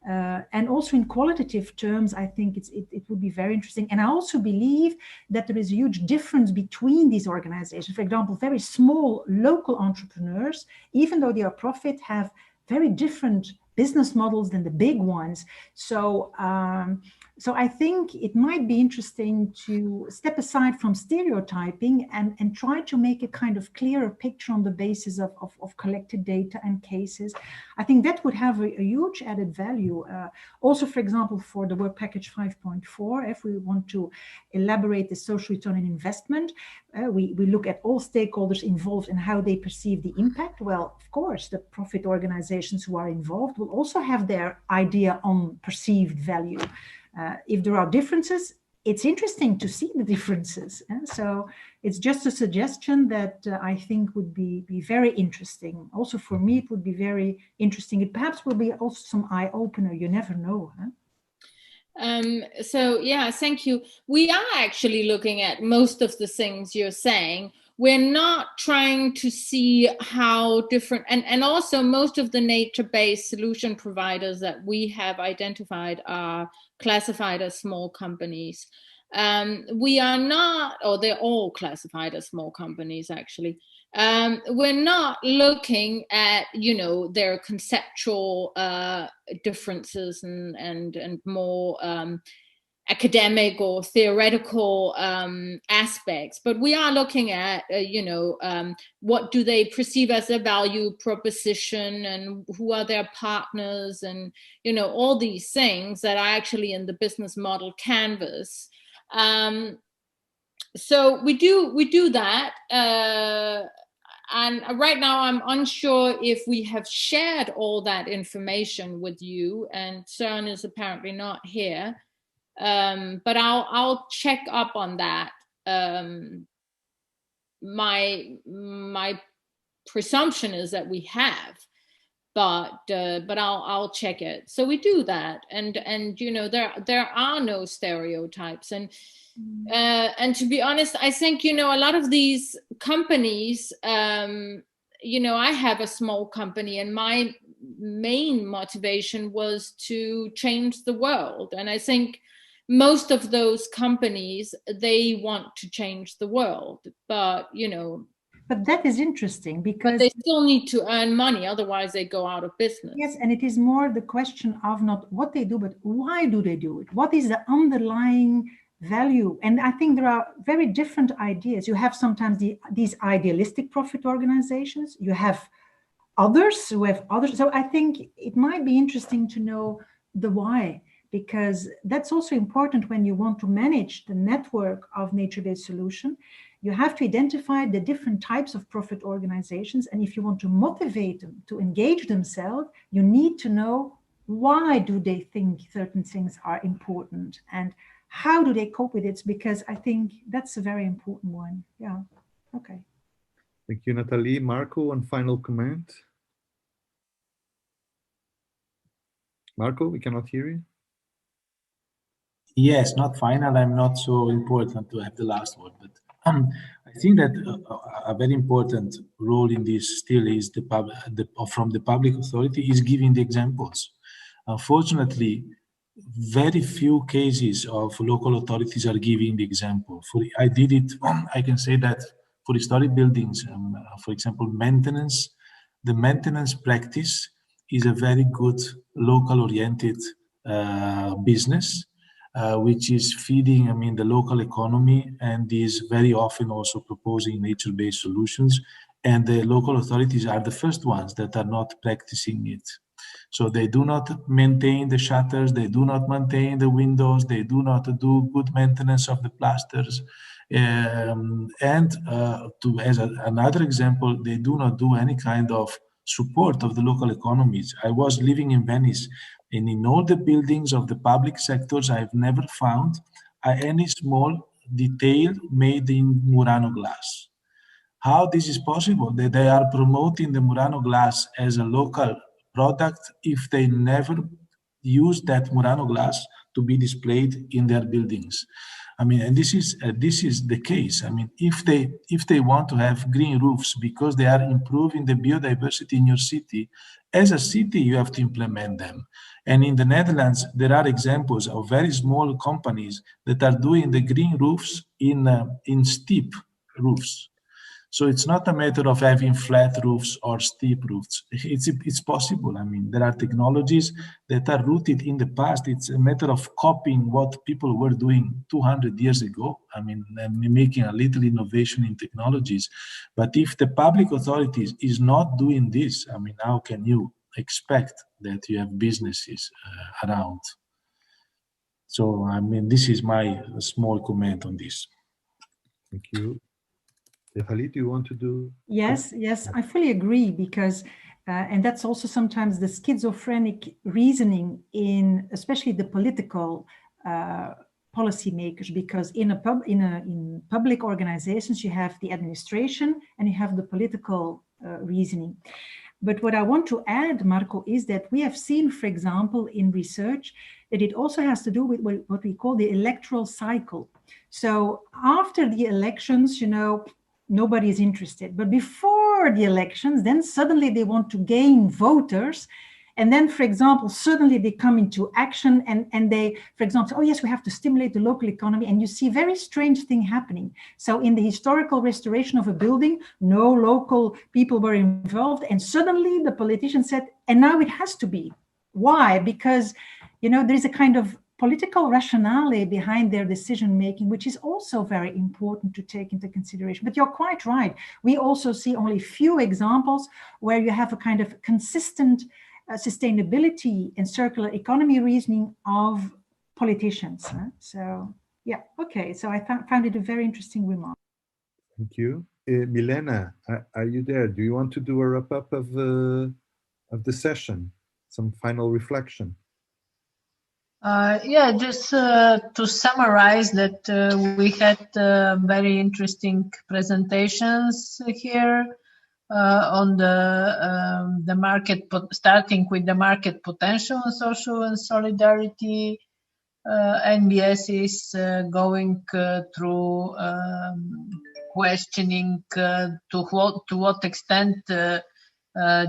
and also in qualitative terms, I think it would be very interesting. And I also believe that there is a huge difference between these organizations. For example, very small local entrepreneurs, even though they are profit, have very different business models than the big ones. So so I think it might be interesting to step aside from stereotyping and try to make a kind of clearer picture on the basis of collected data and cases. I think that would have a huge added value. Also, for example, for the Work Package 5.4, if we want to elaborate the social return on investment, we look at all stakeholders involved and how they perceive the impact. Well, of course, the profit organizations who are involved will also have their idea on perceived value. If there are differences, it's interesting to see the differences. So it's just a suggestion that I think would be very interesting. Also for me, it would be very interesting. It perhaps will be also some eye-opener. You never know. So yeah, thank you. We are actually looking at most of the things you're saying. We're not trying to see how different, and also most of the nature-based solution providers that we have identified are classified as small companies. We are not, or they're all classified as small companies actually. We're not looking at, you know, their conceptual differences and more academic or theoretical aspects, but we are looking at, you know, what do they perceive as a value proposition and who are their partners and, you know, all these things that are actually in the business model canvas. So we do that. And right now I'm unsure if we have shared all that information with you, and Søren is apparently not here. But I'll check up on that. My presumption is that we have, but I'll check it. So we do that, and you know, there are no stereotypes, and to be honest, I think, you know, a lot of these companies, you know, I have a small company, and my main motivation was to change the world, and I think most of those companies, they want to change the world, but, you know. But that is interesting because they still need to earn money, otherwise they go out of business. Yes, and it is more the question of not what they do, but why do they do it? What is the underlying value. And I think there are very different ideas. You have sometimes these idealistic profit organizations. You have others who have others. So I think it might be interesting to know the why, because that's also important when you want to manage the network of nature-based solution. You have to identify the different types of profit organizations. And if you want to motivate them to engage themselves, you need to know why do they think certain things are important and how do they cope with it? Because I think that's a very important one. Yeah. Okay. Thank you, Nathalie. Marco, one final comment. Marco, we cannot hear you. Yes, not final. I'm not so important to have the last word, but I think that a very important role in this still is from the public authority is giving the examples. Unfortunately, very few cases of local authorities are giving the example. I did it. I can say that for historic buildings, for example, maintenance, the maintenance practice is a very good local-oriented business. Which is feeding, the local economy, and is very often also proposing nature-based solutions. And the local authorities are the first ones that are not practicing it. So they do not maintain the shutters, they do not maintain the windows, they do not do good maintenance of the plasters. As another example, they do not do any kind of support of the local economies. I was living in Venice, and in all the buildings of the public sectors, I've never found any small detail made in Murano glass. How this is possible? That they are promoting the Murano glass as a local product if they never use that Murano glass to be displayed in their buildings. And this is the case. If they want to have green roofs because they are improving the biodiversity in your city, as a city, you have to implement them. And in the Netherlands, there are examples of very small companies that are doing the green roofs in steep roofs. So it's not a matter of having flat roofs or steep roofs. It's possible. There are technologies that are rooted in the past. It's a matter of copying what people were doing 200 years ago. Making a little innovation in technologies. But if the public authorities is not doing this, how can you expect that you have businesses around? So, this is my small comment on this. Thank you. Nathalie, do you want to do? Yes, I fully agree, because, and that's also sometimes the schizophrenic reasoning in, especially the political policymakers, because in public organizations, you have the administration and you have the political reasoning. But what I want to add, Marco, is that we have seen, for example, in research, that it also has to do with what we call the electoral cycle. So after the elections, nobody is interested. But before the elections, then suddenly they want to gain voters. And then, for example, suddenly they come into action and they, for example, oh yes, we have to stimulate the local economy. And you see very strange thing happening. So in the historical restoration of a building, no local people were involved. And suddenly the politician said, and now it has to be. Why? Because, there's a kind of political rationale behind their decision-making, which is also very important to take into consideration. But you're quite right. We also see only few examples where you have a kind of consistent sustainability and circular economy reasoning of politicians. So, yeah, okay. So I found it a very interesting remark. Thank you. Milena, are you there? Do you want to do a wrap-up of the session? Some final reflection? Just to summarize that we had very interesting presentations here on the market, starting with the market potential and social and solidarity. NBS is going through questioning to what extent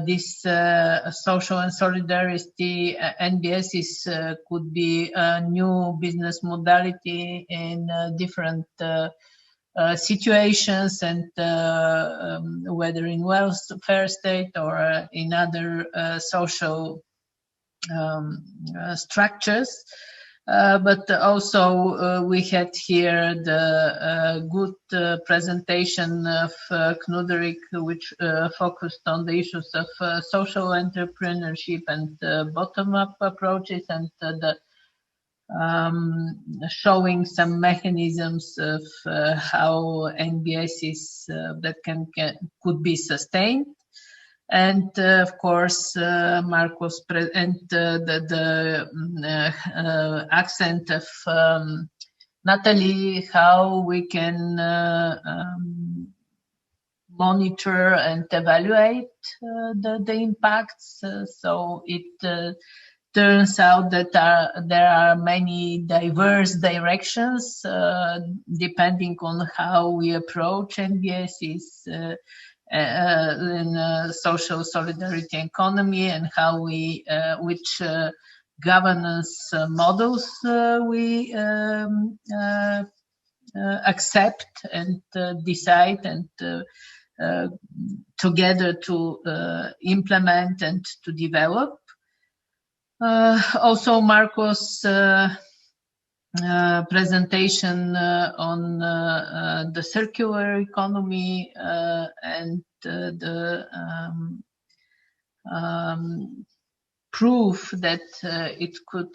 this social and solidarity NBS could be a new business modality in different situations, and whether in welfare state or in other social structures. but also we had here the good presentation of Knudrik, which focused on the issues of social entrepreneurship and bottom-up approaches, and showing some mechanisms of how NBS is that could be sustained. And of course, Marcos and the accent of Natalie, how we can monitor and evaluate the impacts. So it turns out that there are many diverse directions depending on how we approach NBS's in social solidarity economy, and how we which governance models we accept and decide and together to implement and to develop. Also Marcos' presentation on the circular economy and the proof that it could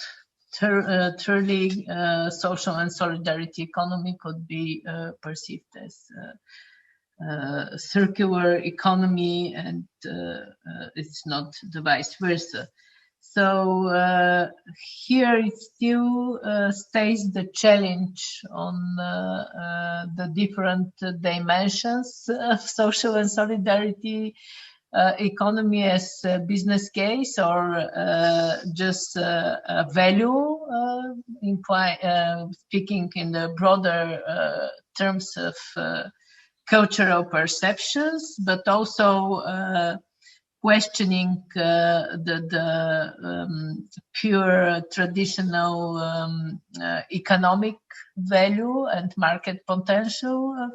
truly social and solidarity economy could be perceived as circular economy, and it's not the vice versa. So here it still stays the challenge on the different dimensions of social and solidarity economy as a business case, or just a value, speaking in the broader terms of cultural perceptions, but also questioning the pure traditional economic value and market potential of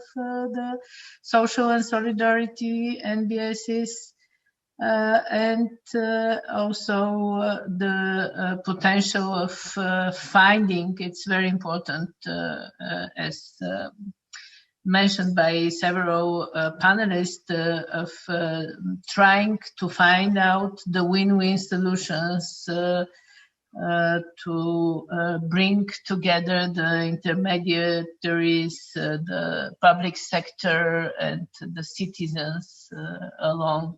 the social and solidarity NBSs, and also the potential of finding, it's very important as mentioned by several panelists, of trying to find out the win-win solutions to bring together the intermediaries, the public sector, and the citizens around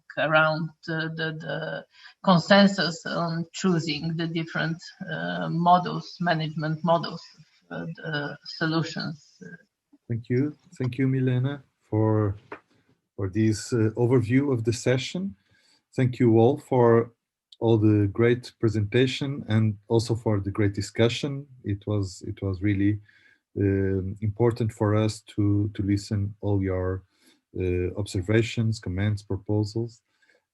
the consensus on choosing the different management models of the solutions. Thank you, Milena, for this overview of the session. Thank you all for all the great presentation and also for the great discussion. It was really important for us to listen all your observations, comments, proposals.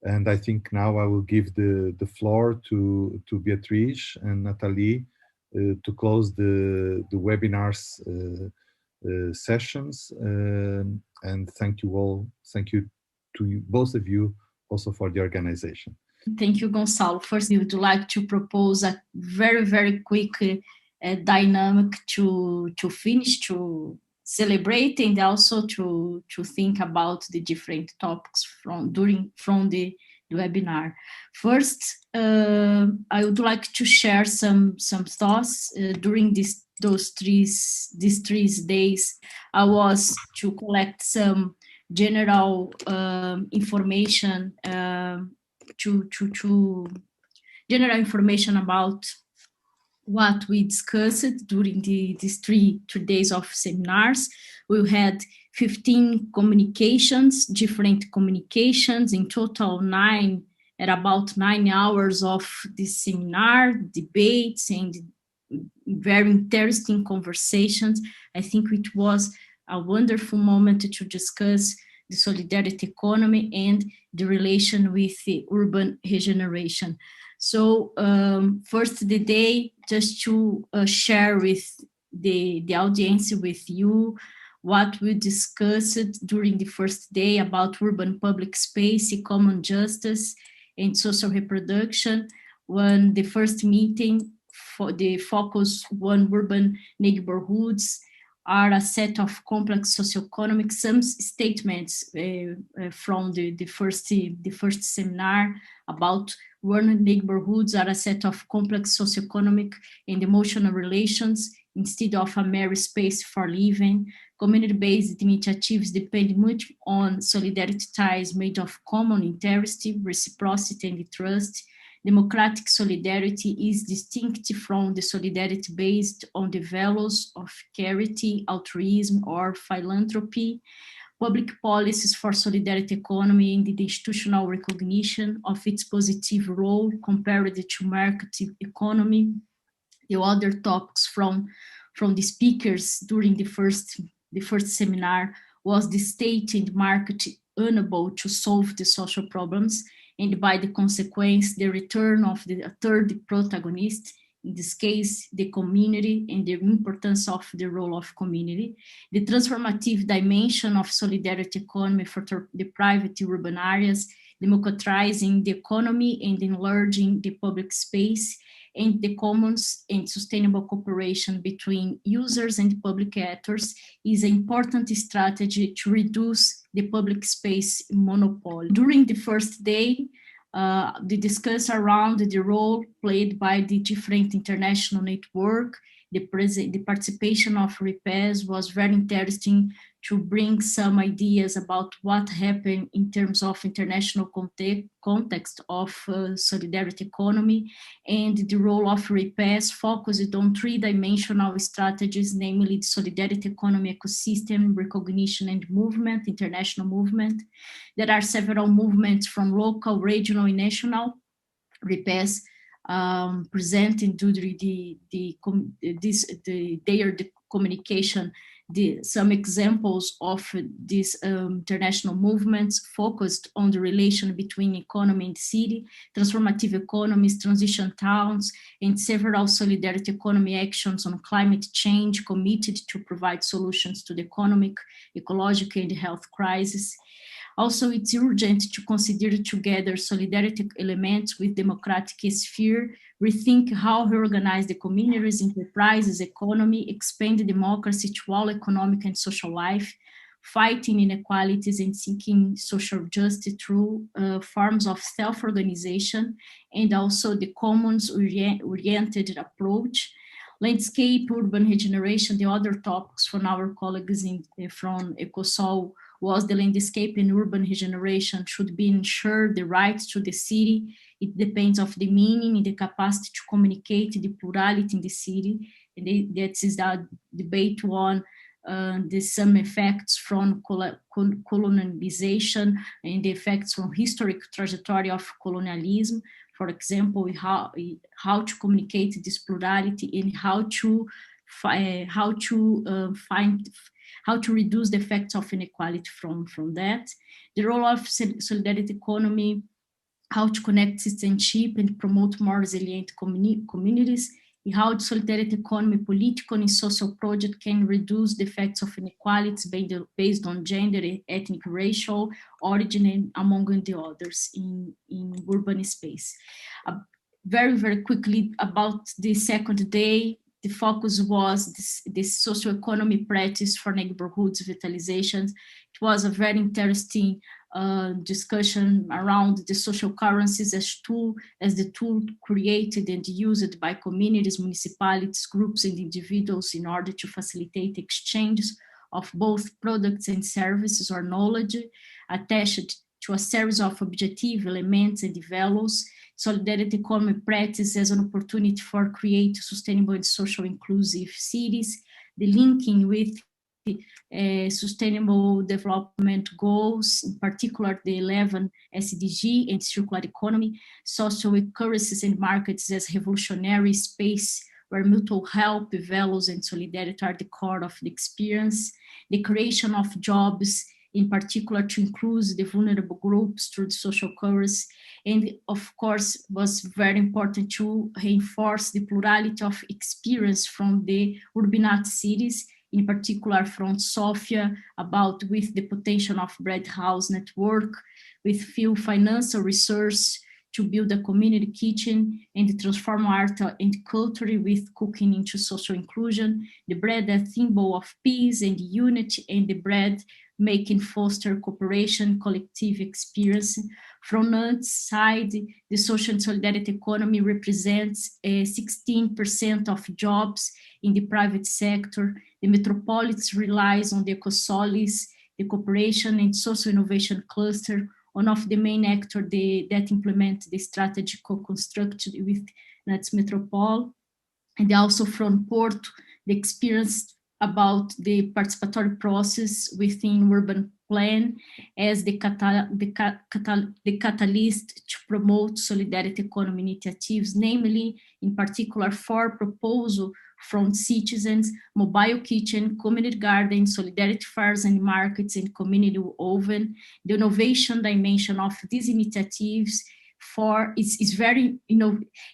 And I think now I will give the floor to Beatriz and Nathalie to close the webinar's sessions, and thank you all. Thank you to both of you also for the organization. Thank you, Gonçalo. First, we would like to propose a very, very quick dynamic to finish, to celebrate, and also to think about the different topics from the webinar. First, I would like to share some thoughts during these 3 days. I was to collect some general information, general information about what we discussed during these 3 days of seminars. We had 15 communications, different communications, in total 9, at about 9 hours of this seminar, debates and very interesting conversations. I think it was a wonderful moment to discuss the solidarity economy and the relation with the urban regeneration. So first the day, just to share with the audience, with you, what we discussed during the first day about urban public space, common justice, and social reproduction. When the first meeting for the focus one urban neighborhoods are a set of complex socioeconomic statements from the first seminar about urban neighborhoods are a set of complex socioeconomic and emotional relations instead of a mere space for living. Community-based initiatives depend much on solidarity ties made of common interest, reciprocity, and trust. Democratic solidarity is distinct from the solidarity based on the values of charity, altruism, or philanthropy. Public policies for solidarity economy and the institutional recognition of its positive role compared to market economy. The other topics from the speakers during the first seminar was the state and market unable to solve the social problems, and by the consequence, the return of the third protagonist, in this case, the community, and the importance of the role of community, the transformative dimension of solidarity economy for the private urban areas, democratizing the economy and enlarging the public space, and the commons and sustainable cooperation between users and public actors is an important strategy to reduce the public space monopoly. During the first day, the discuss around the role played by the different international network. The participation of RIPES was very interesting to bring some ideas about what happened in terms of international context of solidarity economy, and the role of RIPES focused on three-dimensional strategies, namely the solidarity economy ecosystem, recognition and movement, international movement. There are several movements from local, regional, and national. RIPES presenting during their communication some examples of these international movements focused on the relation between economy and city, transformative economies, transition towns, and several solidarity economy actions on climate change committed to provide solutions to the economic, ecological, and health crisis. Also, it's urgent to consider together solidarity elements with democratic sphere, rethink how we organize the communities, enterprises, economy, expand democracy to all economic and social life, fighting inequalities and seeking social justice through forms of self-organization, and also the commons-oriented approach. Landscape, urban regeneration, the other topics from our colleagues from EcoSol was the landscape and urban regeneration should be ensured the rights to the city. It depends of the meaning and the capacity to communicate the plurality in the city. And that is the debate on some effects from colonialization and the effects from historic trajectory of colonialism. For example, how to communicate this plurality and how to reduce the effects of inequality from that. The role of solidarity economy, how to connect citizenship and promote more resilient communities, and how the solidarity economy political and social project can reduce the effects of inequalities based on gender, ethnic, racial, origin, and among the others in urban space. Very, very quickly about the second day, the focus was this socioeconomy practice for neighborhoods vitalization. It was a very interesting discussion around the social currencies as the tool created and used by communities, municipalities, groups, and individuals in order to facilitate exchanges of both products and services or knowledge attached to a series of objective elements and values. Solidarity economy practice as an opportunity for create sustainable and social inclusive cities, the linking with sustainable development goals, in particular the 11 SDG and circular economy, social currencies and markets as revolutionary space where mutual help, values, and solidarity are the core of the experience, the creation of jobs, in particular to include the vulnerable groups through the social currency, and of course was very important to reinforce the plurality of experience from the URBiNAT cities, in particular from Sofia, with the potential of bread house network, with few financial resources to build a community kitchen and transform art and culture with cooking into social inclusion. The bread as symbol of peace and unity, and the bread making foster cooperation, collective experience. From one side, the social and solidarity economy represents 16% of jobs in the private sector. The metropolis relies on the ecosolis, the cooperation and social innovation cluster, one of the main actors that implement the strategy co-constructed with NUTS Metropole. And also from Porto, the experience about the participatory process within urban plan as the catalyst to promote solidarity economy initiatives, namely, in particular, 4 proposals from citizens: mobile kitchen, community garden, solidarity fairs and markets, and community oven. The innovation dimension of these initiatives is very,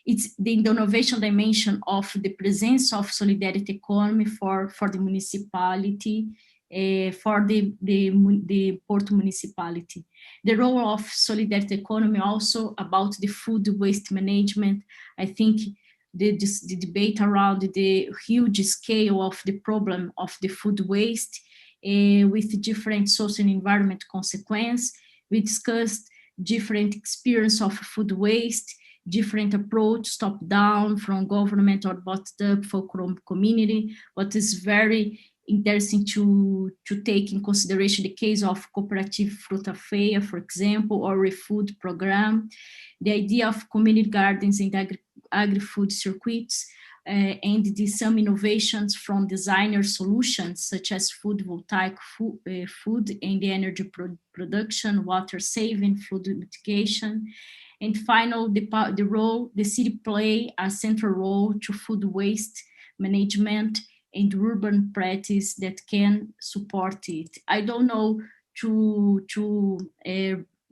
it's the innovation dimension of the presence of solidarity economy for the municipality, for the Porto municipality. The role of solidarity economy also about the food waste management. I think the debate around the huge scale of the problem of the food waste with different social and environment consequences. We discussed different experience of food waste, different approach, top-down from government or bottom-up for community. What is very interesting to take in consideration the case of cooperative fruta feia, for example, or a food program, the idea of community gardens and agri-food circuits, and some innovations from designer solutions such as photovoltaic food and energy production, water saving, flood mitigation. And finally, the city play a central role to food waste management and urban practice that can support it. I don't know to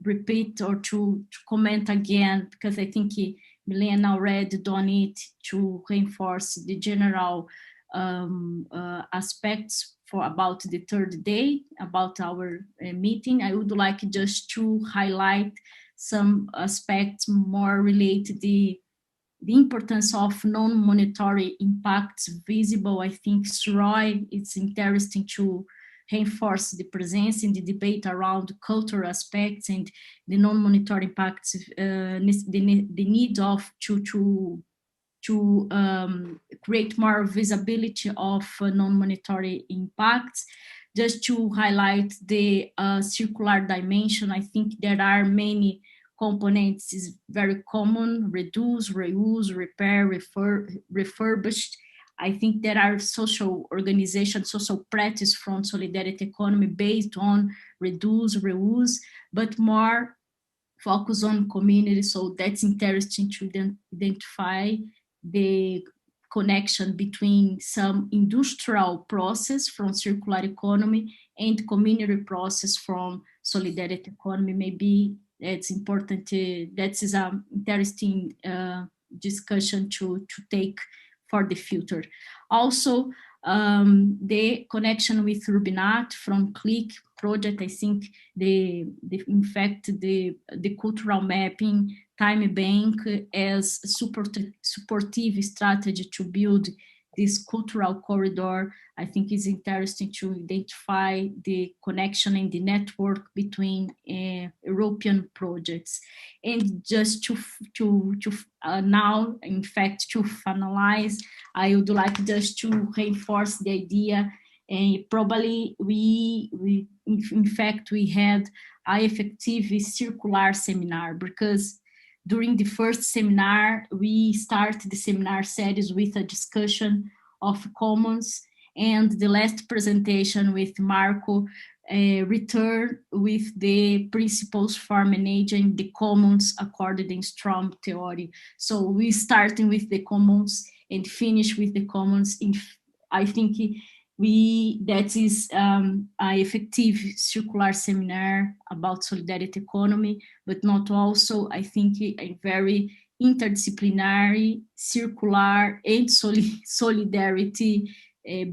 repeat or to comment again, because I think Milena already done it to reinforce the general aspects about the third day, about our meeting. I would like just to highlight some aspects more related to the importance of non-monetary impacts visible. I think Sroe, it's interesting to reinforce the presence in the debate around cultural aspects and the non-monetary impacts, the need of to create more visibility of non-monetary impacts. Just to highlight the circular dimension, I think there are many components is very common: reduce, reuse, repair, refurbished. I think there are social organizations, social practice from solidarity economy based on reduce, reuse, but more focus on community. So that's interesting to identify the connection between some industrial process from circular economy and community process from solidarity economy. Maybe it's important that is an interesting discussion to take for the future. Also, the connection with URBiNAT from CLIC project, I think in fact the cultural mapping time bank as supportive strategy to build this cultural corridor, I think is interesting to identify the connection and the network between European projects. And just to now, in fact, to finalize, I would like just to reinforce the idea. And probably in fact, we had an effective circular seminar, because during the first seminar, we started the seminar series with a discussion of commons, and the last presentation with Marco returned with the principles for managing the commons according to Strom theory. So we starting with the commons and finish with the commons. I think that is an effective circular seminar about solidarity economy, but not also, I think, a very interdisciplinary, circular and solidarity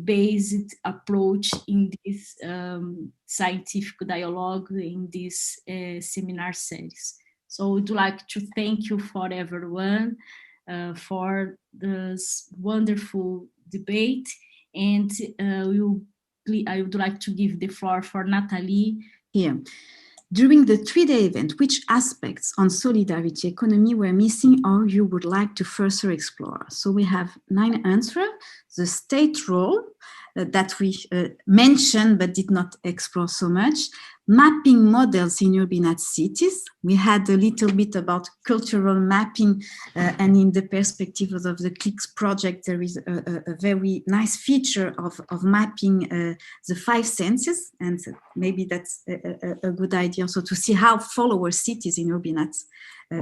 based approach in this scientific dialogue in this seminar series. So we'd like to thank you for everyone for this wonderful debate. And I would like to give the floor for Nathalie. Here. During the 3-day event, which aspects on solidarity economy were missing or you would like to further explore? So we have 9 answers. The state role that we mentioned but did not explore so much. Mapping models in URBiNAT cities. We had a little bit about cultural mapping and in the perspective of the CLICS project, there is a very nice feature of mapping the 5 senses, and maybe that's a good idea also to see how follower cities in URBiNAT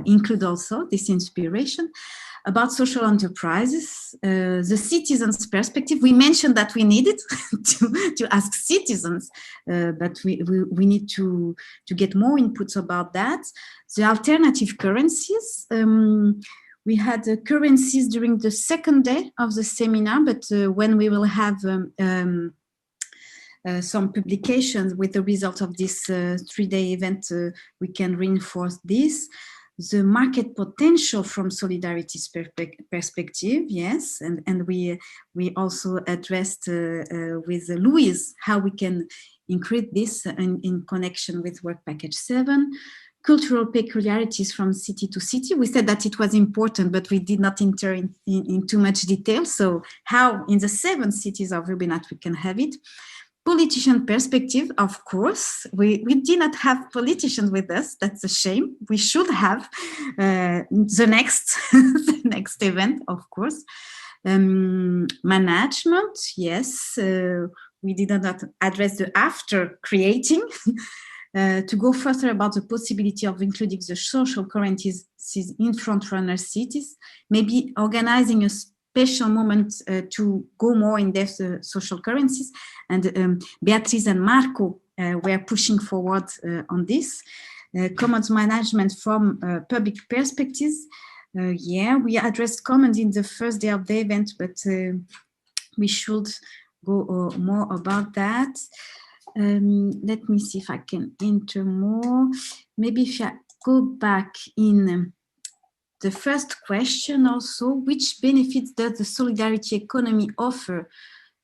include also this inspiration. About social enterprises, the citizens' perspective. We mentioned that we needed to ask citizens, but we need to get more inputs about that. The alternative currencies. We had currencies during the 2nd day of the seminar, but when we will have some publications with the result of this 3-day event, we can reinforce this. The market potential from solidarity's perspective, yes, and we also addressed with Louise how we can increase this in connection with Work Package 7. Cultural peculiarities from city to city. We said that it was important, but we did not enter in too much detail. So how in the 7 cities of URBiNAT we can have it. Politician perspective, of course, we did not have politicians with us. That's a shame. We should have the next event, of course. Management, yes, we did not address the after creating. To go further about the possibility of including the social currencies in front-runner cities, maybe organizing a special moment to go more in depth social currencies. And Beatrice and Marco were pushing forward on this. Commons management from public perspectives. Yeah, we addressed commons in the 1st day of the event, but we should go more about that. Let me see if I can enter more. Maybe if I go back in the first question also, which benefits does the solidarity economy offer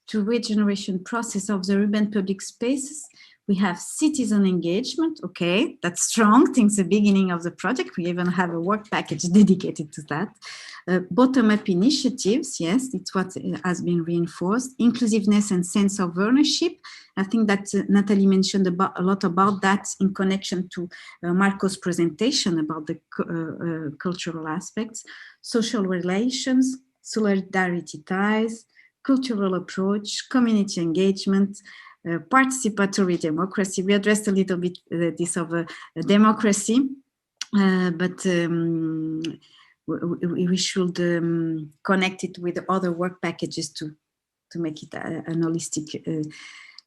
to regeneration process of the urban public spaces? We have citizen engagement. Okay, that's strong since the beginning of the project. We even have a work package dedicated to that. Bottom-up initiatives, yes, it's what has been reinforced. Inclusiveness and sense of ownership. I think that Nathalie mentioned a lot about that in connection to Marco's presentation about the cultural aspects. Social relations, solidarity ties, cultural approach, community engagement, participatory democracy. We addressed a little bit this of democracy, but we should connect it with other work packages to make it an holistic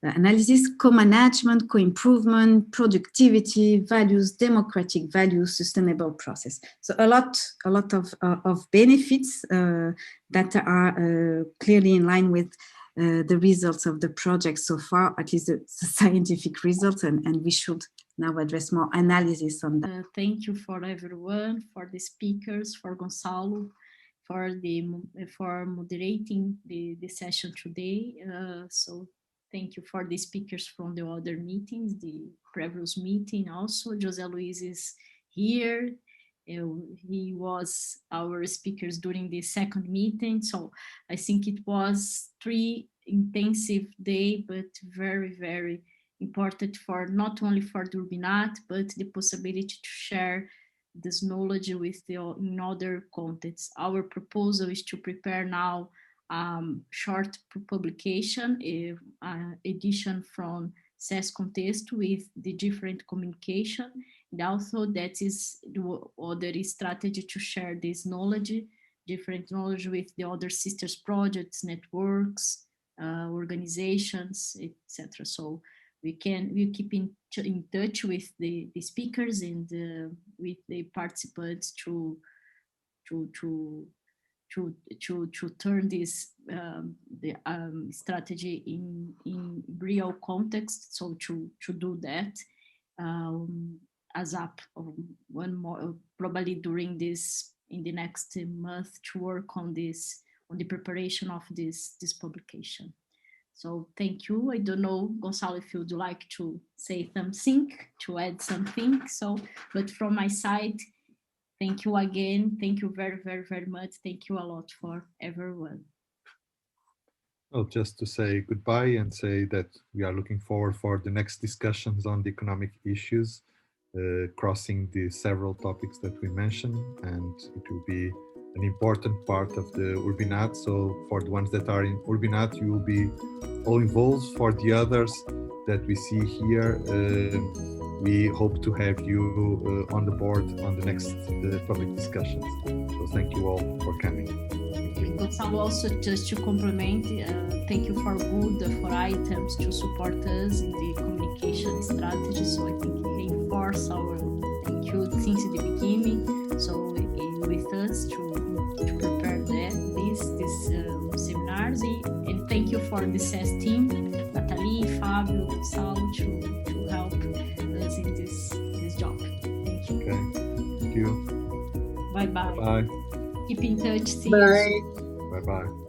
analysis. Co-management, co-improvement, productivity, values, democratic values, sustainable process. So a lot of benefits that are clearly in line with the results of the project so far, at least the scientific results, and we should now address more analysis on that. Thank you for everyone, for the speakers, for Gonçalo, for moderating the session today. So thank you for the speakers from the other meetings, the previous meeting also. José Luis is here. He was our speakers during the 2nd meeting. So I think it was 3 intensive days, but very, very important for not only for the URBiNAT, but the possibility to share this knowledge with in other contexts. Our proposal is to prepare now short publication, edition from SES context with the different communication. And also that is the other strategy to share this knowledge, different knowledge with the other sisters projects, networks, organizations, etc. So we keep in touch with the speakers and with the participants to turn this strategy in real context. So to do that, up one more, probably during this, in the next month, to work on this, on the preparation of this publication. So thank you. I don't know, Gonçalo, if you'd like to say something, to add something. So, but from my side, thank you again. Thank you very, very, very much. Thank you a lot for everyone. Well, just to say goodbye and say that we are looking forward for the next discussions on the economic issues, crossing the several topics that we mentioned, and it will be an important part of the URBiNAT. So for the ones that are in URBiNAT, you will be all involved. For the others that we see here, we hope to have you on the board on the next public discussions. So thank you all for coming. Gonçalo, also just to complement, thank you for items to support us in the communication strategy. So I think it reinforce our thank you since the beginning. So with us to prepare these seminars, and thank you for the CES team, Nathalie, Fábio, Gonçalo, to help us in this job. Thank you. Okay. Thank you. Bye bye. Bye. Keep in touch. See Bye. you soon. Bye bye.